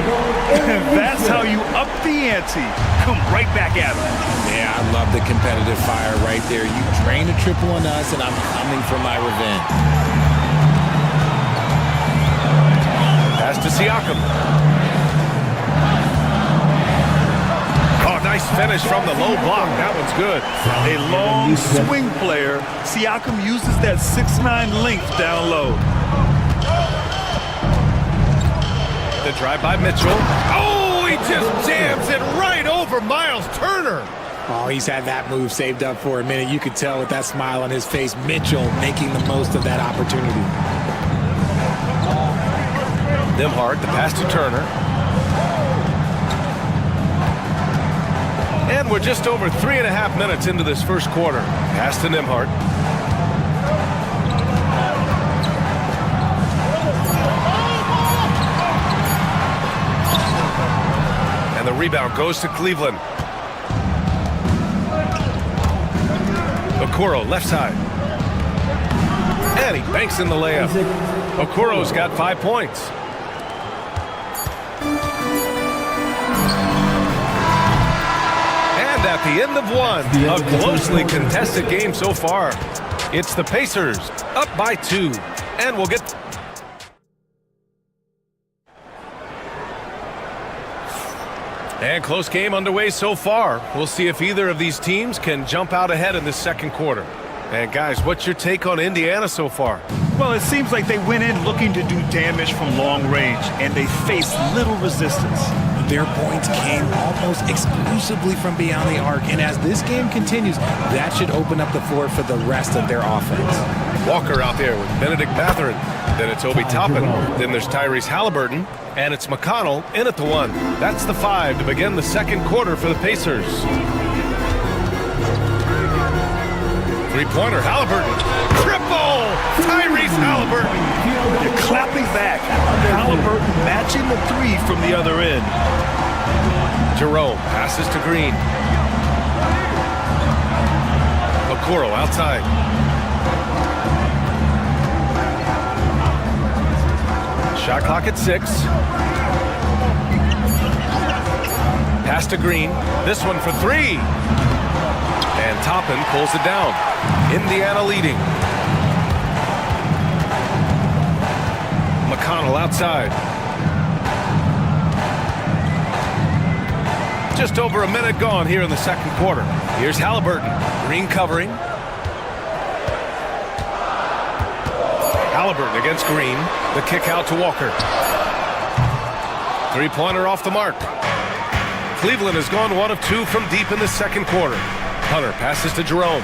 That's how you up the ante. Come right back at him. Yeah, I love the competitive fire right there. You drain a triple on us, and I'm coming for my revenge. Pass to Siakam. Oh, nice finish from the low block. That one's good. A long swing player. Siakam uses that 6'9" length down low. The drive by Mitchell. Oh, he just jams it right over Miles Turner. Oh, he's had that move saved up for a minute. You could tell with that smile on his face, Mitchell making the most of that opportunity. Nembhard, the pass to Turner. And we're just over 3.5 minutes into this first quarter. Pass to Nembhard. And the rebound goes to Cleveland. Okoro, left side. And he banks in the layup. Okoro's got 5 points. And at the end of one, a closely contested game so far. It's the Pacers up by 2. And we'll get... And close game underway so far. We'll see if either of these teams can jump out ahead in this second quarter. And guys, what's your take on Indiana so far? Well, it seems like they went in looking to do damage from long range, and they faced little resistance. Their points came almost exclusively from beyond the arc, and as this game continues, that should open up the floor for the rest of their offense. Walker out there with Benedict Mathurin. Then it's Obi Toppin. Then there's Tyrese Halliburton. And it's McConnell in at the 1. That's the 5 to begin the second quarter for the Pacers. Three-pointer, Halliburton. Triple! Tyrese Halliburton. They're clapping back. Halliburton matching the 3 from the other end. Jerome passes to Green. Okoro outside. Shot clock at 6. Pass to Green. This one for 3. And Toppin pulls it down. Indiana leading. McConnell outside. Just over a minute gone here in the second quarter. Here's Halliburton. Green covering. Halliburton against Green. The kick out to Walker. Three-pointer off the mark. Cleveland has gone 1 of 2 from deep in the second quarter. Hunter passes to Jerome.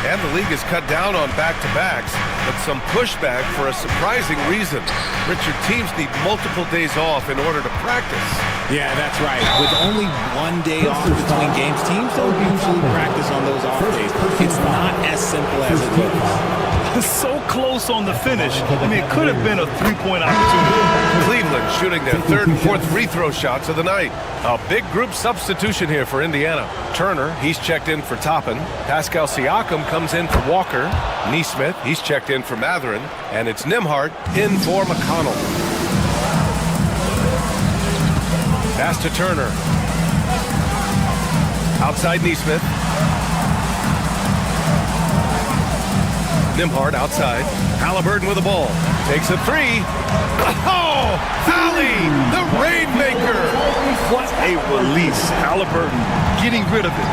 And the league has cut down on back-to-backs, but some pushback for a surprising reason. Richard, teams need multiple days off in order to practice. Yeah, that's right. With only 1 day off between games, teams don't usually practice on those off days. It's not as simple as it looks. So close on the finish. I mean, it could have been a three-point opportunity. Cleveland shooting their 3rd and 4th free throw shots of the night. A big group substitution here for Indiana. Turner, he's checked in for Toppin. Pascal Siakam comes in for Walker. Nesmith, he's checked in for Mathurin. And it's Nembhard in for McConnell. Pass to Turner. Outside Nesmith. Nembhard outside. Halliburton with the ball. Takes a 3. Oh! Alley! The Rainmaker! What a release. Halliburton getting rid of it.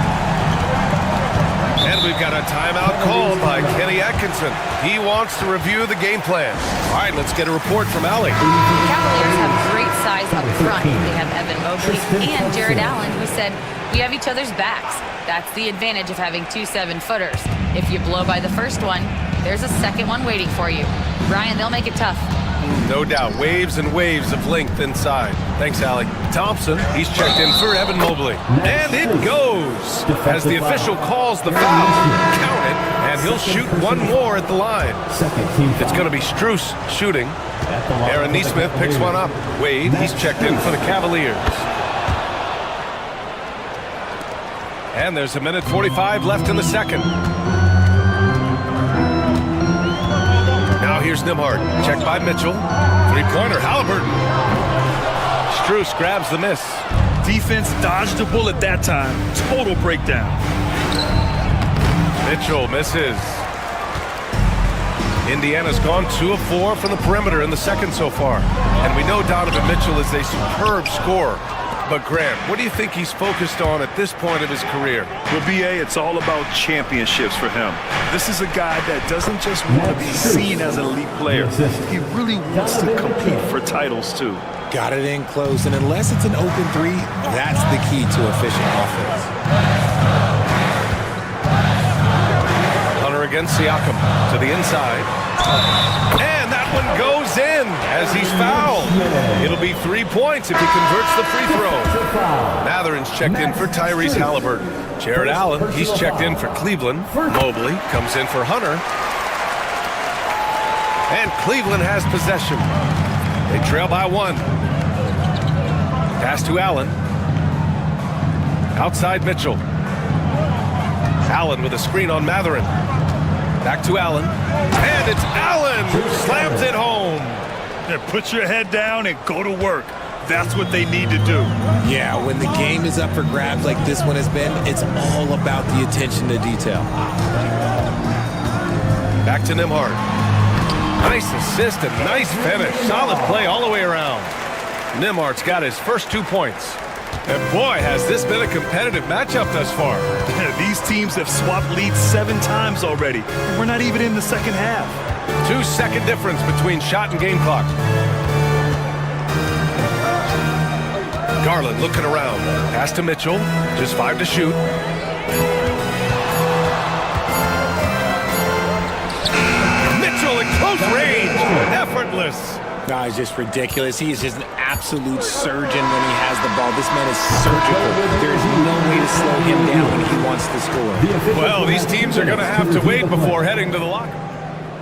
And we've got a timeout called by Kenny Atkinson. He wants to review the game plan. All right, let's get a report from Allie. The Cavaliers have great size up front. They have Evan Mobley and Jared Allen, who said, "We have each other's backs." That's the advantage of having 2 7-footers. If you blow by the first one, there's a second one waiting for you. Ryan, they'll make it tough. No doubt. Waves and waves of length inside. Thanks, Allie. Thompson, he's checked in for Evan Mobley. And it goes. As the official calls the foul, count it, and he'll shoot 1 more at the line. It's going to be Strus shooting. Aaron Nesmith picks one up. Wade, he's checked in for the Cavaliers. And there's 1:45 left in the second. Now here's Nembhard. Checked by Mitchell. Three-pointer, Halliburton. Strus grabs the miss. Defense dodged a bullet that time. Total breakdown. Mitchell misses. Indiana's gone 2 of 4 from the perimeter in the second so far. And we know Donovan Mitchell is a superb scorer. But Grant, what do you think he's focused on at this point of his career? Well, B.A., it's all about championships for him. This is a guy that doesn't just want to be seen as an elite player. He really wants to compete for titles, too. Got it in close, and unless it's an open 3, that's the key to efficient offense. Hunter against Siakam to the inside. And that one goes in as he's fouled. It'll be 3 points if he converts the free throw. Mathurin's checked in for Tyrese Halliburton. Jared Allen, he's checked in for Cleveland. Mobley comes in for Hunter. And Cleveland has possession. They trail by 1. Pass to Allen. Outside Mitchell. Allen with a screen on Mathurin. Back to Allen. And it's Allen who slams it home. Yeah, put your head down and go to work. That's what they need to do. Yeah, when the game is up for grabs like this one has been, it's all about the attention to detail. Back to Nembhard. Nice assist and nice finish. Solid play all the way around. Nimart's got his first 2 points. And boy, has this been a competitive matchup thus far. These teams have swapped leads 7 times already. And we're not even in the second half. 2-second difference between shot and game clock. Garland looking around. Pass to Mitchell. Just 5 to shoot. Mitchell in close range. Effortless. No, it's just ridiculous. He is just an absolute surgeon when he has the ball. This man is surgical. There is no way to slow him down when he wants to score. Well, these teams are going to have to wait before heading to the locker.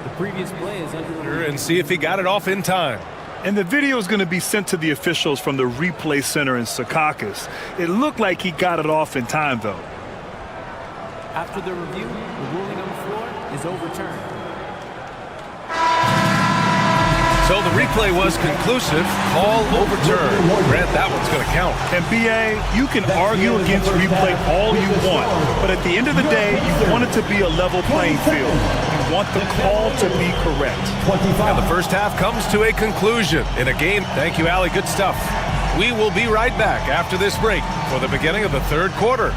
The previous play is under and see if he got it off in time. And the video is going to be sent to the officials from the replay center in Secaucus. It looked like he got it off in time, though. After the review, the ruling on the floor is overturned. So the replay was conclusive. Call overturned. Grant, that one's going to count. And B.A., you can argue against replay all you want, but at the end of the day, you want it to be a level playing field. You want the call to be correct. And the first half comes to a conclusion in a game. Thank you, Allie. Good stuff. We will be right back after this break for the beginning of the third quarter.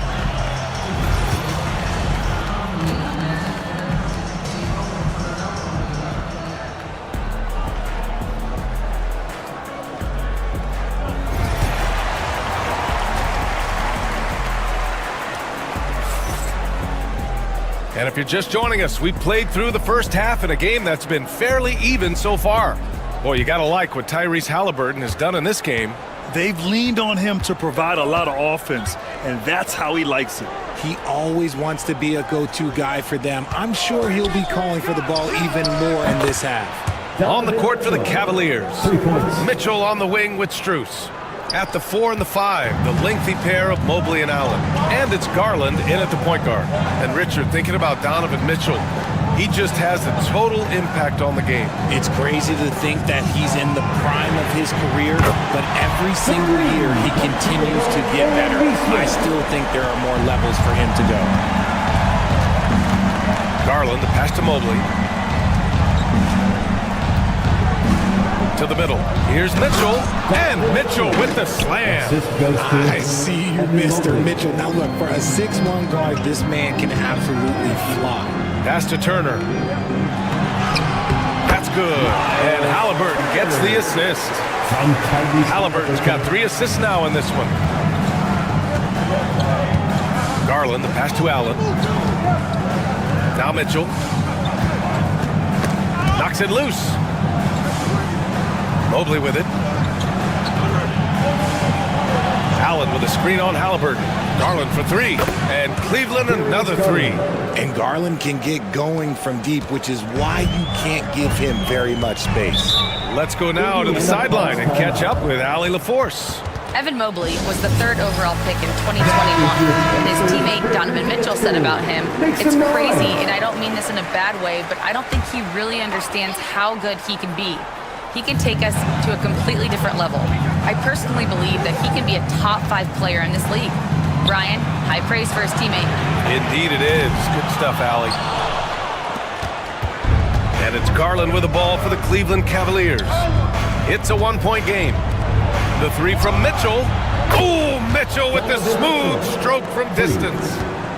And if you're just joining us, we played through the first half in a game that's been fairly even so far. Boy, you got to like what Tyrese Halliburton has done in this game. They've leaned on him to provide a lot of offense, and that's how he likes it. He always wants to be a go-to guy for them. I'm sure he'll be calling for the ball even more in this half. On the court for the Cavaliers. Mitchell on the wing with Strus. At the 4 and the 5, the lengthy pair of Mobley and Allen. And it's Garland in at the point guard. And Richard, thinking about Donovan Mitchell, he just has a total impact on the game. It's crazy to think that he's in the prime of his career, but every single year he continues to get better. I still think there are more levels for him to go. Garland, the pass to Mobley. To the middle. Here's Mitchell, and Mitchell with the slam. I see you, Mr. Mitchell. Now look, for a 6'1" guard, this man can absolutely fly. Pass to Turner. That's good. And Halliburton gets the assist. Halliburton's got 3 assists now in this one. Garland, the pass to Allen. Now Mitchell. Knocks it loose. Mobley with it. Allen with a screen on Halliburton. Garland for 3. And Cleveland another 3. And Garland can get going from deep, which is why you can't give him very much space. Let's go now to the sideline and catch up with Allie LaForce. Evan Mobley was the 3rd overall pick in 2021. His teammate Donovan Mitchell said about him, "It's crazy, and I don't mean this in a bad way, but I don't think he really understands how good he can be. He can take us to a completely different level. I personally believe that he can be a top 5 player in this league." Brian, high praise for his teammate. Indeed it is. Good stuff, Allie. And it's Garland with the ball for the Cleveland Cavaliers. It's a 1-point game. The 3 from Mitchell. Oh, Mitchell with the smooth stroke from distance.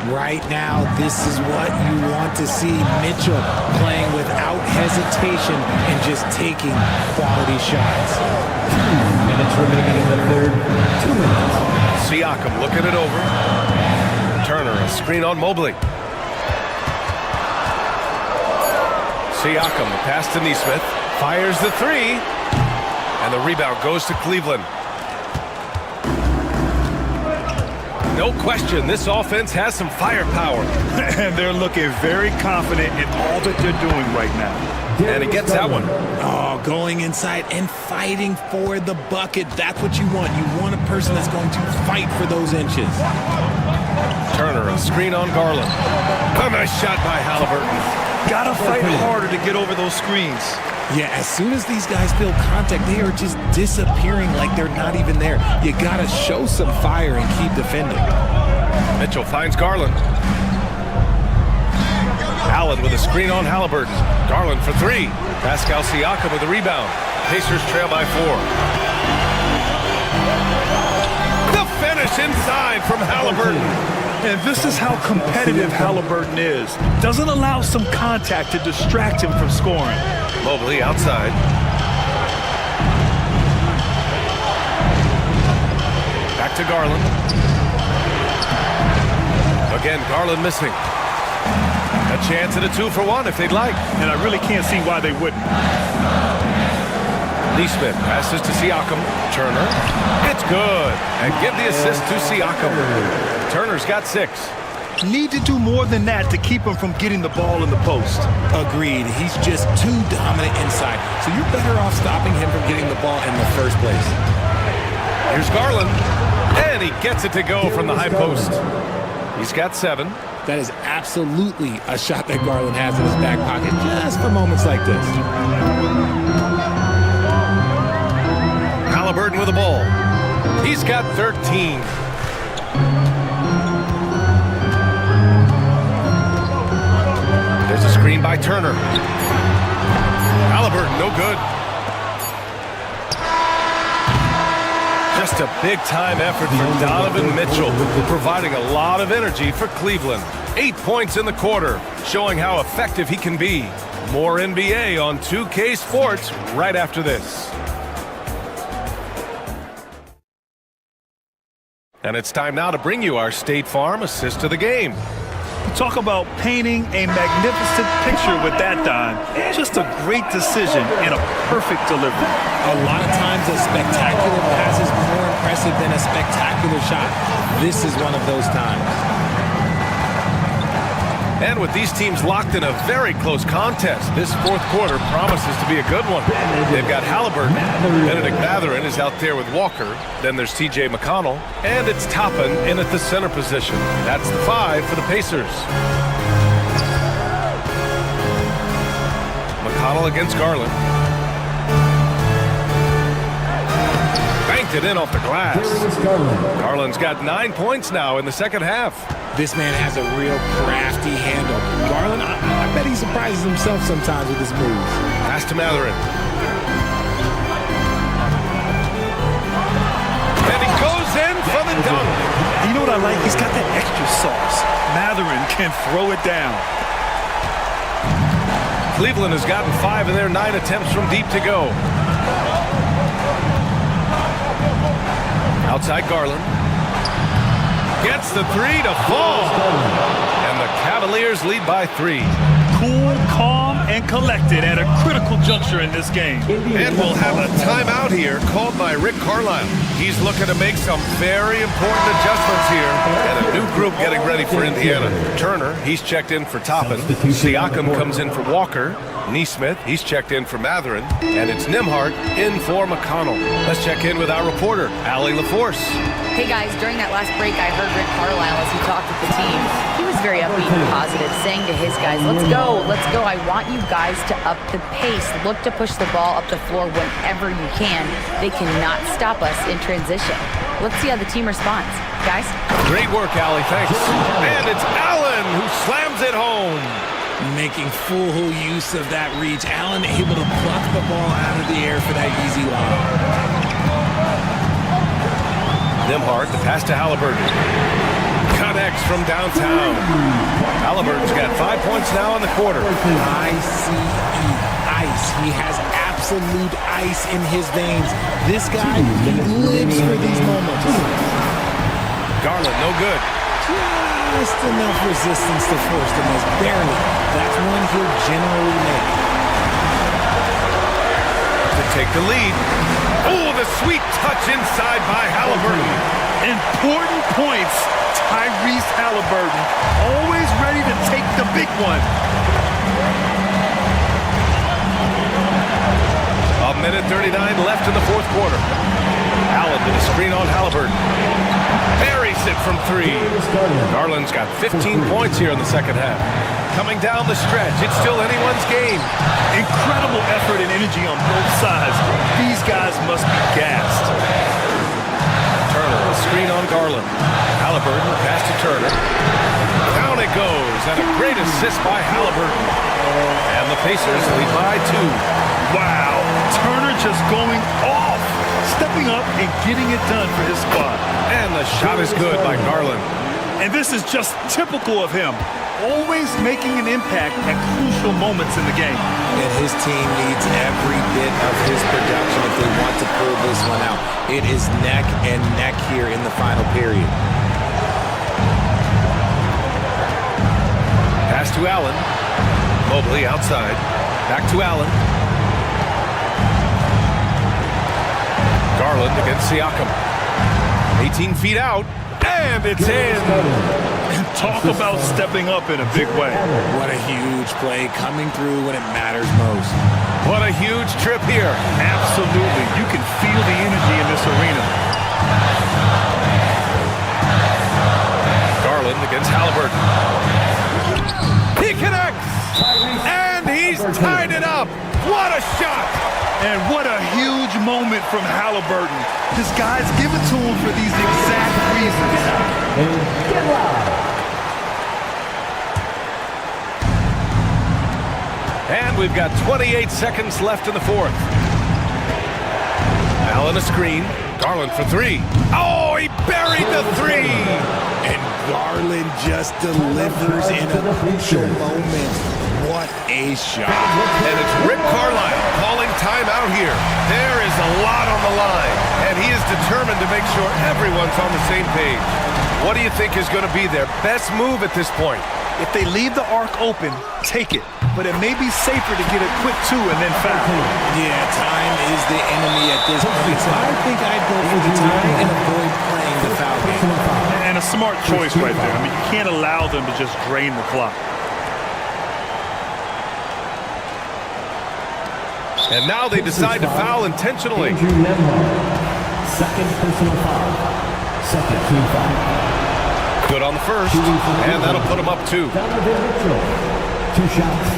Right now, this is what you want to see. Mitchell playing without hesitation and just taking quality shots. 2 minutes remaining in the third. 2 minutes. Siakam looking it over. Turner, a screen on Mobley. Siakam, the pass to Nesmith. Fires the 3. And the rebound goes to Cleveland. No question, this offense has some firepower. And they're looking very confident in all that they're doing right now. And he gets that one. Oh, going inside and fighting for the bucket. That's what you want. You want a person that's going to fight for those inches. Turner, a screen on Garland. A nice shot by Halliburton. Gotta fight harder to get over those screens. Yeah, as soon as these guys feel contact, they are just disappearing like they're not even there. You gotta show some fire and keep defending. Mitchell finds Garland. Allen with a screen on Halliburton. Garland for 3. Pascal Siakam with a rebound. Pacers trail by 4. dish inside from Halliburton. And this is how competitive Halliburton is. Doesn't allow some contact to distract him from scoring. Mobley outside. Back to Garland. Again, Garland missing. A chance at a 2-for-1 if they'd like. And I really can't see why they wouldn't. Neesmith passes to Siakam. Turner. It's good. And give the assist to Siakam. Turner's got 6. Need to do more than that to keep him from getting the ball in the post. Agreed. He's just too dominant inside. So you're better off stopping him from getting the ball in the first place. Here's Garland. And he gets it to go from the high post. He's got 7. That is absolutely a shot that Garland has in his back pocket just for moments like this. Halliburton with the ball. He's got 13. There's a screen by Turner. Halliburton, no good. Just a big-time effort for Donovan Mitchell, providing a lot of energy for Cleveland. 8 points in the quarter, showing how effective he can be. More NBA on 2K Sports right after this. And it's time now to bring you our State Farm assist of the game. Talk about painting a magnificent picture with that, Don. Just a great decision and a perfect delivery. A lot of times a spectacular pass is more impressive than a spectacular shot. This is one of those times. And with these teams locked in a very close contest, this fourth quarter promises to be a good one. They've got Halliburton. Benedict Mathurin is out there with Walker. Then there's T.J. McConnell. And it's Toppin in at the center position. That's the 5 for the Pacers. McConnell against Garland. Banked it in off the glass. Garland's got 9 points now in the second half. This man has a real crafty handle. Garland, I bet he surprises himself sometimes with his moves. Pass to Mathurin. And he goes in for the dunk. You know what I like? He's got that extra sauce. Mathurin can throw it down. Cleveland has gotten 5 of their 9 attempts from deep to go. Outside Garland. Gets the 3 to fall. And the Cavaliers lead by 3. Cool, calm, and collected at a critical juncture in this game. And we'll have a timeout here called by Rick Carlisle. He's looking to make some very important adjustments here. And a new group getting ready for Indiana. Turner, he's checked in for Toppin. Siakam comes in for Walker. Neesmith, he's checked in for Mathurin. And it's Nembhard in for McConnell. Let's check in with our reporter, Allie LaForce. Hey guys, during that last break, I heard Rick Carlisle as he talked with the team. He was very upbeat and positive, saying to his guys, let's go. I want you guys to up the pace. Look to push the ball up the floor whenever you can. They cannot stop us in transition. Let's see how the team responds. Guys? Great work, Allie. Thanks. And it's Allen who slams it home. Making full use of that reach. Allen able to pluck the ball out of the air for that easy lob. Nembhard, the pass to Halliburton. Connects from downtown. Halliburton's got 5 points now in the quarter. ICE. Ice. He has absolute ice in his veins. This guy, he lives for these moments. Garland, no good. Just enough resistance to force the miss. Barely. That's one he'll generally make. To take the lead. Oh, the sweet touch inside by Halliburton. Important points. Tyrese Halliburton, always ready to take the big one. A minute 39 left in the fourth quarter. Allen with a screen on Halliburton. Buries it from 3. Garland's got 15 points here in the second half. Coming down the stretch, it's still anyone's game. Incredible effort and energy on both sides. These guys must be gassed. Turner, a screen on Garland. Halliburton, pass to Turner. Down it goes, and a great assist by Halliburton. And the Pacers lead by 2. Wow, Turner just going off, stepping up and getting it done for his squad. And the shot is good by Garland. And this is just typical of him, always making an impact at crucial moments in the game. And his team needs every bit of his production if they want to pull this one out. It is neck and neck here in the final period. Pass to Allen. Mobley outside. Back to Allen. Garland against Siakam. 18 feet out. And it's in. Talk about stepping up in a big way. What a huge play coming through when it matters most. What a huge trip here. Absolutely. You can feel the energy in this arena. Garland against Halliburton. He connects. And he's tied it up. What a shot. And what a huge moment from Halliburton. This guy's given to him for these exact reasons. And we've got 28 seconds left in the fourth. Allen a screen. Garland for three. Oh, he buried the three. And Garland just delivers in a crucial moment. What a shot. And it's Rick Carlisle calling timeout here. There is a lot on the line, and he is determined to make sure everyone's on the same page. What do you think is going to be their best move at this point? If they leave the arc open, take it. But it may be safer to get a quick two and then foul. Yeah, time is the enemy at this point. So I think I'd go for the time and avoid playing the foul game. And a smart choice right there. I mean, you can't allow them to just drain the clock. And now they decide to foul intentionally. Second personal foul. Second team foul. Good on the first, and that'll put him up two. Donovan Mitchell. 2 shots.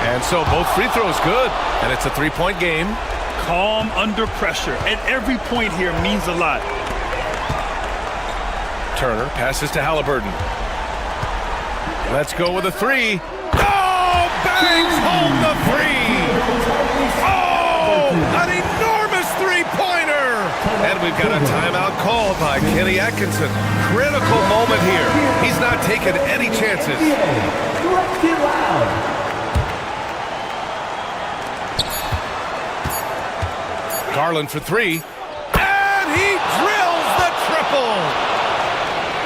And so both free throws good, and it's a 3-point game. Calm under pressure. And every point here means a lot. Turner passes to Halliburton. Let's go with a three. Oh, bangs home the three. Oh, an enormous three-pointer. And we've got a timeout called by Kenny Atkinson. Critical moment here. He's not taking any chances. Garland for three. And he drills the triple.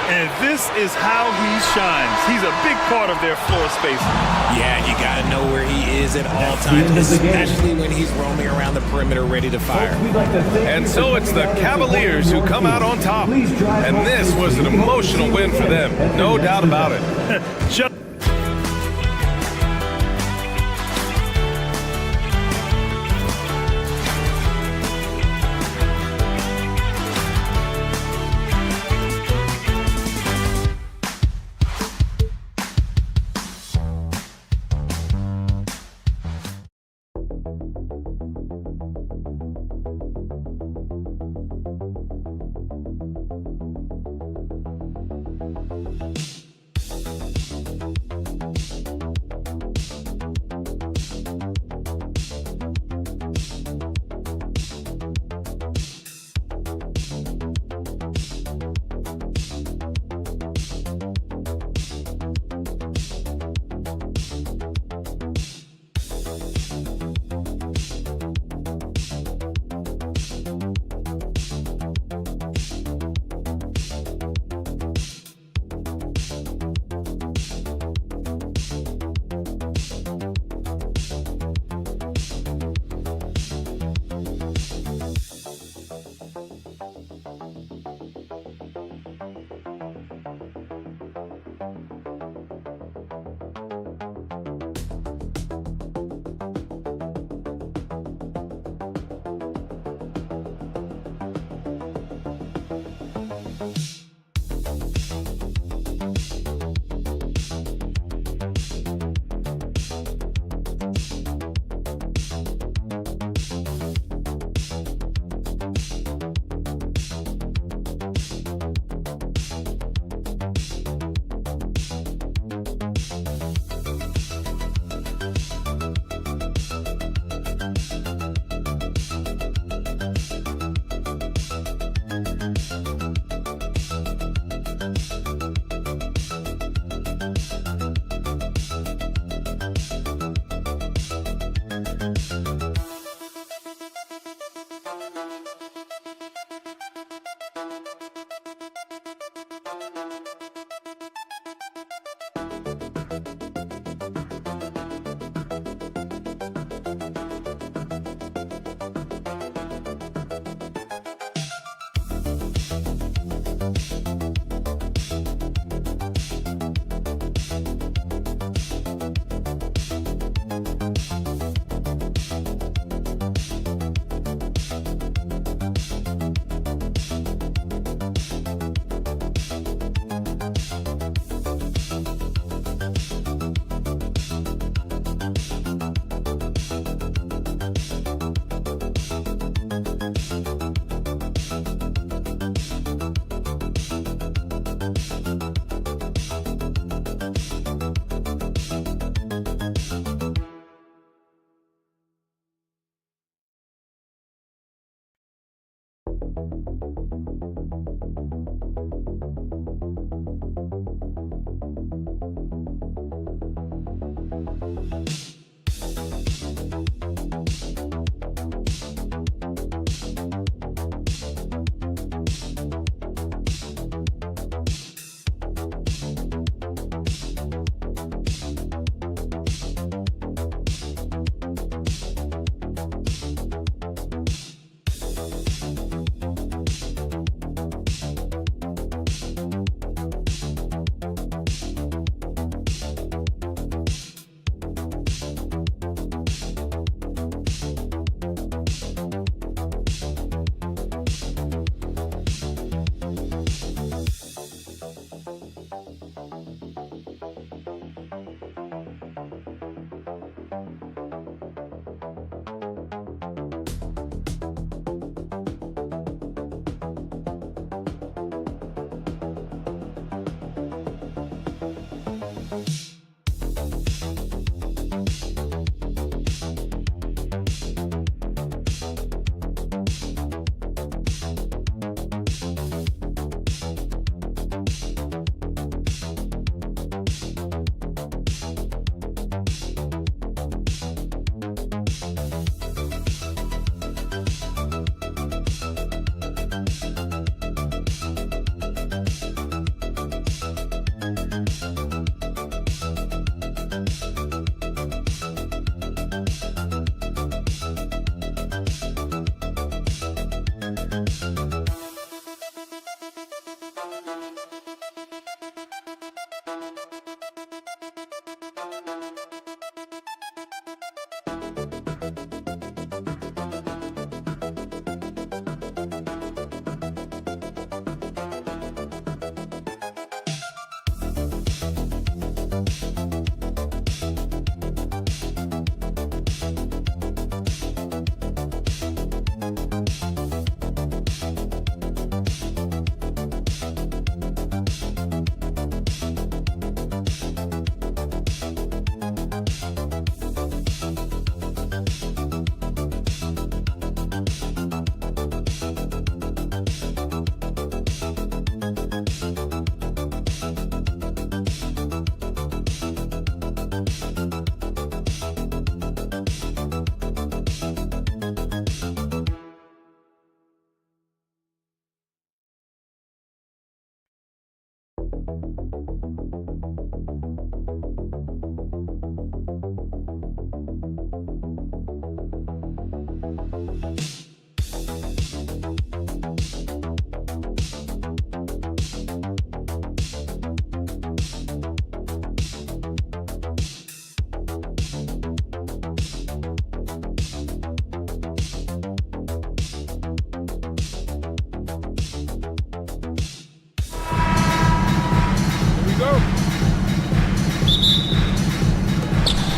And this is how he shines. He's a big part of their floor space. Yeah, you got to know where he is at all times, especially when he's roaming around the perimeter ready to fire. And so it's the Cavaliers who come out on top. And this was an emotional win for them. No doubt about it. Just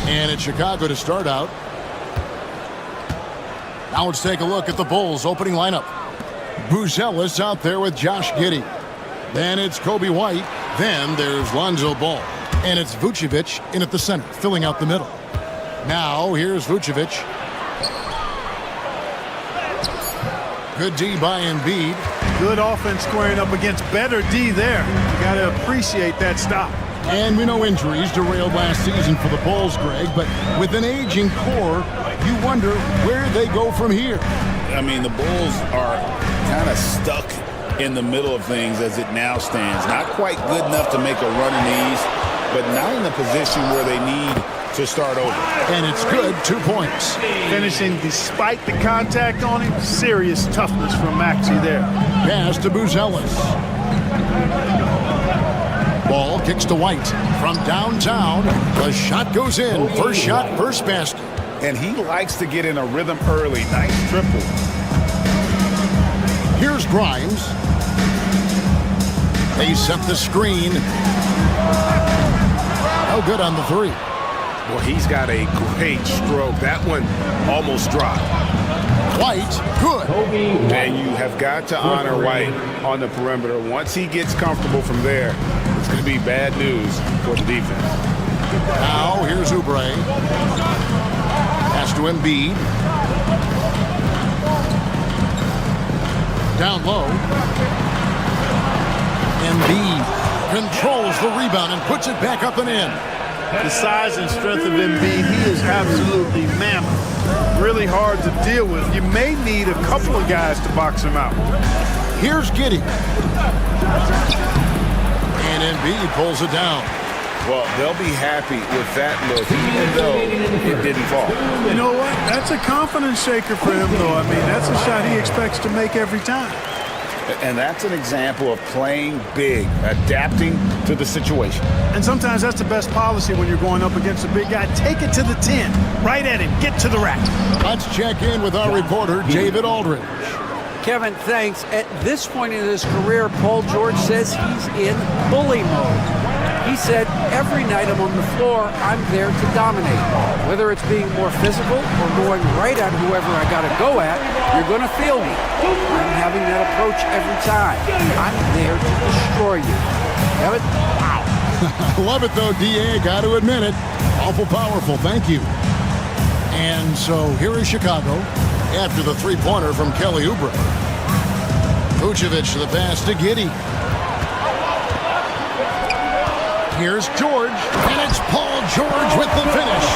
And it's Chicago to start out. Now let's take a look at the Bulls' opening lineup. Buzelis out there with Josh Giddey. Then it's Kobe White. Then there's Lonzo Ball. And it's Vucevic in at the center, filling out the middle. Now here's Vucevic. Good D by Embiid. Good offense squaring up against better D there. You got to appreciate that stop. And we know injuries derailed last season for the Bulls, Greg, but with an aging core, you wonder where they go from here. I mean, the Bulls are kind of stuck in the middle of things as it now stands. Not quite good enough to make a run in the East, but not in a position where they need to start over. And it's good, 2 points. Finishing despite the contact on him, serious toughness from Maxey there. Pass to Buzelis. Ball kicks to White from downtown. The shot goes in. First shot, first basket. And he likes to get in a rhythm early. Nice triple. Here's Grimes. They set the screen. No good on the three. Well, he's got a great stroke. That one almost dropped. White, good. And you have got to honor White on the perimeter. Once he gets comfortable from there, it's going to be bad news for the defense. Now, here's Oubre. Pass to Embiid. Down low. Embiid controls the rebound and puts it back up and in. The size and strength of Embiid, he is absolutely mammoth. Really hard to deal with. You may need a couple of guys to box him out. Here's Giddey. And Embiid pulls it down. Well, they'll be happy with that look, even though it didn't fall. You know what? That's a confidence shaker for him, though. I mean, that's a shot he expects to make every time. And that's an example of playing big, adapting to the situation. And sometimes that's the best policy when you're going up against a big guy. Take it to the 10, right at him, get to the rack. Let's check in with our reporter, David Aldridge. Kevin, thanks. At this point in his career, Paul George says he's in bully mode. He said, every night I'm on the floor, I'm there to dominate. Whether it's being more physical or going right at whoever I got to go at, you're going to feel me. I'm having that approach every time. I'm there to destroy you. Kevin? Wow. Love it, though, D.A. Got to admit it. Awful powerful. Thank you. And so here is Chicago after the three-pointer from Kelly Oubre. Vucevic to the pass to Giddey. Here's George, and it's Paul George with the finish.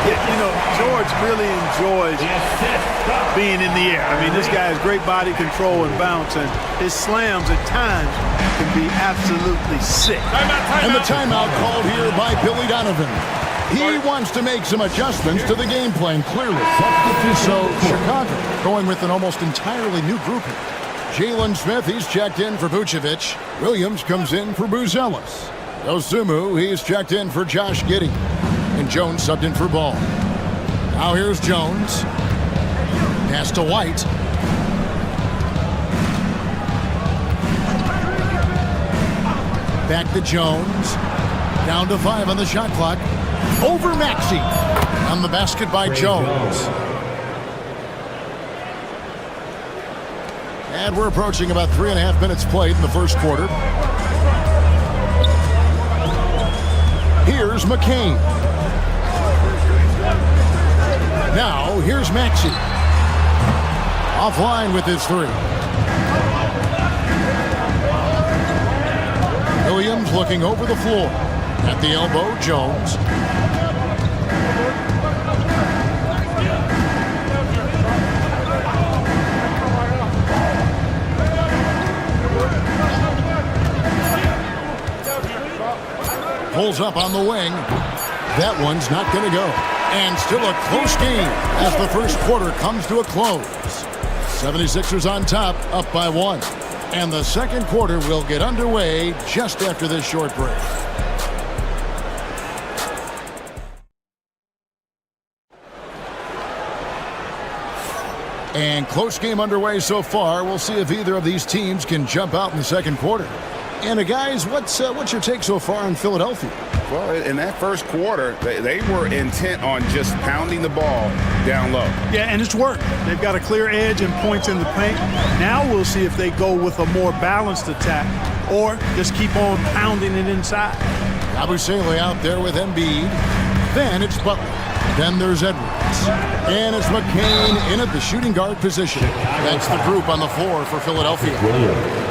Yeah, you know, George really enjoys being in the air. I mean, this guy has great body control and bounce, and his slams at times can be absolutely sick. And the timeout called here by Billy Donovan. He wants to make some adjustments to the game plan, clearly. So Chicago going with an almost entirely new grouping. Jalen Smith, he's checked in for Vucevic. Williams comes in for Buzelis. Osumu, he's checked in for Josh Giddey. And Jones subbed in for Ball. Now here's Jones. Pass to White. Back to Jones. Down to 5 on the shot clock. Over Maxey. On the basket by Jones. And we're approaching about 3.5 minutes played in the first quarter. Here's McCain. Now, here's Maxey. Offline with his three. Williams looking over the floor. At the elbow, Jones. Pulls up on the wing. That one's not going to go. And still a close game as the first quarter comes to a close. 76ers on top, up by 1. And the second quarter will get underway just after this short break. And close game underway so far. We'll see if either of these teams can jump out in the second quarter. And guys, what's your take so far on Philadelphia? Well, in that first quarter, they were intent on just pounding the ball down low. Yeah, and it's worked. They've got a clear edge and points in the paint. Now we'll see if they go with a more balanced attack or just keep on pounding it inside. Abusele out there with Embiid. Then it's Butler. Then there's Edwards. And it's McCain in at the shooting guard position. That's the group on the floor for Philadelphia.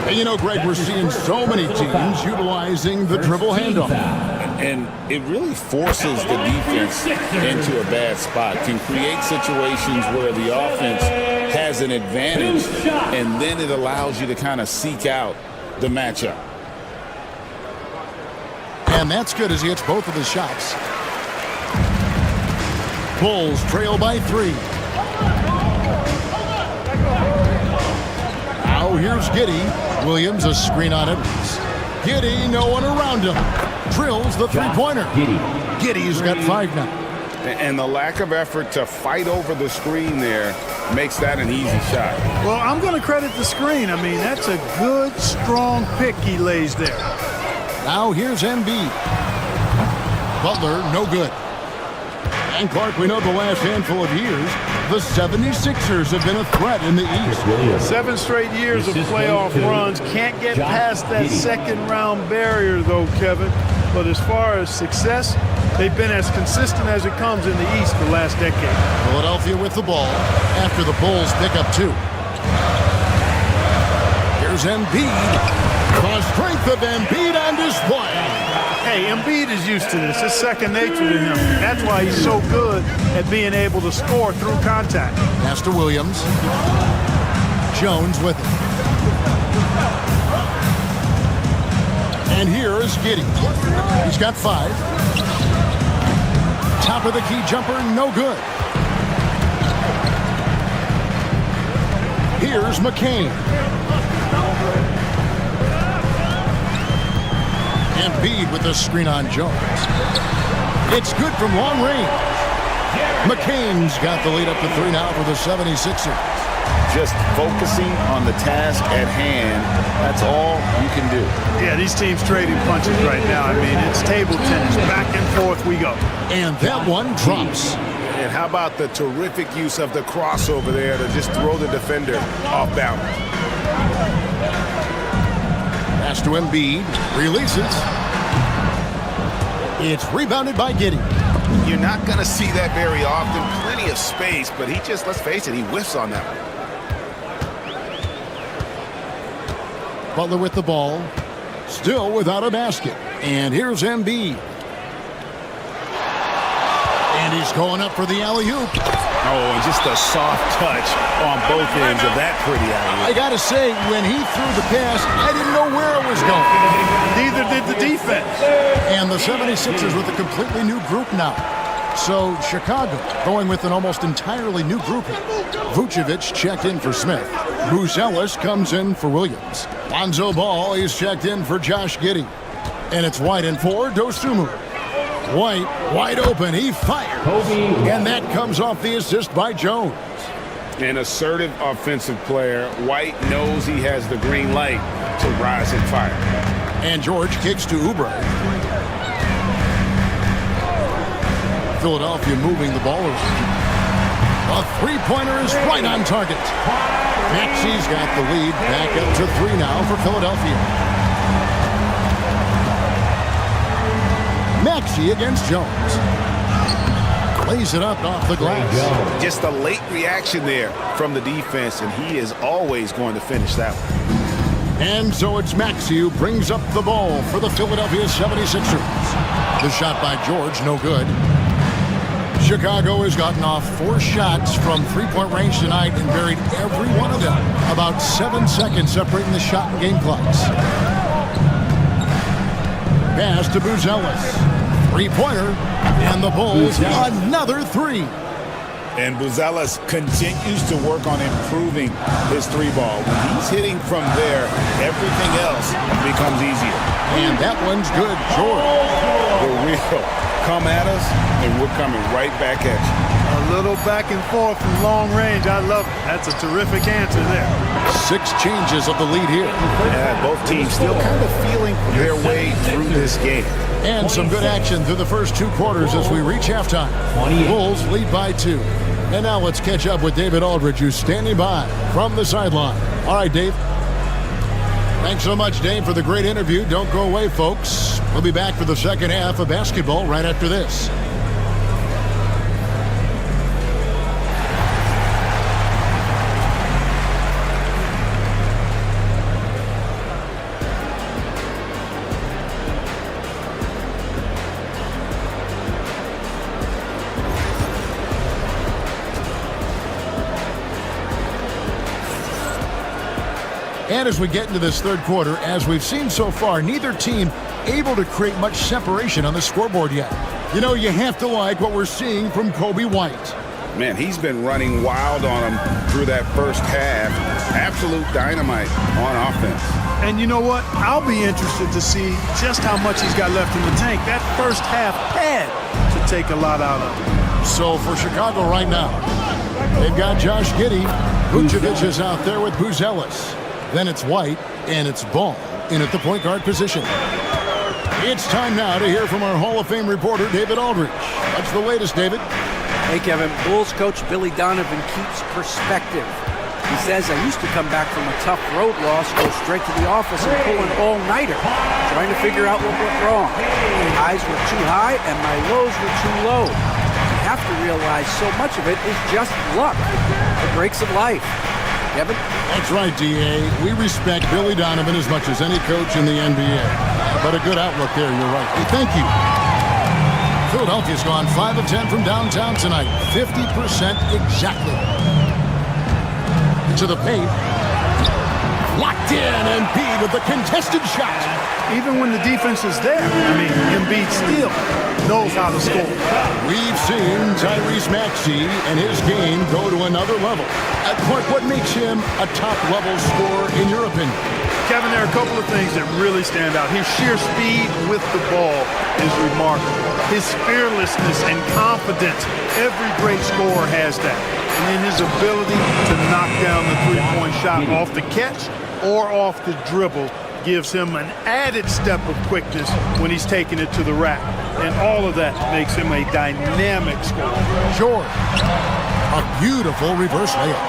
And you know, Greg, we're seeing so many teams utilizing the dribble handoff. And it really forces the defense into a bad spot. Can create situations where the offense has an advantage, and then it allows you to kind of seek out the matchup. And that's good as he hits both of his shots. Bulls trail by 3. Now here's Giddey. Williams a screen on Edwards. Giddey, no one around him. Drills the three-pointer. Giddey's got 5 now. And the lack of effort to fight over the screen there makes that an easy shot. Well, I'm going to credit the screen. I mean, that's a good, strong pick he lays there. Now here's Embiid. Butler, no good. And Clark, we know the last handful of years, the 76ers have been a threat in the East. 7 straight years of playoff runs. Can't get past that second-round barrier, though, Kevin. But as far as success, they've been as consistent as it comes in the East the last decade. Philadelphia with the ball after the Bulls pick up 2. Here's Embiid. The strength of Embiid on display. Hey, Embiid is used to this. It's second nature to him. That's why he's so good at being able to score through contact. Pass to Williams. Jones with it. And here is Giddey. He's got 5. Top of the key jumper, no good. Here's McCain. Embiid with the screen on Jones. It's good from long range. McCain's got the lead up to 3 now for the 76ers. Just focusing on the task at hand, that's all you can do. Yeah, these teams trading punches right now. I mean, it's table tennis. Back and forth we go. And that one drops. And how about the terrific use of the crossover there to just throw the defender off balance. Pass to Embiid. Releases. It's rebounded by Giddey. You're not going to see that very often. Plenty of space, but he just, let's face it, he whiffs on that one. Butler with the ball. Still without a basket. And here's Embiid. And he's going up for the alley-oop. Oh, and just a soft touch on both ends of that pretty alley-oop. I got to say, when he threw the pass, I didn't know where it was going. Neither did the defense. And the 76ers with a completely new group now. So Chicago going with an almost entirely new grouping. Vucevic checked in for Smith. Buzelis comes in for Williams. Lonzo Ball is checked in for Josh Giddey. And it's White in for Dosunmu. White wide open. He fired. And that comes off the assist by Jones. An assertive offensive player. White knows he has the green light to rise and fire. And George kicks to Oubre. Philadelphia moving the ball around. A three-pointer is right on target. Maxi's got the lead back up to 3 now for Philadelphia. Maxey against Jones. Lays it up off the glass. Just a late reaction there from the defense, and he is always going to finish that one. And so it's Maxey who brings up the ball for the Philadelphia 76ers. The shot by George, no good. Chicago has gotten off 4 shots from three-point range tonight and buried every one of them. About 7 seconds separating the shot and game clocks. Pass to Buzelis. Three-pointer. And the Bulls another 3. And Buzelis continues to work on improving his 3-ball. When he's hitting from there, everything else becomes easier. And that one's good, George. For real. Come at us, and we're coming right back at A you. little back and forth from long range. I love it. That's a terrific answer there. 6 changes of the lead here. Yeah, both teams still kind of feeling their way through this game. And some good action through the first 2 quarters as we reach halftime. Bulls lead by 2. And now let's catch up with David Aldridge, who's standing by from the sideline. All right, Dave. Thanks so much, Dave, for the great interview. Don't go away, folks. We'll be back for the second half of basketball right after this. And as we get into this third quarter, as we've seen so far, neither team able to create much separation on the scoreboard yet. You know, you have to like what we're seeing from Kobe White. Man, he's been running wild on him through that first half. Absolute dynamite on offense. And you know what? I'll be interested to see just how much he's got left in the tank. That first half had to take a lot out of him. So for Chicago right now, they've got Josh Giddey. Vucevic is out there with Buzelis. Then it's White, and it's Ball in at the point guard position. It's time now to hear from our Hall of Fame reporter, David Aldridge. What's the latest, David? Hey, Kevin. Bulls coach Billy Donovan keeps perspective. He says, I used to come back from a tough road loss, go straight to the office and pull an all-nighter, trying to figure out what went wrong. My highs were too high and my lows were too low. You have to realize so much of it is just luck, the breaks of life. Kevin? That's right, D.A. We respect Billy Donovan as much as any coach in the NBA. But a good outlook there, you're right. Hey, thank you. Philadelphia's gone 5 of 10 from downtown tonight. 50% exactly. To the paint. Locked in, and Embiid with the contested shot. Even when the defense is there, Embiid still knows how to score. We've seen Tyrese Maxey and his game go to another level. Clark, what makes him a top-level scorer in your opinion? Kevin, there are a couple of things that really stand out. His sheer speed with the ball is remarkable. His fearlessness and confidence, every great scorer has that. And then his ability to knock down the three-point shot off the catch or off the dribble gives him an added step of quickness when he's taking it to the rack. And all of that makes him a dynamic scorer. George, a beautiful reverse layup.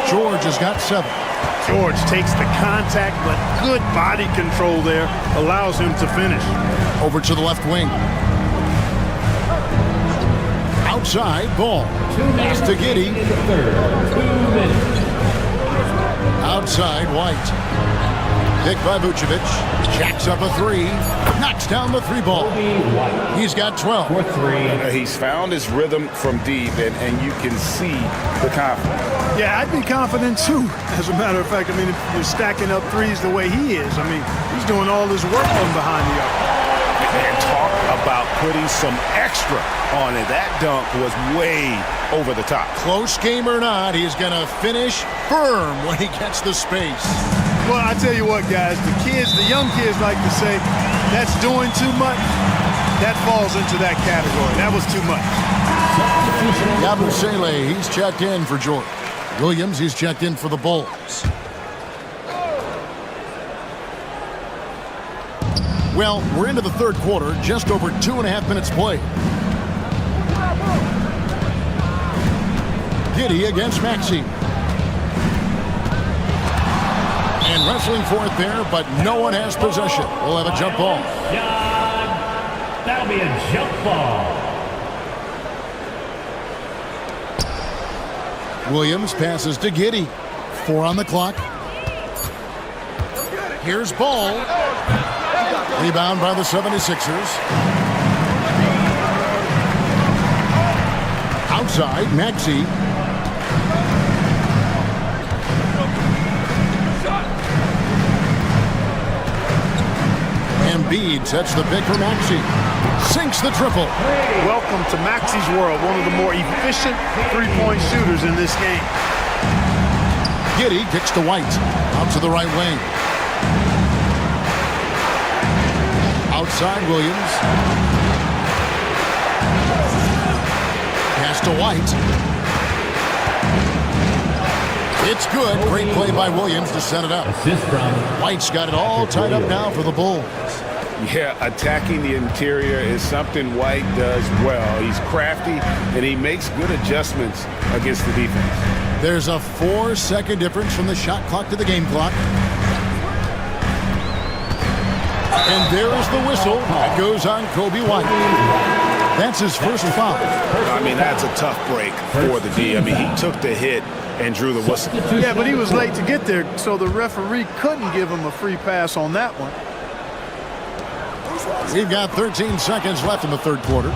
George has got 7. George takes the contact, but good body control there allows him to finish. Over to the left wing. Outside, ball. Pass to Giddey. Outside, White. Picked by Vucevic. Jacks up a 3. Knocks down the 3 ball. He's got 12. He's found his rhythm from deep, and you can see the confidence. Yeah, I'd be confident too. As a matter of fact, if you're stacking up threes the way he is, he's doing all this work from behind the arc. And talk about putting some extra on it. That dunk was way over the top. Close game or not, he's going to finish firm when he gets the space. Well, I tell you what, guys, the young kids like to say, that's doing too much. That falls into that category. That was too much. Yabusele, he's checked in for George. Williams, he's checked in for the Bulls. Well, we're into the third quarter, just over 2.5 minutes played. Giddey against Maxey. And wrestling for it there, but no one has possession. We'll have a jump ball. That'll be a jump ball. Williams passes to Giddey. 4 on the clock. Here's Ball. Rebound by the 76ers. Outside, Maxey. Embiid sets the pick for Maxey. Sinks the triple. Welcome to Maxey's world, one of the more efficient three-point shooters in this game. Giddey kicks to White. Out to the right wing. Outside, Williams. Pass to White. It's good. Great play by Williams to set it up. White's got it all tied up now for the Bulls. Yeah, attacking the interior is something White does well. He's crafty, and he makes good adjustments against the defense. There's a 4-second difference from the shot clock to the game clock. And there's the whistle that goes on Kobe White. That's his first foul. That's a tough break for the D. He took the hit and drew the whistle. Yeah, but he was late to get there, so the referee couldn't give him a free pass on that one. We've got 13 seconds left in the third quarter.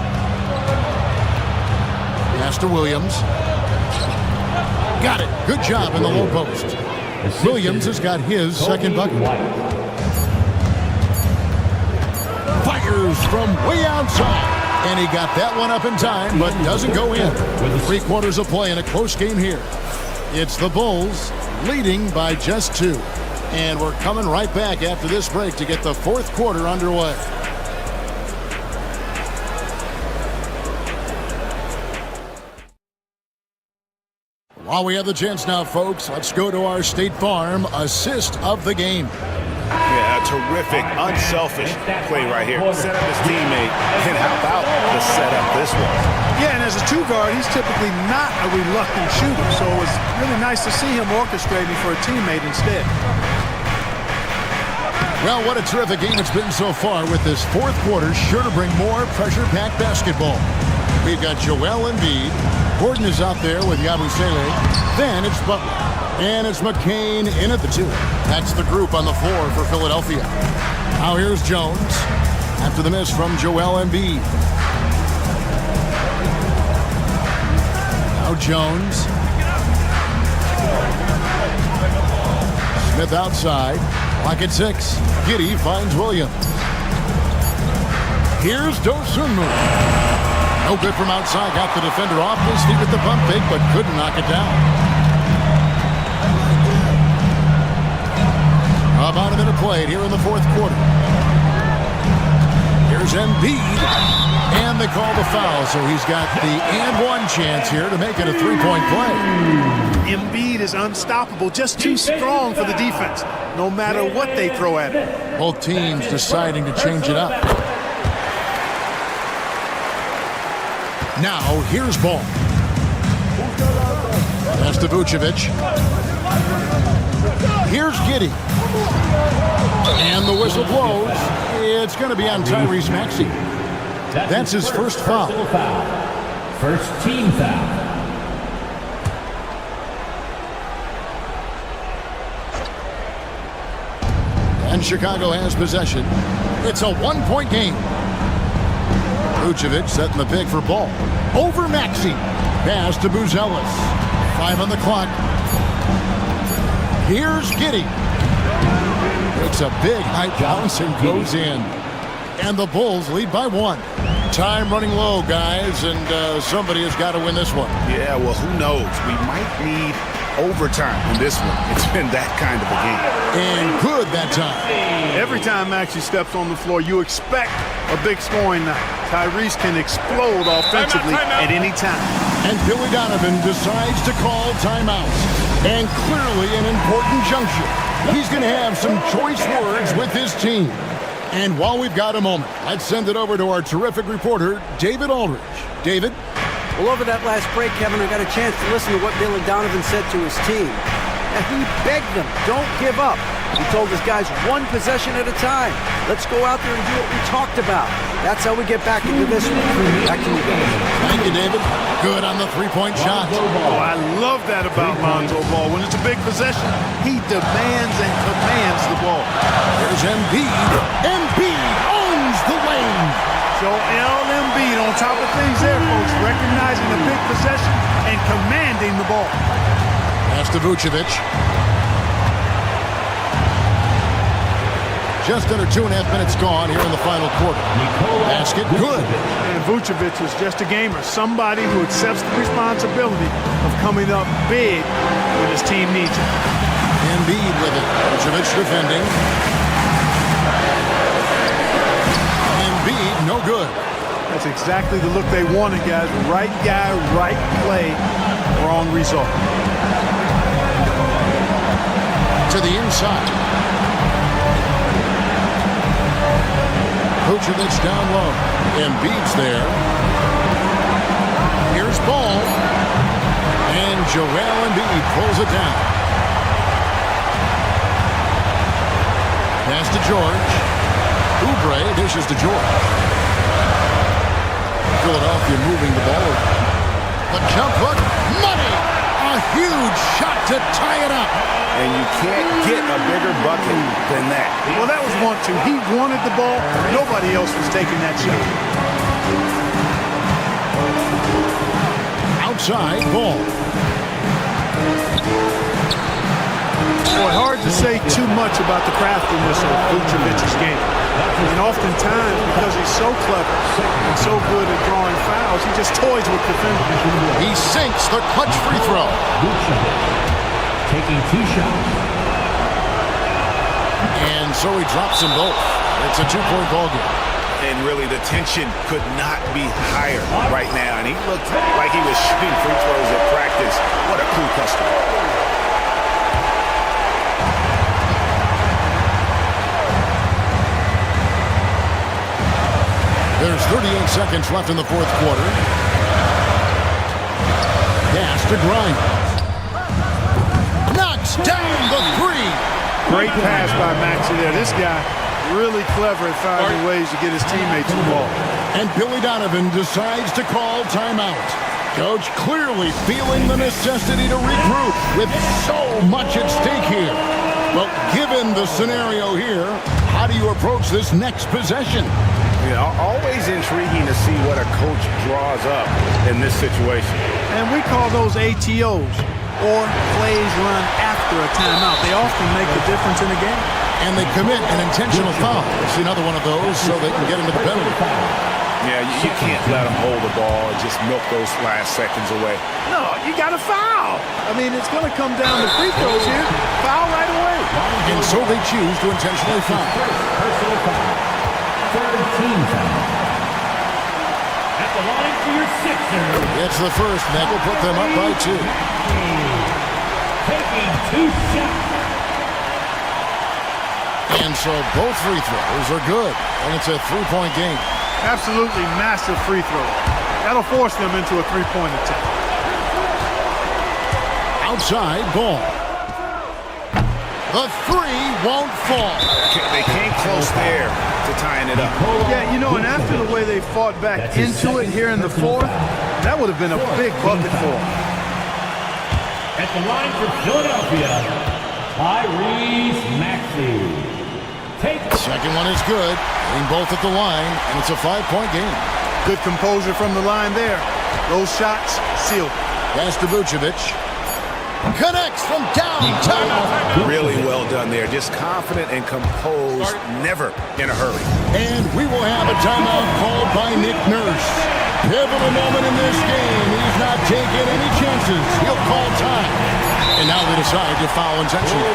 Pass to Williams. Got it. Good job in the low post. Williams has got his second bucket. Fires from way outside. And he got that one up in time, but doesn't go in. 3 quarters of play in a close game here. It's the Bulls leading by just 2. And we're coming right back after this break to get the fourth quarter underway. While we have the chance now, folks, let's go to our State Farm assist of the game. Yeah, a terrific, unselfish play right here. Set up his teammate, and how about the setup this was? Yeah, and as a 2-guard, he's typically not a reluctant shooter, so it was really nice to see him orchestrating for a teammate instead. Well, what a terrific game it's been so far, with this fourth quarter sure to bring more pressure-packed basketball. We've got Joel Embiid. Gordon is out there with Yabusele. Then it's Butler. And it's McCain in at the 2. That's the group on the floor for Philadelphia. Now here's Jones after the miss from Joel Embiid. Now Jones. Smith outside. Clock at 6. Giddey finds Williams. Here's Dosunmu. No good from outside. Got the defender off his feet with the pump fake, but couldn't knock it down. About a minute played here in the fourth quarter. Here's Embiid. And they call the foul, so he's got the and one chance here to make it a three-point play. Embiid is unstoppable, just too strong for the defense, no matter what they throw at him. Both teams deciding to change it up. Now, here's Ball. Pass to Vucevic. Here's Giddey. And the whistle blows. It's going to be on Tyrese Maxey. That's his first foul. First team foul. And Chicago has possession. It's a one-point game. Vucevic setting the pick for Ball. Over Maxey. Pass to Buzelis. 5 on the clock. Here's Giddey. It's a big high bounce and goes in. And the Bulls lead by 1. Time running low, guys, and somebody has got to win this one. Yeah, well, who knows? We might need overtime in this one. It's been that kind of a game. And good that time. Every time Maxey steps on the floor, you expect a big scoring night. Tyrese can explode offensively at any time. And Billy Donovan decides to call timeout. And clearly an important juncture. He's going to have some choice words with his team. And while we've got a moment, let's send it over to our terrific reporter, David Aldridge. David? Well, over that last break, Kevin, I got a chance to listen to what Billy Donovan said to his team. And he begged them, don't give up. He told his guys 1 possession at a time. Let's go out there and do what we talked about. That's how we get back into this one. Back to you guys. Thank you, David. Good on the three-point shot. Oh, I love that about Lonzo Ball. When it's a big possession, he demands and commands the ball. There's Embiid. Embiid owns the lane. Joel Embiid on top of things there, folks, recognizing the big possession and commanding the ball. Pass to Vucevic. Just under 2.5 minutes gone here in the final quarter. Basket good. And Vucevic is just a gamer, somebody who accepts the responsibility of coming up big when his team needs it. Embiid with it. Vucevic defending. Embiid, no good. That's exactly the look they wanted, guys. Right guy, right play, wrong result. To the inside. Vucevic down low. Embiid's there. Here's Ball. And Joel Embiid pulls it down. Pass to George. Oubre dishes to George. Philadelphia moving the ball. The jump hook. Money! A huge shot to tie it up. And you can't get a bigger bucket than that. Well, that was 1-2. He wanted the ball. Nobody else was taking that shot. Outside Ball. Boy, hard to say too much about the craftiness of Vucevic's game. And oftentimes, because he's so clever and so good at drawing fouls, he just toys with defenders. He sinks the clutch free throw. Taking 2 shots. And so he drops them both. It's a 2-point ball game. And really, the tension could not be higher right now. And he looked like he was shooting free throws at practice. What a cool customer. There's 38 seconds left in the fourth quarter. Pass to Grimes. Knocks down the 3. Great pass by Maxey there. This guy really clever at finding ways to get his teammates the ball. And Billy Donovan decides to call timeout. Coach clearly feeling the necessity to regroup with so much at stake here. Well, given the scenario here, how do you approach this next possession? Yeah, always intriguing to see what a coach draws up in this situation. And we call those ATOs, or plays run after a timeout. They often make the difference in the game. And they commit an intentional foul. See another one of those so they can get into the penalty. Yeah, you can't let them hold the ball and just milk those last seconds away. No, you got to foul. I mean, it's going to come down to free throws here. Foul right away. And so they choose to intentionally foul. Personal foul. Third team foul. At the line for your Sixers. It's the first, and that will put them up by 2. Taking 2 shots. And so both free throws are good, and it's a 3-point game. Absolutely massive free throw. That'll force them into a 3-point attempt. Outside ball. The 3 won't fall. They came close there to tying it up. Yeah, you know, and after the way they fought back into it here in the fourth, that would have been a big bucket for them. At the line for Philadelphia, Tyrese Maxey. Second one is good. Getting both at the line, and it's a 5-point game. Good composure from the line there. Those shots sealed. Pass to Vucevic. Connects from downtown. Really well done there. Just confident and composed, never in a hurry. And we will have a timeout called by Nick Nurse. Pivotal moment in this game. He's not taking any chances. He'll call time. And now they decide to foul intentionally.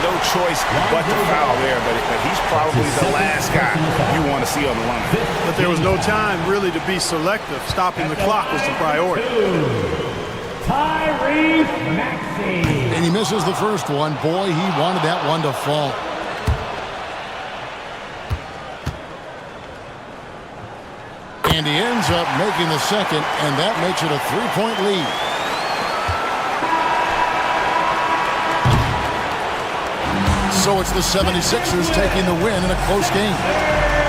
No choice but to foul there, but he's probably the last guy you want to see on the line. But there was no time really to be selective. Stopping the clock was the priority. Tyrese Maxey. And he misses the first one. Boy, he wanted that one to fall. And he ends up making the second, and that makes it a 3-point lead. So it's the 76ers taking the win in a close game.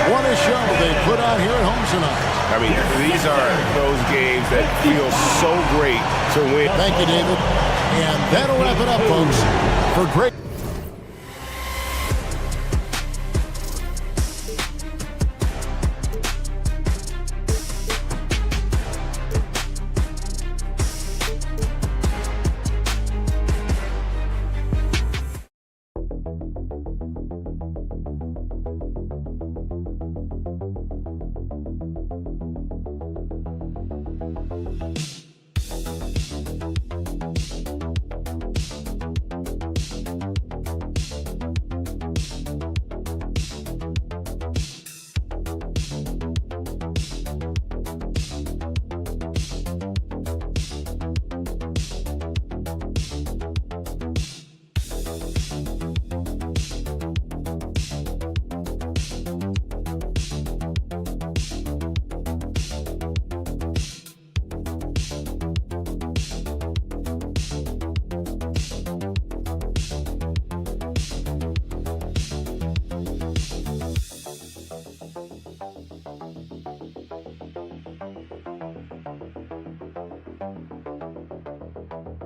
What a show they put on here at home tonight. I mean, these are those games that feel so great to win. Thank you, David. And that'll wrap it up, folks. For great...